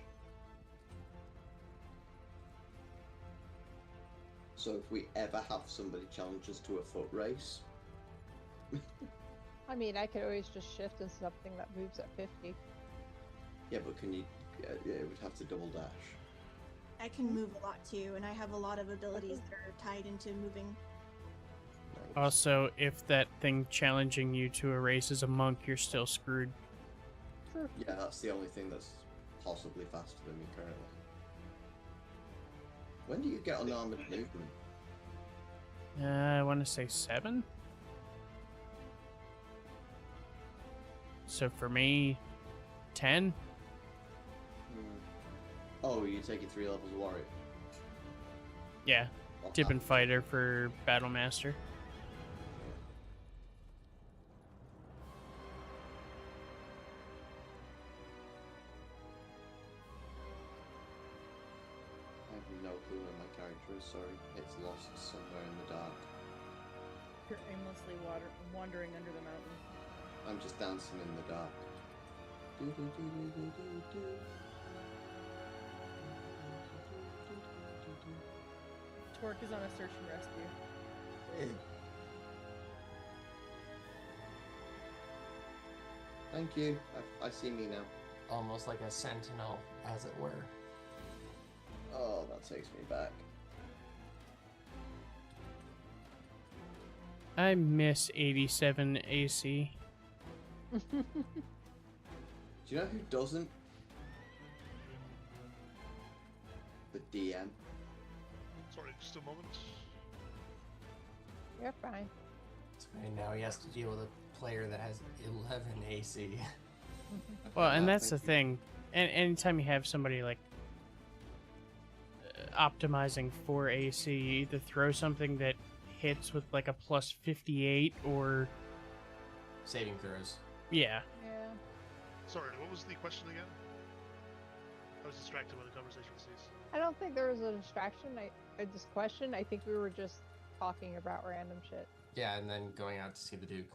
So if we ever have somebody challenge us to a foot race, I mean, I could always just shift to something that moves at 50. yeah, but can you? Yeah, it would have to double dash. I can move a lot too, and I have a lot of abilities that are tied into moving. Nice. Also, if that thing challenging you to a race is a monk, you're still screwed. True. Yeah, that's the only thing that's possibly faster than me currently. When do you get unarmored movement? I want to say 7. So for me, 10. Oh, you take it 3 levels of warrior. Yeah, Oh, dip and ah. fighter for battle master. I have no clue where my character is. Sorry, it's lost somewhere in the dark. You're aimlessly wandering under the mountain. I'm just dancing in the dark. Do, do, do, do, do, do, do. Torque is on a search and rescue. Thank you. I see me now. Almost like a sentinel, as it were. Oh, that takes me back. I miss 87 AC. Do you know who doesn't? The DM. Sorry, just a moment. You're fine. And now he has to deal with a player that has 11 AC. Well, and Ah, that's the thank you. thing. And anytime you have somebody like optimizing for AC, you either throw something that hits with like a plus 58 or Saving throws. yeah. Yeah. Sorry, what was the question again? I was distracted by the conversation with Cease. I don't think there was a distraction. This question. I think we were just talking about random shit. Yeah, and then going out to see the Duke.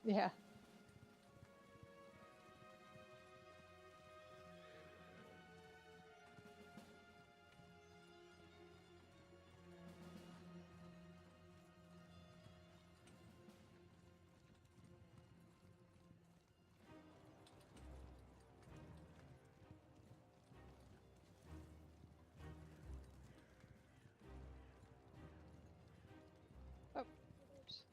Yeah. Oh. Oops.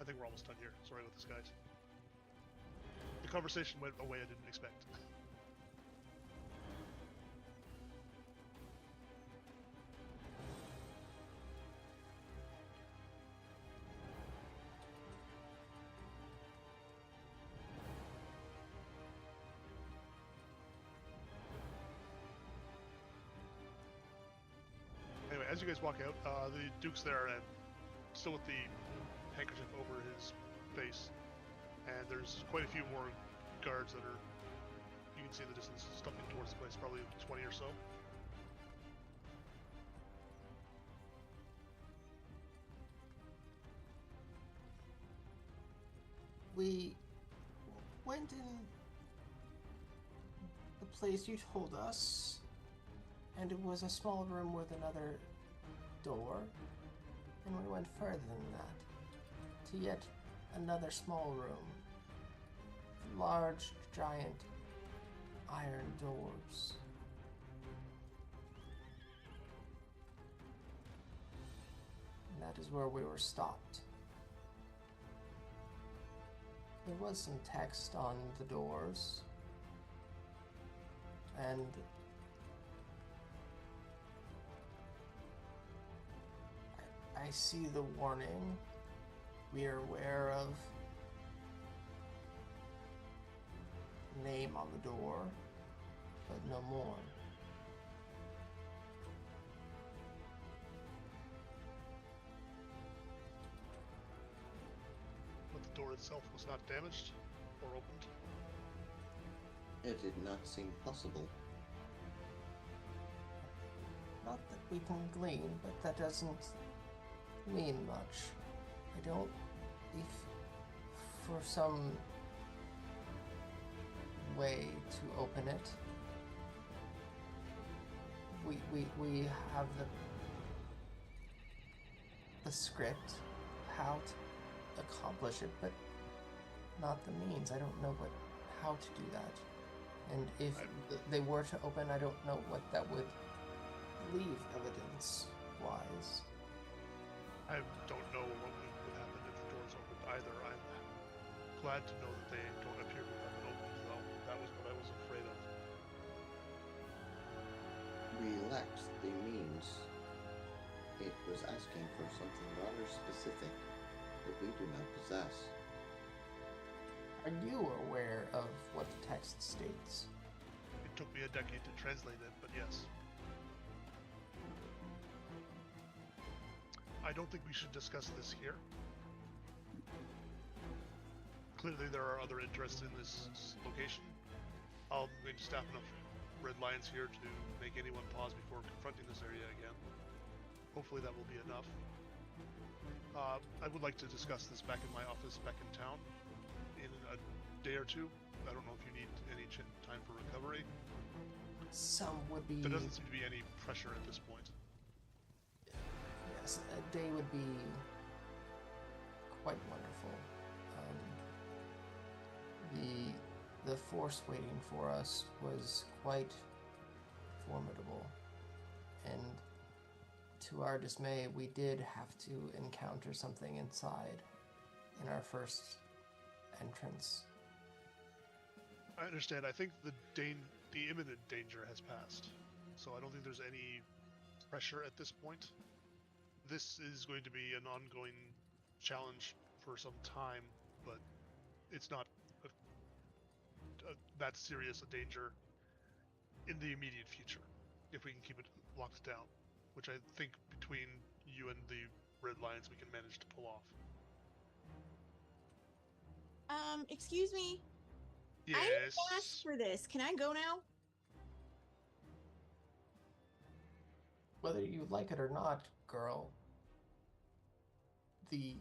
I think we're almost done here. Sorry about this, guys. The conversation went a way I didn't expect. Anyway, as you guys walk out, the Duke's there and still with the handkerchief over his face, and there's quite a few more guards that are, you can see in the distance, stumping towards the place, probably 20 or so. We went in the place you told us, and it was a small room with another door, and we went further than that, to yet another small room, with large, giant iron doors. And that is where we were stopped. There was some text on the doors, and I see the warning. We are aware of name on the door, but no more. But the door itself was not damaged or opened. It did not seem possible. Not that we can glean, but that doesn't mean much. I don't... If for some way to open it, we have the script, how to accomplish it, but not the means. I don't know how to do that. And if they were to open, I don't know what that would leave evidence-wise. I don't know what would happen if the doors opened either. I'm glad to know that they don't appear to have been opened, though. That was what I was afraid of. We lacked the means. It was asking for something rather specific that we do not possess. Are you aware of what the text states? It took me a decade to translate it, but yes. I don't think we should discuss this here. Clearly there are other interests in this location. I'll need to staff enough red lions here to make anyone pause before confronting this area again. Hopefully that will be enough. I would like to discuss this back in my office back in town in a day or two. I don't know if you need any time for recovery. Some would be... There doesn't seem to be any pressure at this point. Yes, a day would be quite wonderful. The force waiting for us was quite formidable, and to our dismay, we did have to encounter something inside in our first entrance. I understand. I think the imminent danger has passed, so I don't think there's any pressure at this point. This is going to be an ongoing challenge for some time, but it's not that serious a danger in the immediate future, if we can keep it locked down, which I think between you and the Red Lions we can manage to pull off. Excuse me? Yes? I didn't ask for this. Can I go now? Whether you like it or not, girl, the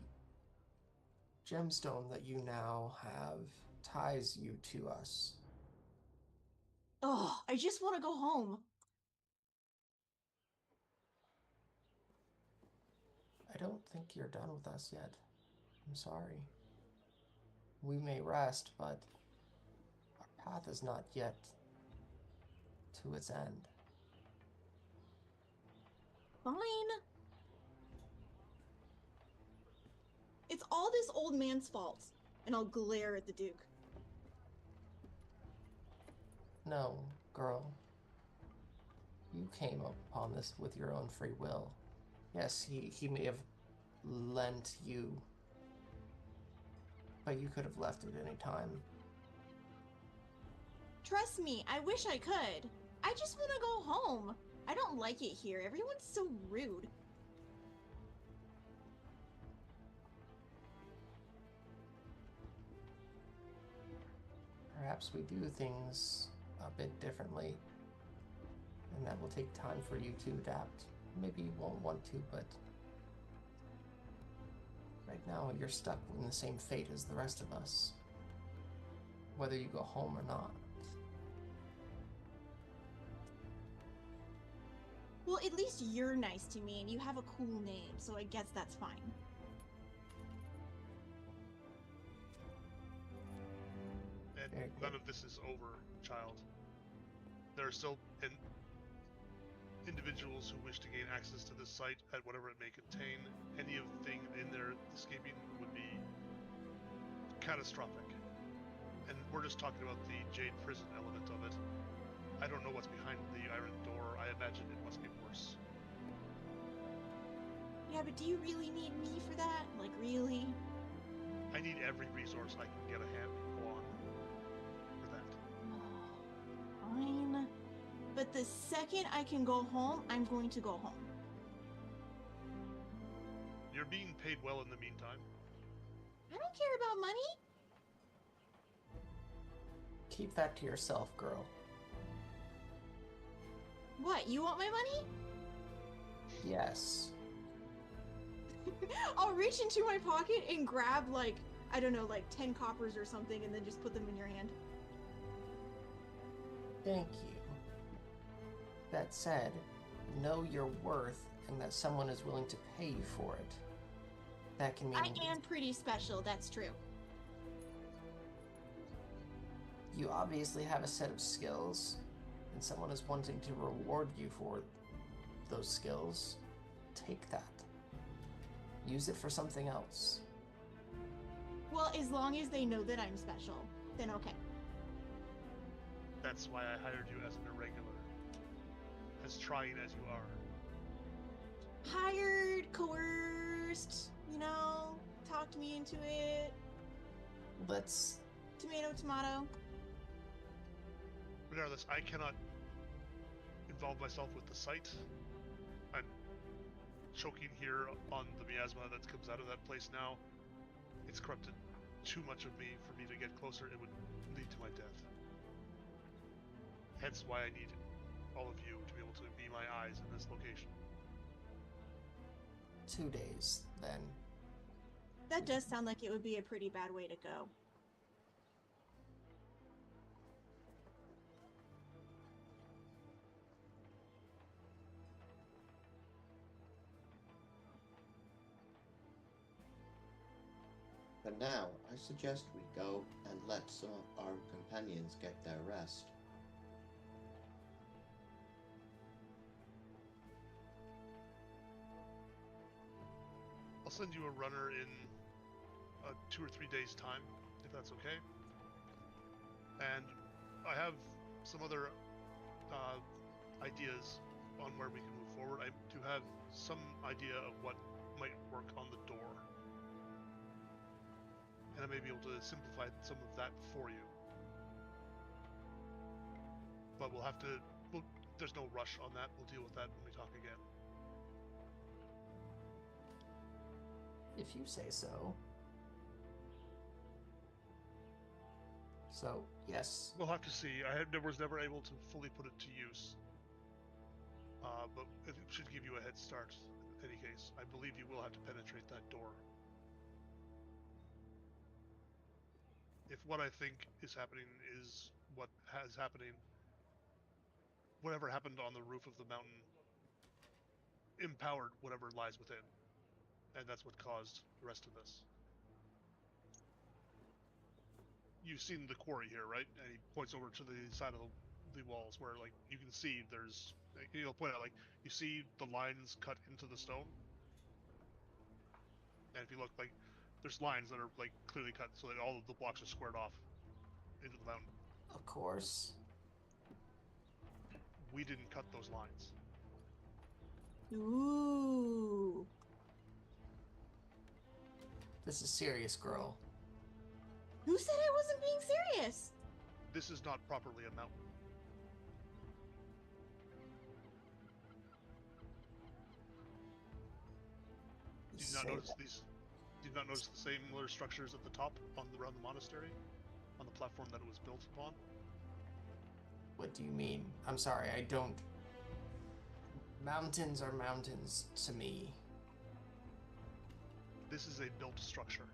gemstone that you now have ties you to us. Oh, I just want to go home. I don't think you're done with us yet. I'm sorry. We may rest, but our path is not yet to its end. Fine. It's all this old man's fault. And I'll glare at the Duke. No, girl. You came upon this with your own free will. Yes, he may have lent you, but you could have left at any time. Trust me, I wish I could. I just want to go home. I don't like it here. Everyone's so rude. Perhaps we do things a bit differently, and that will take time for you to adapt. Maybe you won't want to, but right now you're stuck in the same fate as the rest of us, whether you go home or not. Well, at least you're nice to me and you have a cool name, so I guess that's fine. And none of this is over, child. There are still individuals who wish to gain access to this site at whatever it may contain. Any of the thing in there escaping would be catastrophic. And we're just talking about the Jade Prison element of it. I don't know what's behind the iron door. I imagine it must be worse. Yeah, but do you really need me for that? Like, really? I need every resource I can get a hand on for that. Fine. But the second I can go home, I'm going to go home. You're being paid well in the meantime. I don't care about money. Keep that to yourself, girl. What, you want my money? Yes. I'll reach into my pocket and grab, like, I don't know, like 10 coppers or something, and then just put them in your hand. Thank you. That said, know your worth and that someone is willing to pay you for it. That can mean I am pretty special, that's true. you obviously have a set of skills, and someone is wanting to reward you for those skills. Take that. Use it for something else. Well, as long as they know that I'm special, then okay. That's why I hired you as an irregular. As trying as you are. Hired, coerced, you know, talked me into it. Let's... Tomato, tomato. Regardless, I cannot involve myself with the site. I'm choking here on the miasma that comes out of that place now. It's corrupted too much of me for me to get closer. It would lead to my death. Hence why I need all of you to be able to be my eyes in this location. 2 days, then. That does sound like it would be a pretty bad way to go. For now, I suggest we go and let some of our companions get their rest. I'll send you a runner in 2 or 3 days' time, if that's okay. And I have some other ideas on where we can move forward. I do have some idea of what might work on the door. And I may be able to simplify some of that for you. But we'll have to... there's no rush on that. We'll deal with that when we talk again. If you say so. So, yes. We'll have to see. I was never able to fully put it to use. But it should give you a head start in any case. I believe you will have to penetrate that door. If what I think is happening is what has happening, whatever happened on the roof of the mountain empowered whatever lies within. And that's what caused the rest of this. You've seen the quarry here, right? And he points over to the side of the walls where, like, you can see there's... He'll point out, like, you see the lines cut into the stone? And if you look, like, there's lines that are, like, clearly cut so that all of the blocks are squared off into the mountain. Of course. We didn't cut those lines. Ooh. This is serious, girl. Who said I wasn't being serious? This is not properly a mountain. Did you not notice these? Did you not notice the similar structures at the top around the monastery, on the platform that it was built upon? What do you mean? I'm sorry, I don't... Mountains are mountains to me. This is a built structure.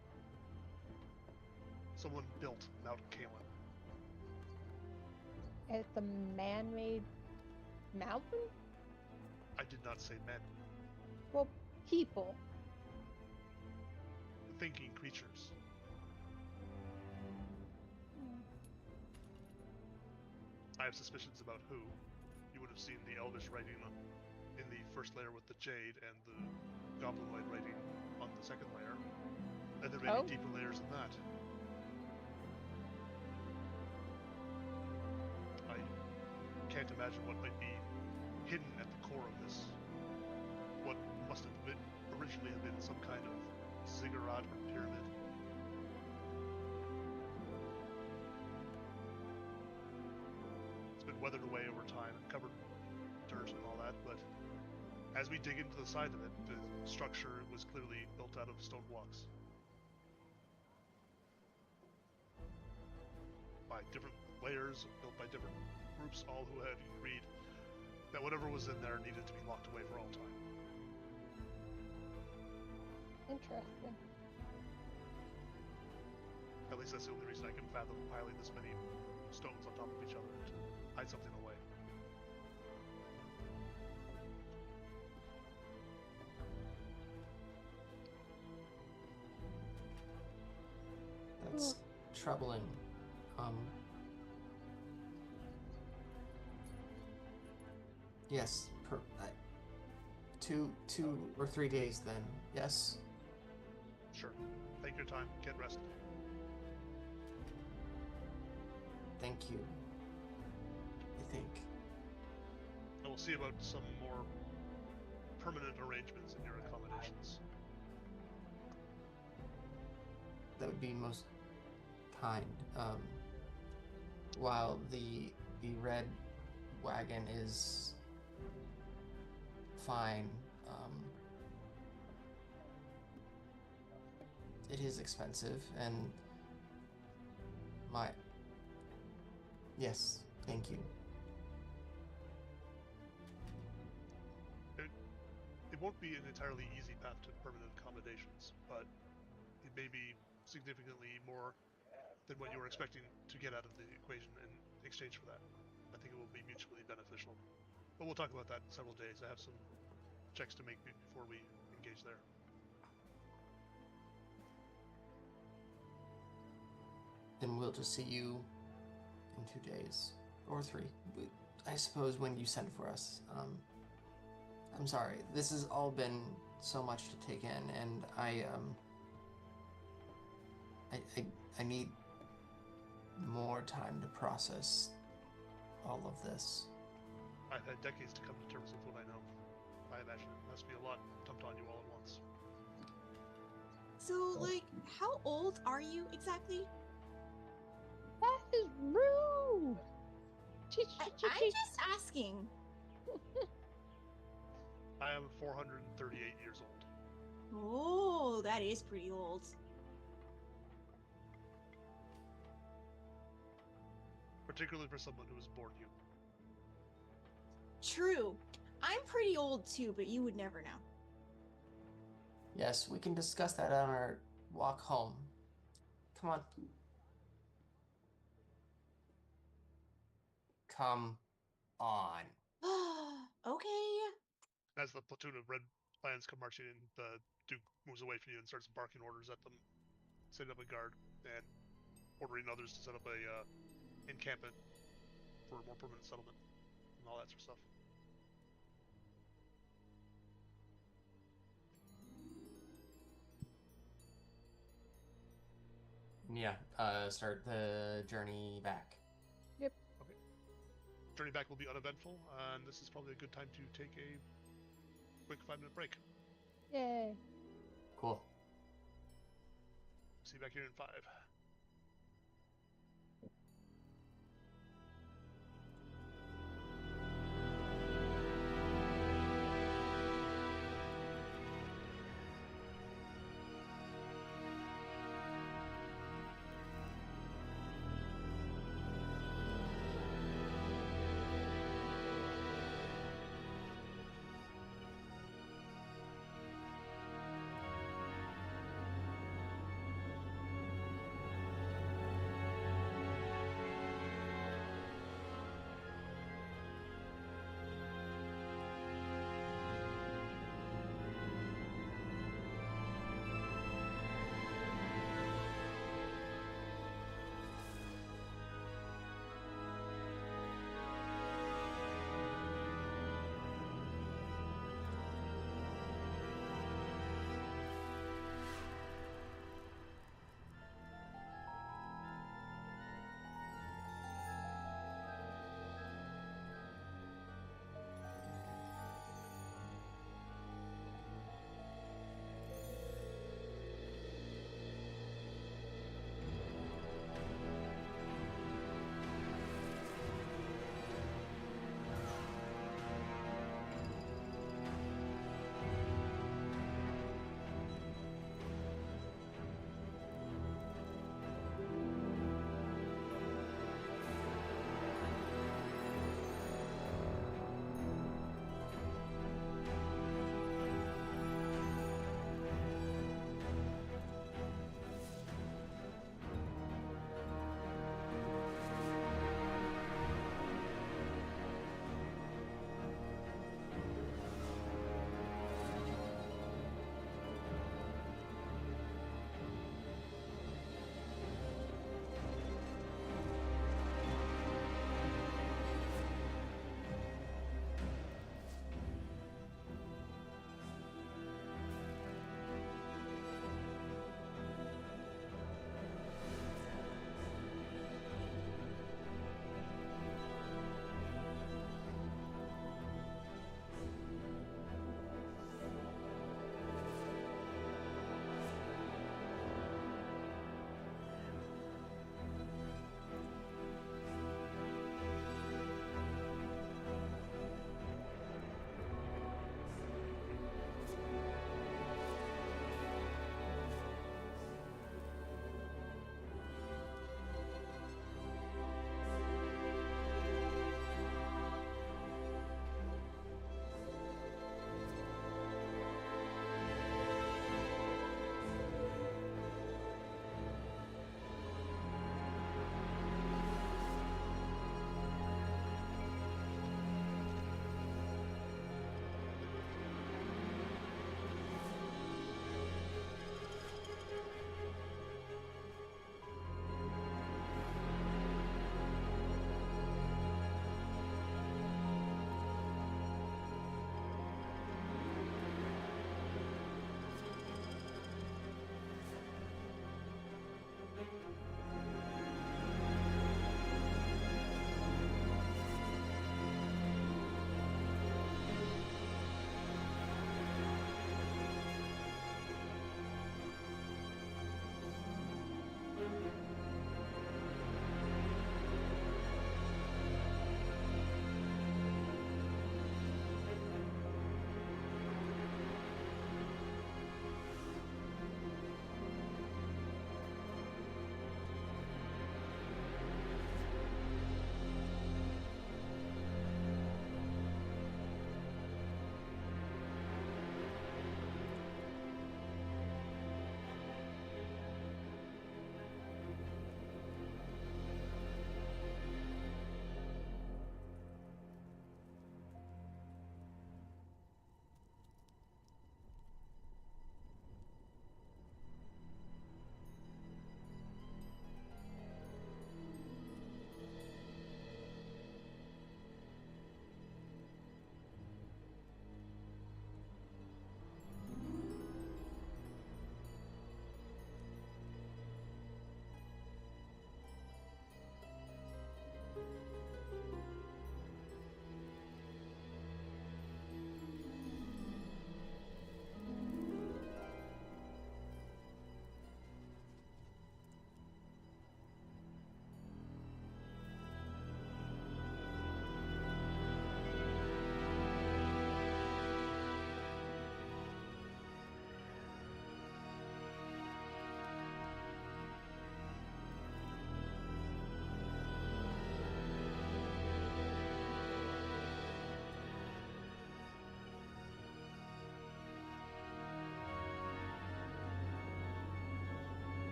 Someone built Mount Kalen. It's a man-made mountain? I did not say men. Well, people. Thinking creatures. I have suspicions about who. You would have seen the Elvish writing in the first layer with the Jade and the Goblinoid writing on the second layer. And there may be deeper layers than that. I can't imagine what might be hidden at the core of this. What must have been originally ziggurat or pyramid. It's been weathered away over time and covered in dirt and all that, but as we dig into the side of it, the structure was clearly built out of stone blocks. By different layers, built by different groups, all who had agreed that whatever was in there needed to be locked away for all time. Interesting. At least that's the only reason I can fathom piling this many stones on top of each other to hide something away. That's troubling. Yes, 2 or 3 days then. Yes. Sure. Take your time. Get rested. Thank you. I think. And we'll see about some more permanent arrangements in your accommodations. That would be most kind. While the red wagon is fine, it is expensive, and yes, thank you. It won't be an entirely easy path to permanent accommodations, but it may be significantly more than what you were expecting to get out of the equation in exchange for that. I think it will be mutually beneficial. But we'll talk about that in several days. I have some checks to make before we engage there. Then we'll just see you in 2 days. Or 3. I suppose when you send for us. I'm sorry. This has all been so much to take in, and I need more time to process all of this. I've had decades to come to terms with what I know. I imagine it must be a lot dumped on you all at once. So, like, how old are you exactly? That is rude. I'm just asking. I am 438 years old. Oh, that is pretty old. Particularly for someone who was born human. True. I'm pretty old too, but you would never know. Yes, we can discuss that on our walk home. Come on. Come on. Okay. As the platoon of red lions come marching in, the Duke moves away from you and starts barking orders at them, setting up a guard, and ordering others to set up a encampment for a more permanent settlement and all that sort of stuff. Yeah, start the journey back. Yep. Okay. Journey back will be uneventful, and this is probably a good time to take a quick 5-minute break. Yay. Cool. See you back here in 5.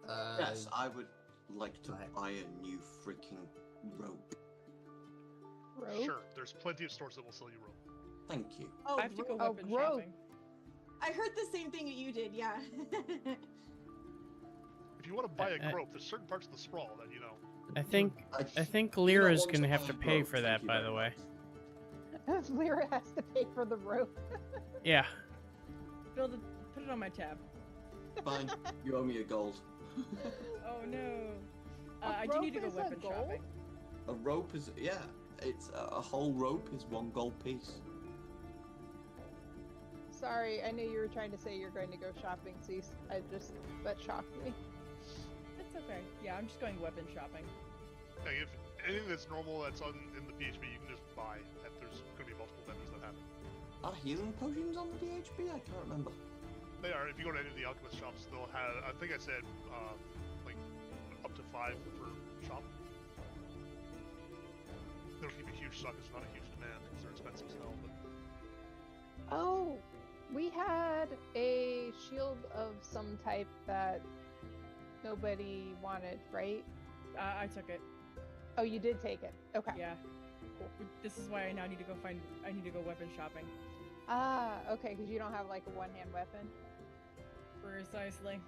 Yes, I would like to Right. buy a new freaking rope. Rope? Sure, there's plenty of stores that will sell you rope. Thank you. Oh, I have to go rope. weapon rope. shopping. I heard the same thing that you did. Yeah. If you want to buy a Uh, rope, there's certain parts of the sprawl that you know. I think do not Lyra's want gonna to have buy to a pay rope, for thank that, you by very the way. much. Lyra has to pay for the rope. Yeah. Put it on my tab. Fine, you owe me a gold. Oh no. A I do need to rope go is a weapon gold? shopping. A rope is, yeah, it's a whole rope is 1 gold piece. Sorry, I knew you were trying to say you're going to go shopping, Cease. That shocked me. That's okay. Yeah, I'm just going weapon shopping. Like if anything that's normal that's in the PHP, you can just buy. And there's going to be multiple vendors that have it. Are healing potions on the BHB? I can't remember. They are. If you go to any of the alchemist shops, they'll have. I think I said like up to 5 per shop. They don't keep a huge stock. It's not a huge demand because they're expensive as hell. But Oh, we had a shield of some type that nobody wanted, right? I took it. Oh, you did take it. Okay. Yeah. Cool. This is why I now need to go I need to go weapon shopping. Ah, okay, because you don't have like a one-hand weapon. Precisely.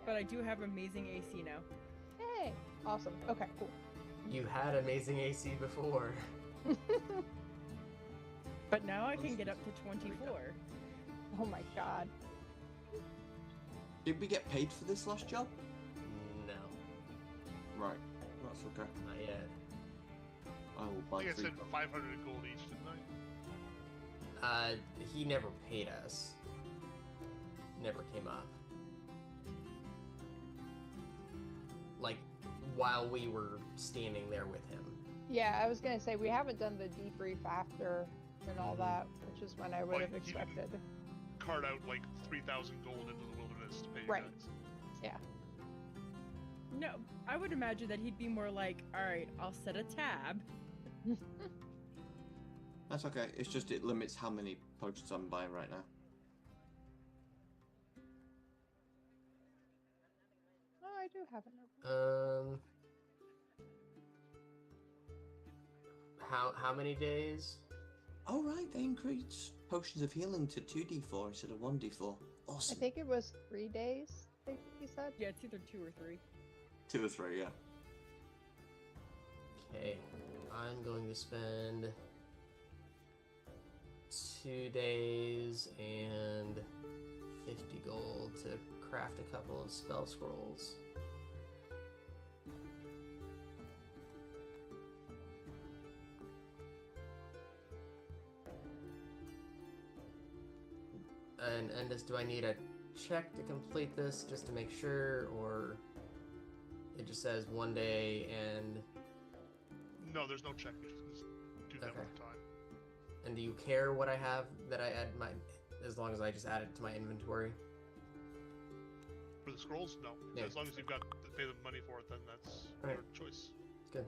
But I do have amazing AC now. Hey, awesome. Okay, cool. You had amazing AC before. But now I can get up to 24. Oh my god. Did we get paid for this last job? No, Right, that's okay. not yet. I will I buy think I 3 said gold. 500 gold each, didn't I? He never paid us. Never came up. Like, while we were standing there with him. Yeah, I was gonna say we haven't done the debrief after and all that, which is when I would Like, have he didn't- expected. Cart out like 3,000 gold into the wilderness to pay you Right. guys. Yeah. No, I would imagine that he'd be more like, alright, I'll set a tab. That's okay, it's just it limits how many potions I'm buying right now. Oh, I do have it. How many days? Oh right, they increased potions of healing to 2d4 instead of 1d4. I Awesome. think it was 3 days, I think he said. Yeah, it's either 2 or 3. 2 or 3, yeah. Okay, I'm going to spend 2 days and 50 gold to craft a couple of spell scrolls. And do I need a check to complete this just to make sure, or it just says 1 day and No, there's no check. You just do that Okay. with time. do you care what I have that I add my, as long as I just add it to my inventory? For the scrolls, no. Yeah. As long as you've got to pay the money for it, then that's Alright. your choice. Good.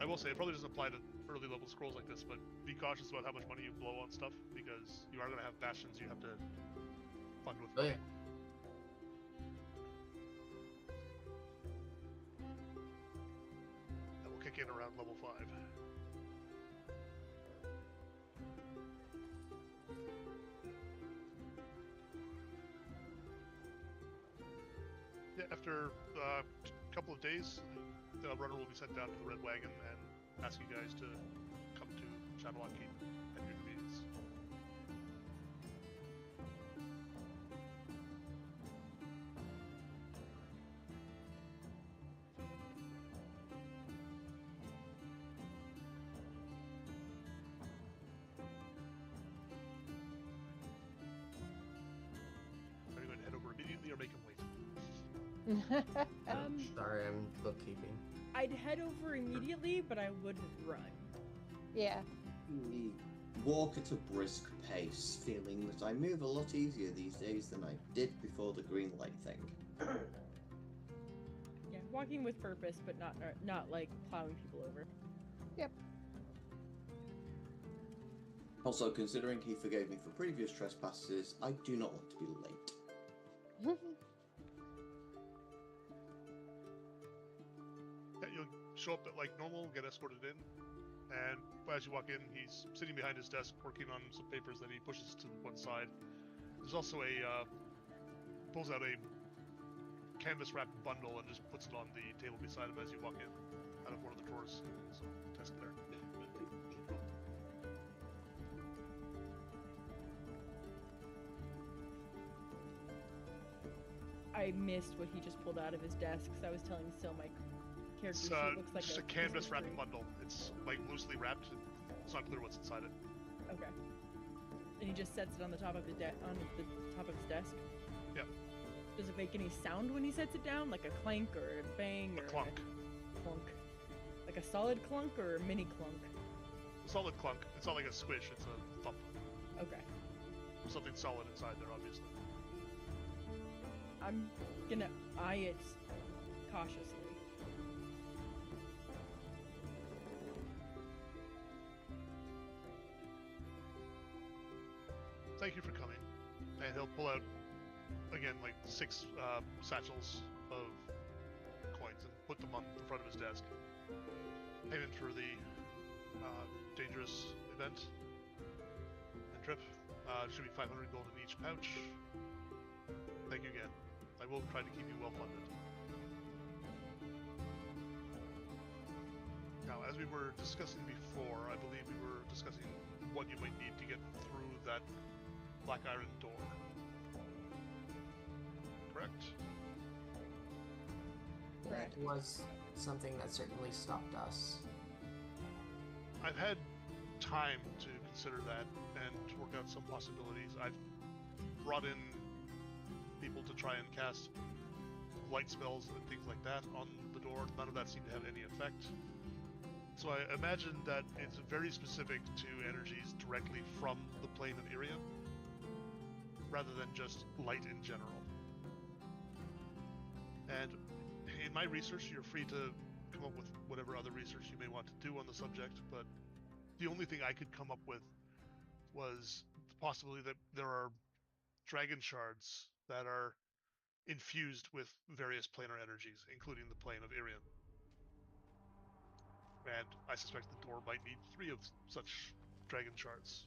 I will say it probably doesn't apply to early level scrolls like this, but be cautious about how much money you blow on stuff because you are going to have bastions you have to fund with Oh money. yeah. That will kick in around level 5. Yeah, after a couple of days, the runner will be sent down to the Red Wagon and ask you guys to come to Shadowlock Keep at your convenience. Are you going to head over immediately or make him wait? Sorry, I'm bookkeeping. I'd head over immediately, but I wouldn't run. Yeah. We walk at a brisk pace, feeling that I move a lot easier these days than I did before the green light thing. Yeah, walking with purpose, but not like plowing people over. Yep. Also, considering he forgave me for previous trespasses, I do not want to be late. Yeah, you'll show up at like normal, get escorted in, and as you walk in, he's sitting behind his desk working on some papers that he pushes to one side. There's also a pulls out a canvas wrapped bundle and just puts it on the table beside him as you walk in, out of one of the drawers. So desk there. I missed what he just pulled out of his desk, because I was telling Sil my character It's sheet looks like just a canvas wrapping bundle. It's like loosely wrapped. It's not clear what's inside it. Okay. And he just sets it on the top of his on the top of his desk. Yep. Does it make any sound when he sets it down, like a clank or a bang A or clunk. a clunk? Like a solid clunk or a mini clunk? A solid clunk. It's not like a squish. It's a thump. Okay. Something solid inside there, obviously. I'm gonna eye it cautiously. Thank you for coming. And he'll pull out, again, like 6 satchels of coins and put them on the front of his desk. Payment for the dangerous event and trip. Should be 500 gold in each pouch. Thank you again. I will try to keep you well funded. Now, as we were discussing before, I believe we were discussing what you might need to get through that black iron door. Correct? That was something that certainly stopped us. I've had time to consider that and to work out some possibilities. I've brought in people to try and cast light spells and things like that on the door. None of that seemed to have any effect. So I imagine that it's very specific to energies directly from the plane of Irium, rather than just light in general. And in my research, you're free to come up with whatever other research you may want to do on the subject, but the only thing I could come up with was the possibility that there are dragon shards that are infused with various planar energies, including the plane of Irium. And I suspect the door might need 3 of such dragon shards.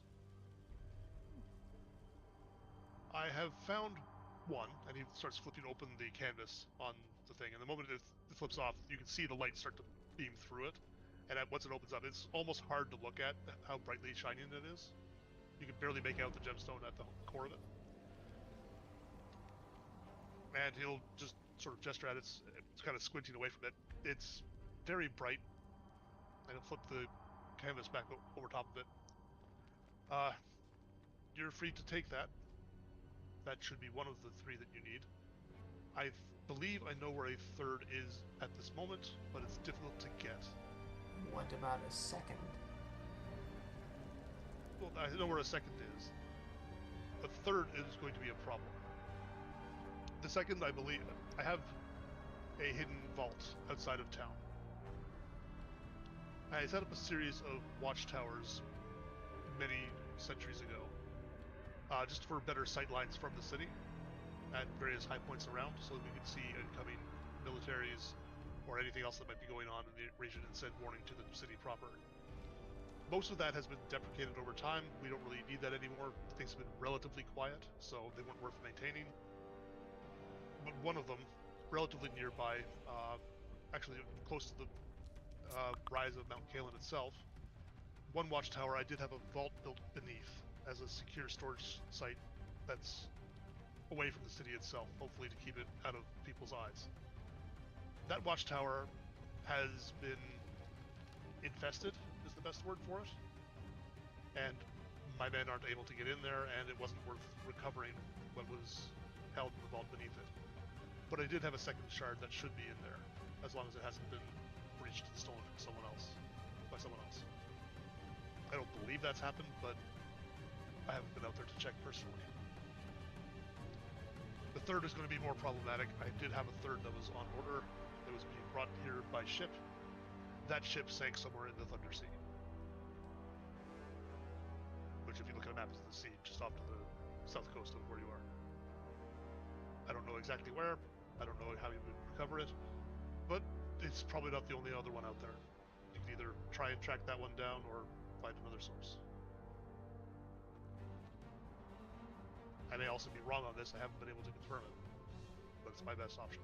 I have found one, and he starts flipping open the canvas on the thing, and the moment it flips off, you can see the light start to beam through it, and once it opens up, it's almost hard to look at how brightly shining it is. You can barely make out the gemstone at the core of it. And he'll just sort of gesture at it. It's kind of squinting away from it. It's very bright, and he'll flip the canvas back over top of it. You're free to take that. That should be one of the 3 that you need. I believe I know where a third is at this moment, but it's difficult to get. What about a second? Well, I know where a second is. A third is going to be a problem. The second, I believe, I have a hidden vault outside of town. I set up a series of watchtowers many centuries ago, just for better sight lines from the city at various high points around, so that we could see incoming militaries or anything else that might be going on in the region and send warning to the city proper. Most of that has been deprecated over time. We don't really need that anymore. Things have been relatively quiet, so they weren't worth maintaining. But one of them, relatively nearby, actually close to the rise of Mount Kalen itself, one watchtower I did have a vault built beneath as a secure storage site that's away from the city itself, hopefully to keep it out of people's eyes. That watchtower has been infested, is the best word for it, and my men aren't able to get in there, and it wasn't worth recovering what was held in the vault beneath it. But I did have a second shard that should be in there, as long as it hasn't been breached and stolen from someone else, by someone else. I don't believe that's happened, but I haven't been out there to check personally. The third is going to be more problematic. I did have a third that was on order. It was being brought here by ship. That ship sank somewhere in the Thunder Sea. which if you look at a map is the sea just off to the south coast of where you are. I don't know exactly where, I don't know how you would recover it, but it's probably not the only other one out there. You can either try and track that one down or find another source. I may also be wrong on this, I haven't been able to confirm it, but it's my best option.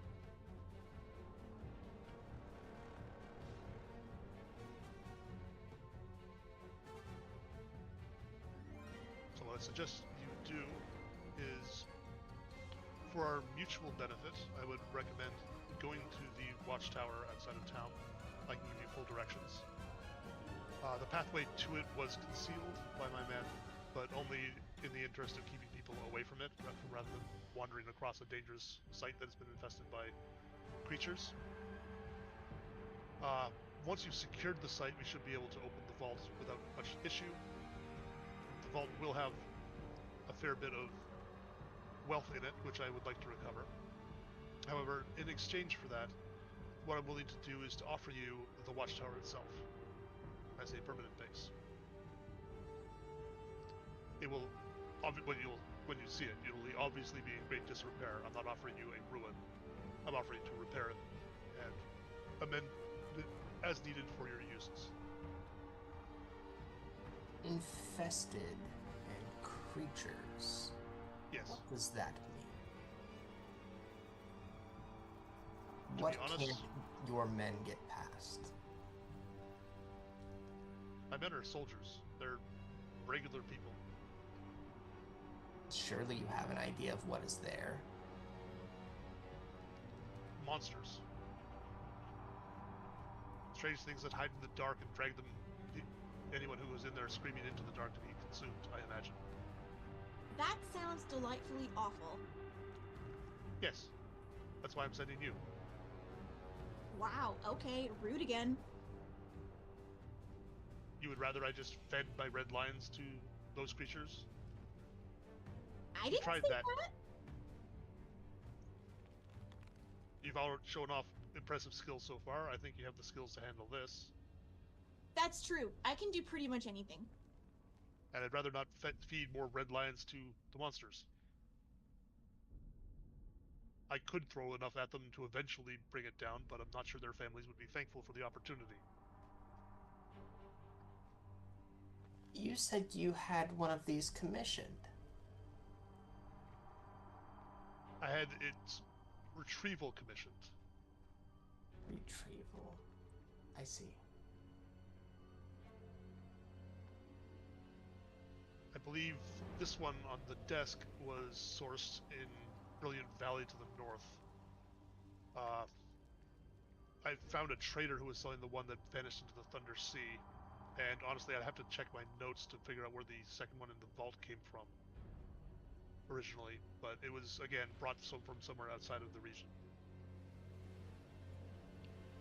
So what I suggest you do is, for our mutual benefit, I would recommend going to the watchtower outside of town. I can give you full directions. The pathway to it was concealed by my men, but only in the interest of keeping people away from it, rather than wandering across a dangerous site that has been infested by creatures. Once you've secured the site, we should be able to open the vault without much issue. The vault will have a fair bit of wealth in it, which I would like to recover. However, in exchange for that, what I'm willing to do is to offer you the watchtower itself as a permanent base. It will, when you see it, it'll obviously be in great disrepair. I'm not offering you a ruin. I'm offering to repair it and amend it as needed for your uses. Infested and creatures. Yes. What does that mean? To What be honest, can't your men get past? my men are soldiers. They're regular people. Surely you have an idea of what is there. Monsters. Strange things that hide in the dark and drag them, anyone who was in there screaming into the dark to be consumed, I imagine. That sounds delightfully awful. Yes. That's why I'm sending you. Wow, okay, rude again. You would rather I just fed my red lions to those creatures? I didn't tried say that. that. You've already shown off impressive skills so far. I think you have the skills to handle this. That's true. I can do pretty much anything. And I'd rather not feed more red lions to the monsters. I could throw enough at them to eventually bring it down, but I'm not sure their families would be thankful for the opportunity. You said you had one of these commissioned. I had its retrieval commissioned. Retrieval. I see. I believe this one on the desk was sourced in Brilliant Valley to the north. I found a trader who was selling the one that vanished into the Thunder Sea, and honestly I'd have to check my notes to figure out where the second one in the vault came from originally, but it was, again, brought from somewhere outside of the region.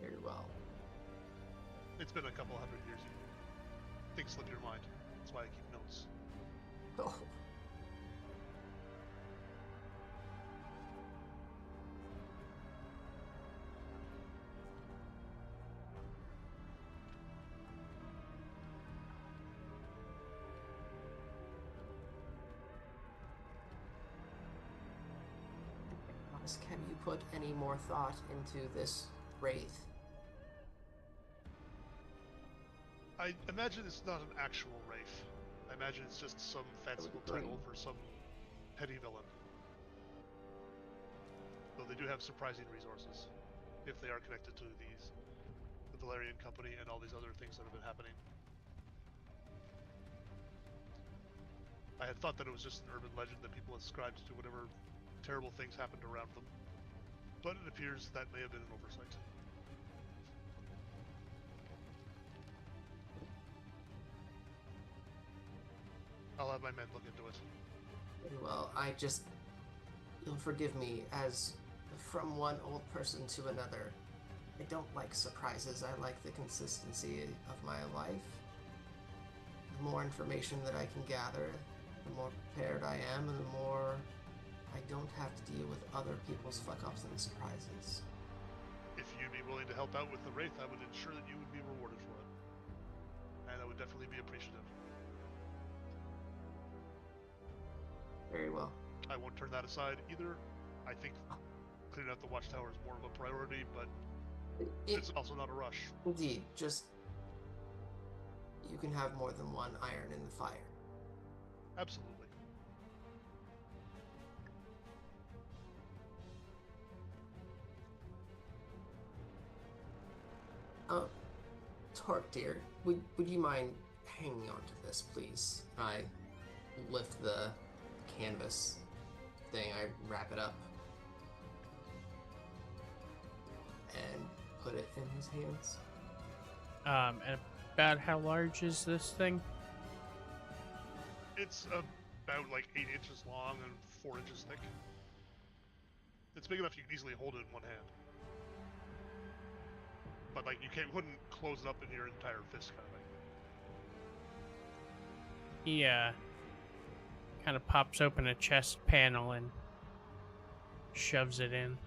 Very well. It's been a couple hundred years. Things slip your mind. That's why I keep notes. Oh. Have you put any more thought into this wraith? I imagine it's not an actual wraith. I imagine it's just some fanciful title for some petty villain. Though they do have surprising resources, if they are connected to the Valerian Company and all these other things that have been happening. I had thought that it was just an urban legend that people ascribed to whatever terrible things happened around them, but it appears that may have been an oversight. I'll have my men look into it. Very well, you'll forgive me, as from one old person to another, I don't like surprises. I like the consistency of my life. The more information that I can gather, the more prepared I am, and the more I don't have to deal with other people's fuck-ups and surprises. If you'd be willing to help out with the Wraith, I would ensure that you would be rewarded for it. And I would definitely be appreciative. Very well. I won't turn that aside either. I think cleaning out the watchtower is more of a priority, but it's also not a rush. Indeed, just you can have more than one iron in the fire. Absolutely. Oh, Torque, dear, would you mind hanging on to this, please? I lift the canvas thing, I wrap it up, and put it in his hands. And about how large is this thing? It's about like 8 inches long and 4 inches thick. It's big enough you can easily hold it in one hand. But like wouldn't close it up in your entire fist kind of thing. He kind of pops open a chest panel and shoves it in.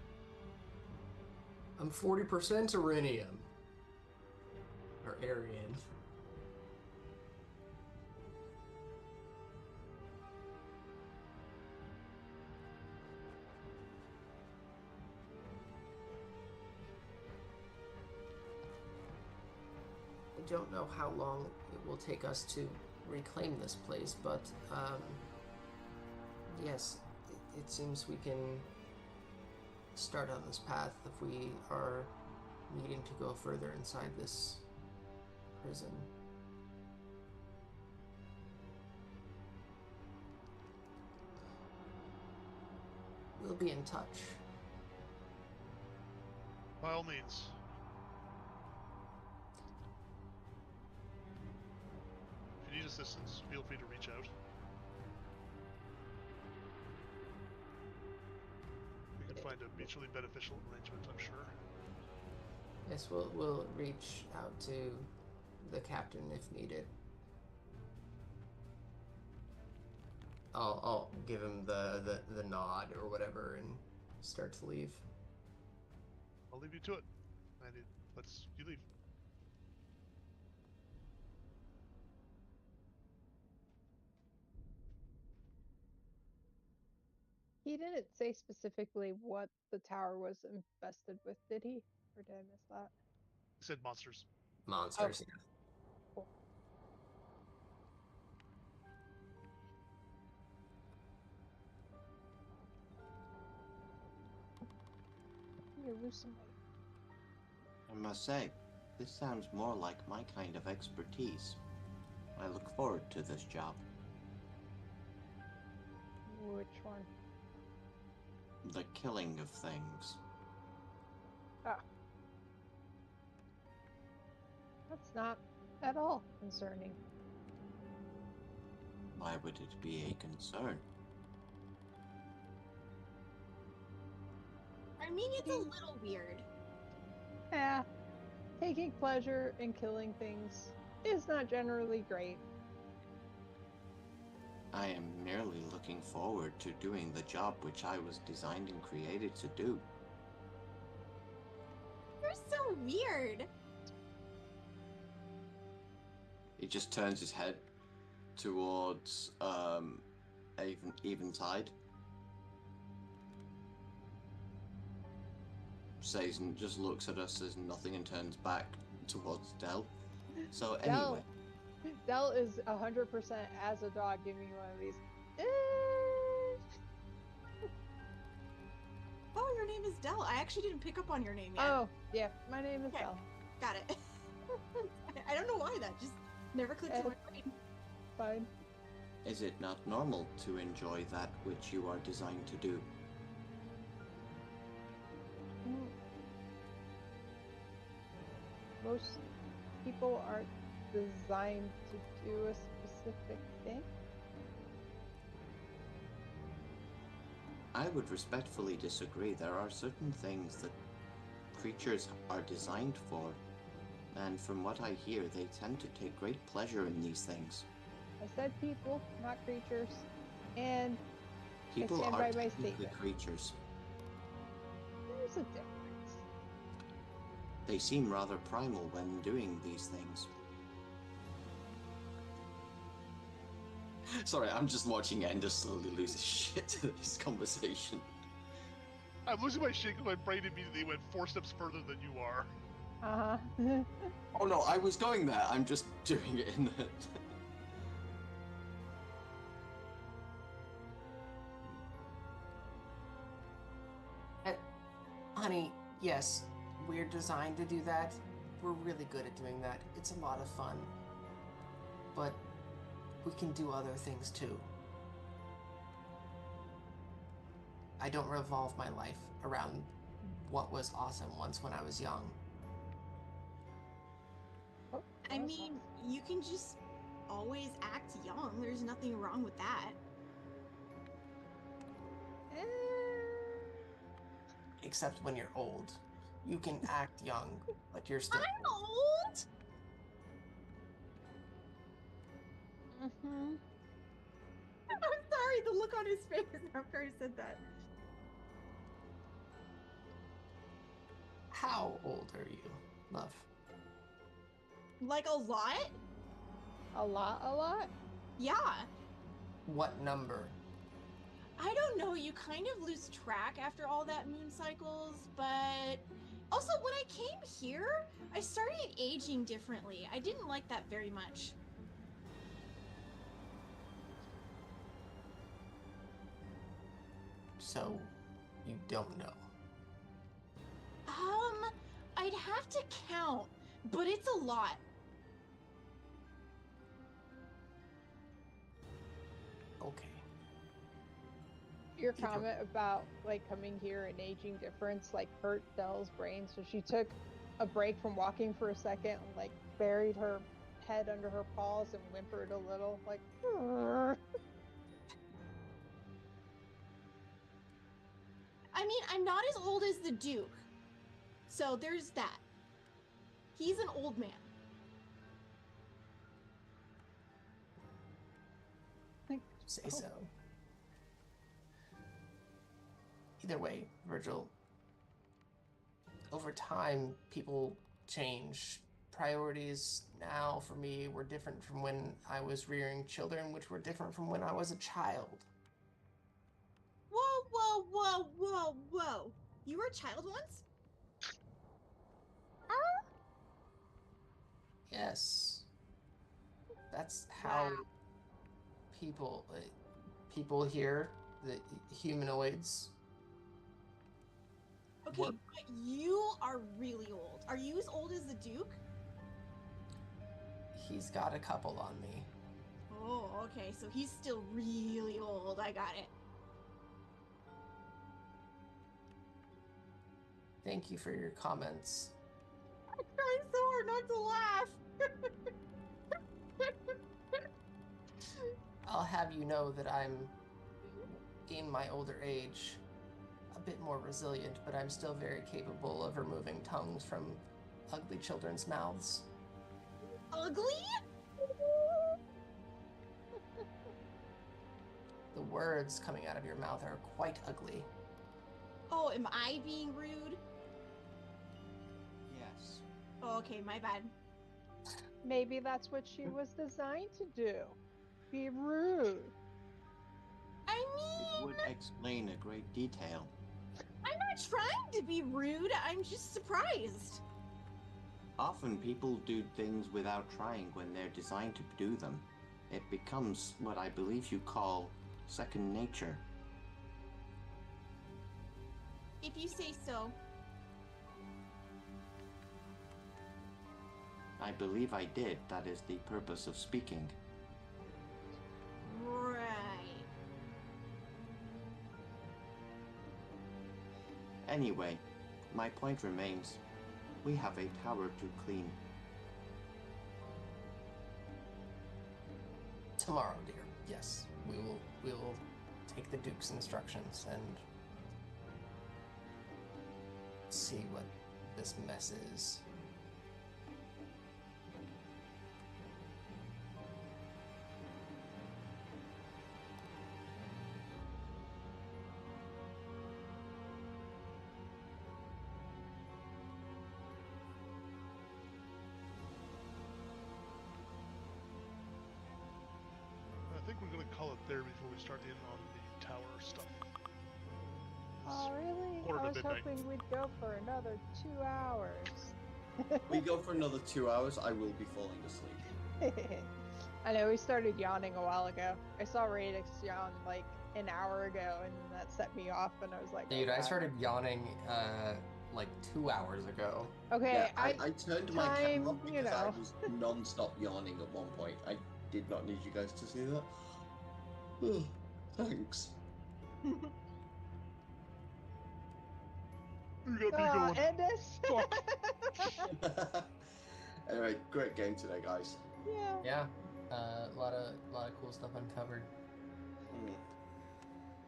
I'm 40% Iranian. Or Aryan. I don't know how long it will take us to reclaim this place, but yes, it seems we can start on this path if we are needing to go further inside this prison. We'll be in touch. By all means. If you need assistance, feel free to reach out. We can find a mutually beneficial arrangement, I'm sure. Yes, we'll reach out to the captain if needed. I'll give him the nod or whatever and start to leave. I'll leave you to it. Let's you leave. He didn't say specifically what the tower was infested with, did he? Or did I miss that? He said monsters. Monsters. Oh. Cool. You lose some weight. I must say, this sounds more like my kind of expertise. I look forward to this job. Which one? The killing of things. Ah. That's not at all concerning. Why would it be a concern? I mean, it's a little weird. Yeah. Taking pleasure in killing things is not generally great. I am merely looking forward to doing the job which I was designed and created to do. You're so weird. He just turns his head towards Eventide. Says and just looks at us as nothing and turns back towards Del. So anyway. Del is 100% as a dog giving me one of these. Oh, your name is Del. I actually didn't pick up on your name yet. Oh, yeah. My name is Okay. Del. Got it. I don't know why that just never clicked in my brain. Fine. Is it not normal to enjoy that which you are designed to do? Most people aren't designed to do a specific thing. I would respectfully disagree. There are certain things that creatures are designed for, and from what I hear, they tend to take great pleasure in these things. I said people, not creatures. And People stand are by my technically statement. creatures. There's a difference. They seem rather primal when doing these things. Sorry, I'm just watching Ender slowly lose his shit to this conversation. I'm losing my shit because my brain immediately went 4 steps further than you are. Uh-huh. Oh no, I was going there. I'm just doing it in the. Honey, yes, we're designed to do that. We're really good at doing that. It's a lot of fun. But we can do other things too. I don't revolve my life around what was awesome once when I was young. I mean, you can just always act young. There's nothing wrong with that. Except when you're old. You can act young, but you're still I'm old. Mm-hmm. I'm sorry, the look on his face after I said that. How old are you, love? Like a lot? A lot? Yeah. What number? I don't know, you kind of lose track after all that moon cycles, but also when I came here, I started aging differently. I didn't like that very much. So, you don't know. I'd have to count, but it's a lot. Okay. Your comment about like coming here and aging difference like hurt Dell's brain, so she took a break from walking for a second and like buried her head under her paws and whimpered a little, like I mean, I'm not as old as the Duke, so there's that. He's an old man. Say so. Either way, Virgil, over time, people change. Priorities now for me were different from when I was rearing children, which were different from when I was a child. Whoa. You were a child once? Yes. That's how Wow. people here, the humanoids. Okay, What? but you are really old. Are you as old as the Duke? He's got a couple on me. Oh, okay, so he's still really old. I got it. Thank you for your comments. I'm trying so hard not to laugh. I'll have you know that I'm, in my older age, a bit more resilient, but I'm still very capable of removing tongues from ugly children's mouths. Ugly? The words coming out of your mouth are quite ugly. Oh, am I being rude? Yes. Oh, okay, my bad. maybe that's what she was designed to do. Be rude. I It mean, would explain a great detail. I'm not trying to be rude. I'm just surprised. Often people do things without trying when they're designed to do them. It becomes what I believe you call second nature. If you say so. I believe I did. That is the purpose of speaking. Right. Anyway, my point remains. We have a tower to clean. Tomorrow, dear. Yes, we will take the Duke's instructions and see what this mess is. I think we're going to there before we start in on the tower stuff. Oh, really? Quarter I to was midnight. hoping we'd go for another 2 hours. We go for another 2 hours, I will be falling asleep. I know we started yawning a while ago. I saw Radix yawn like an hour ago, and that set me off, and I was like, Dude, oh, I God. started yawning like 2 hours ago. Okay, Yeah, I turned my camera off time, because I was non-stop yawning at one point. I did not need you guys to see that. Oh, thanks. You got me going. end this. Fuck. Anyway, great game today, guys. Yeah. Yeah, a lot of cool stuff uncovered. Mm.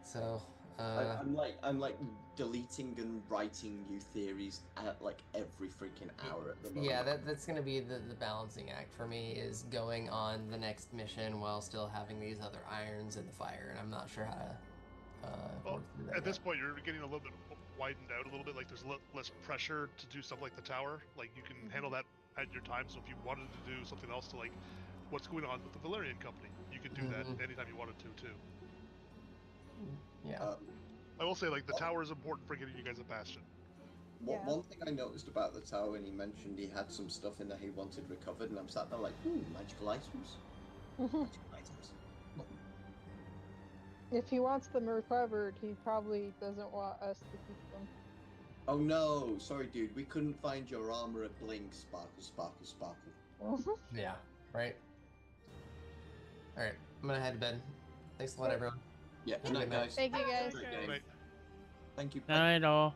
So, I'm like deleting and writing new theories at like every freaking hour at the moment. yeah, that's gonna be the balancing act for me, is going on the next mission while still having these other irons in the fire, and I'm not sure how to Well, work through that at this yet. point, you're getting a little bit widened out a little bit. Like there's less pressure to do stuff like the tower. Like you can handle that at your time. So if you wanted to do something else to like what's going on with the Valerian company, you could do that anytime you wanted to too. Yeah. I will say like the tower is important for getting you guys a bastion. Yeah. One thing I noticed about the tower, and he mentioned he had some stuff in there he wanted recovered, and I'm sat there like, ooh, magical items. Magical items. If he wants them recovered, he probably doesn't want us to keep them. Oh no, sorry dude, we couldn't find your armor at Blink. Sparkle, sparkle, sparkle. Yeah, right? Alright, I'm gonna head to bed. Thanks a lot, everyone. Yeah, Good night, guys. Thank you, guys. Great Good game. night. Thank you. Night all.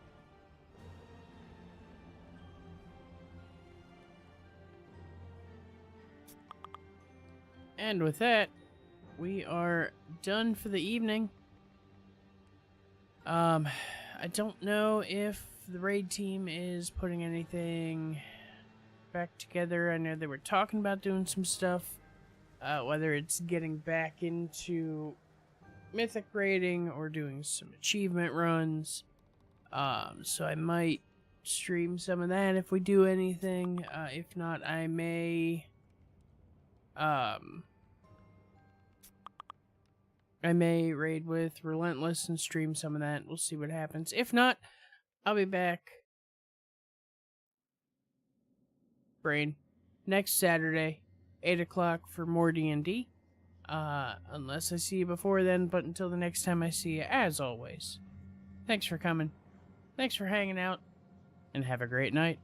And with that, we are done for the evening. I don't know if the raid team is putting anything back together. I know they were talking about doing some stuff. Whether it's getting back into mythic raiding or doing some achievement runs. So I might stream some of that if we do anything. If not, I may raid with Relentless and stream some of that. We'll see what happens. If not, I'll be back. Brain. Next Saturday, 8 o'clock for more D&D. Unless I see you before then, but until the next time I see you, as always, thanks for coming. Thanks for hanging out, and have a great night.